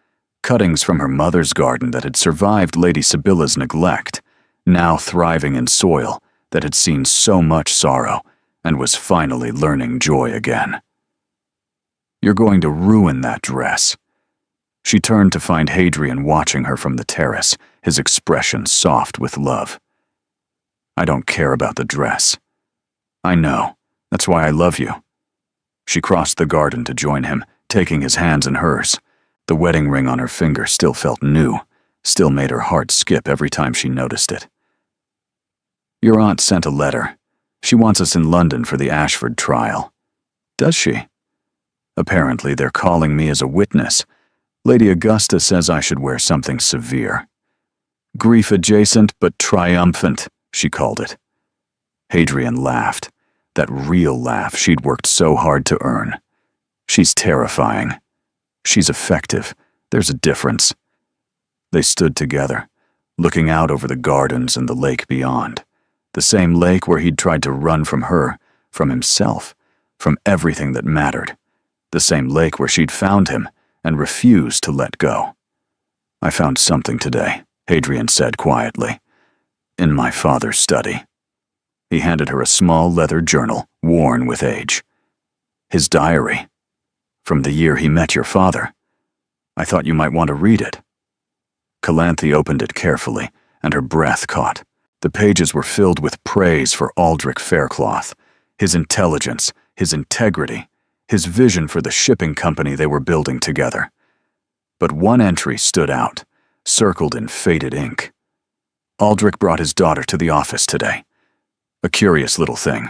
cuttings from her mother's garden that had survived Lady Sibylla's neglect, now thriving in soil that had seen so much sorrow and was finally learning joy again. "You're going to ruin that dress." She turned to find Hadrian watching her from the terrace, his expression soft with love. "I don't care about the dress." "I know. That's why I love you." She crossed the garden to join him, taking his hands in hers. The wedding ring on her finger still felt new, still made her heart skip every time she noticed it. "Your aunt sent a letter. She wants us in London for the Ashford trial." "Does she?" "Apparently they're calling me as a witness. Lady Augusta says I should wear something severe. Grief-adjacent but triumphant, she called it." Hadrian laughed, that real laugh she'd worked so hard to earn. "She's terrifying. She's effective. There's a difference." They stood together, looking out over the gardens and the lake beyond. The same lake where he'd tried to run from her, from himself, from everything that mattered. The same lake where she'd found him and refused to let go. "I found something today," Hadrian said quietly. "In my father's study." He handed her a small leather journal, worn with age. "His diary. From the year he met your father. I thought you might want to read it." Calanthe opened it carefully, and her breath caught. The pages were filled with praise for Aldrich Faircloth, his intelligence, his integrity, his vision for the shipping company they were building together. But one entry stood out, circled in faded ink. "Aldrich brought his daughter to the office today. A curious little thing,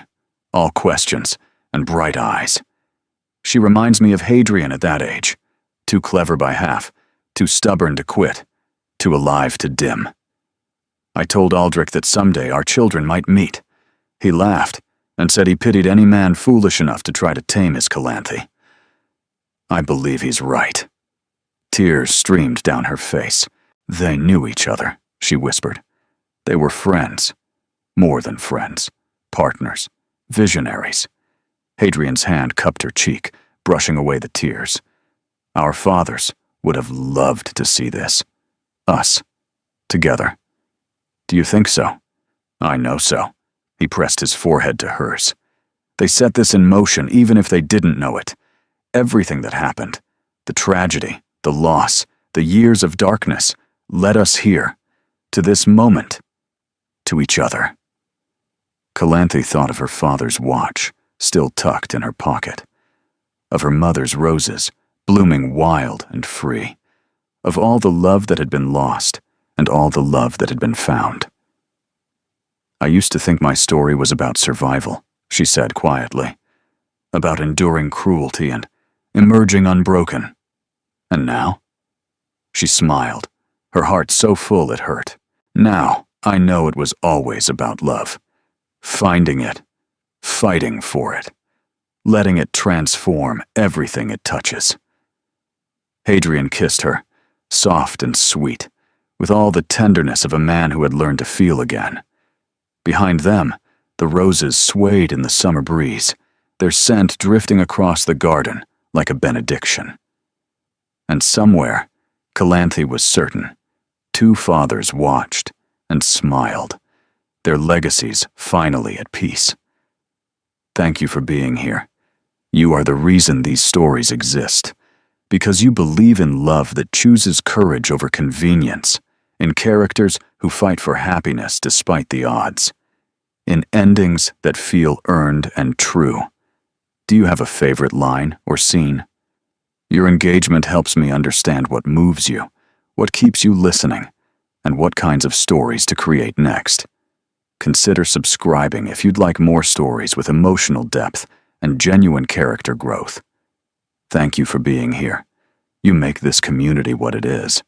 all questions and bright eyes. She reminds me of Hadrian at that age, too clever by half, too stubborn to quit, too alive to dim. I told Aldrich that someday our children might meet. He laughed and said he pitied any man foolish enough to try to tame his Calanthe. I believe he's right." Tears streamed down her face. "They knew each other," she whispered. "They were friends. More than friends. Partners. Visionaries." Hadrian's hand cupped her cheek, brushing away the tears. "Our fathers would have loved to see this. Us. Together. Do you think so?" "I know so." He pressed his forehead to hers. "They set this in motion even if they didn't know it. Everything that happened, the tragedy, the loss, the years of darkness, led us here, to this moment, to each other." Calanthe thought of her father's watch, still tucked in her pocket, of her mother's roses, blooming wild and free, of all the love that had been lost and all the love that had been found. "I used to think my story was about survival," she said quietly, "about enduring cruelty and emerging unbroken. And now?" She smiled, her heart so full it hurt. "Now, I know it was always about love. Finding it, fighting for it, letting it transform everything it touches." Hadrian kissed her, soft and sweet, with all the tenderness of a man who had learned to feel again. Behind them, the roses swayed in the summer breeze, their scent drifting across the garden like a benediction. And somewhere, Calanthe was certain, two fathers watched and smiled, their legacies finally at peace. "Thank you for being here. You are the reason these stories exist, because you believe in love that chooses courage over convenience, in characters who fight for happiness despite the odds, in endings that feel earned and true. Do you have a favorite line or scene? Your engagement helps me understand what moves you, what keeps you listening, and what kinds of stories to create next. Consider subscribing if you'd like more stories with emotional depth and genuine character growth. Thank you for being here. You make this community what it is.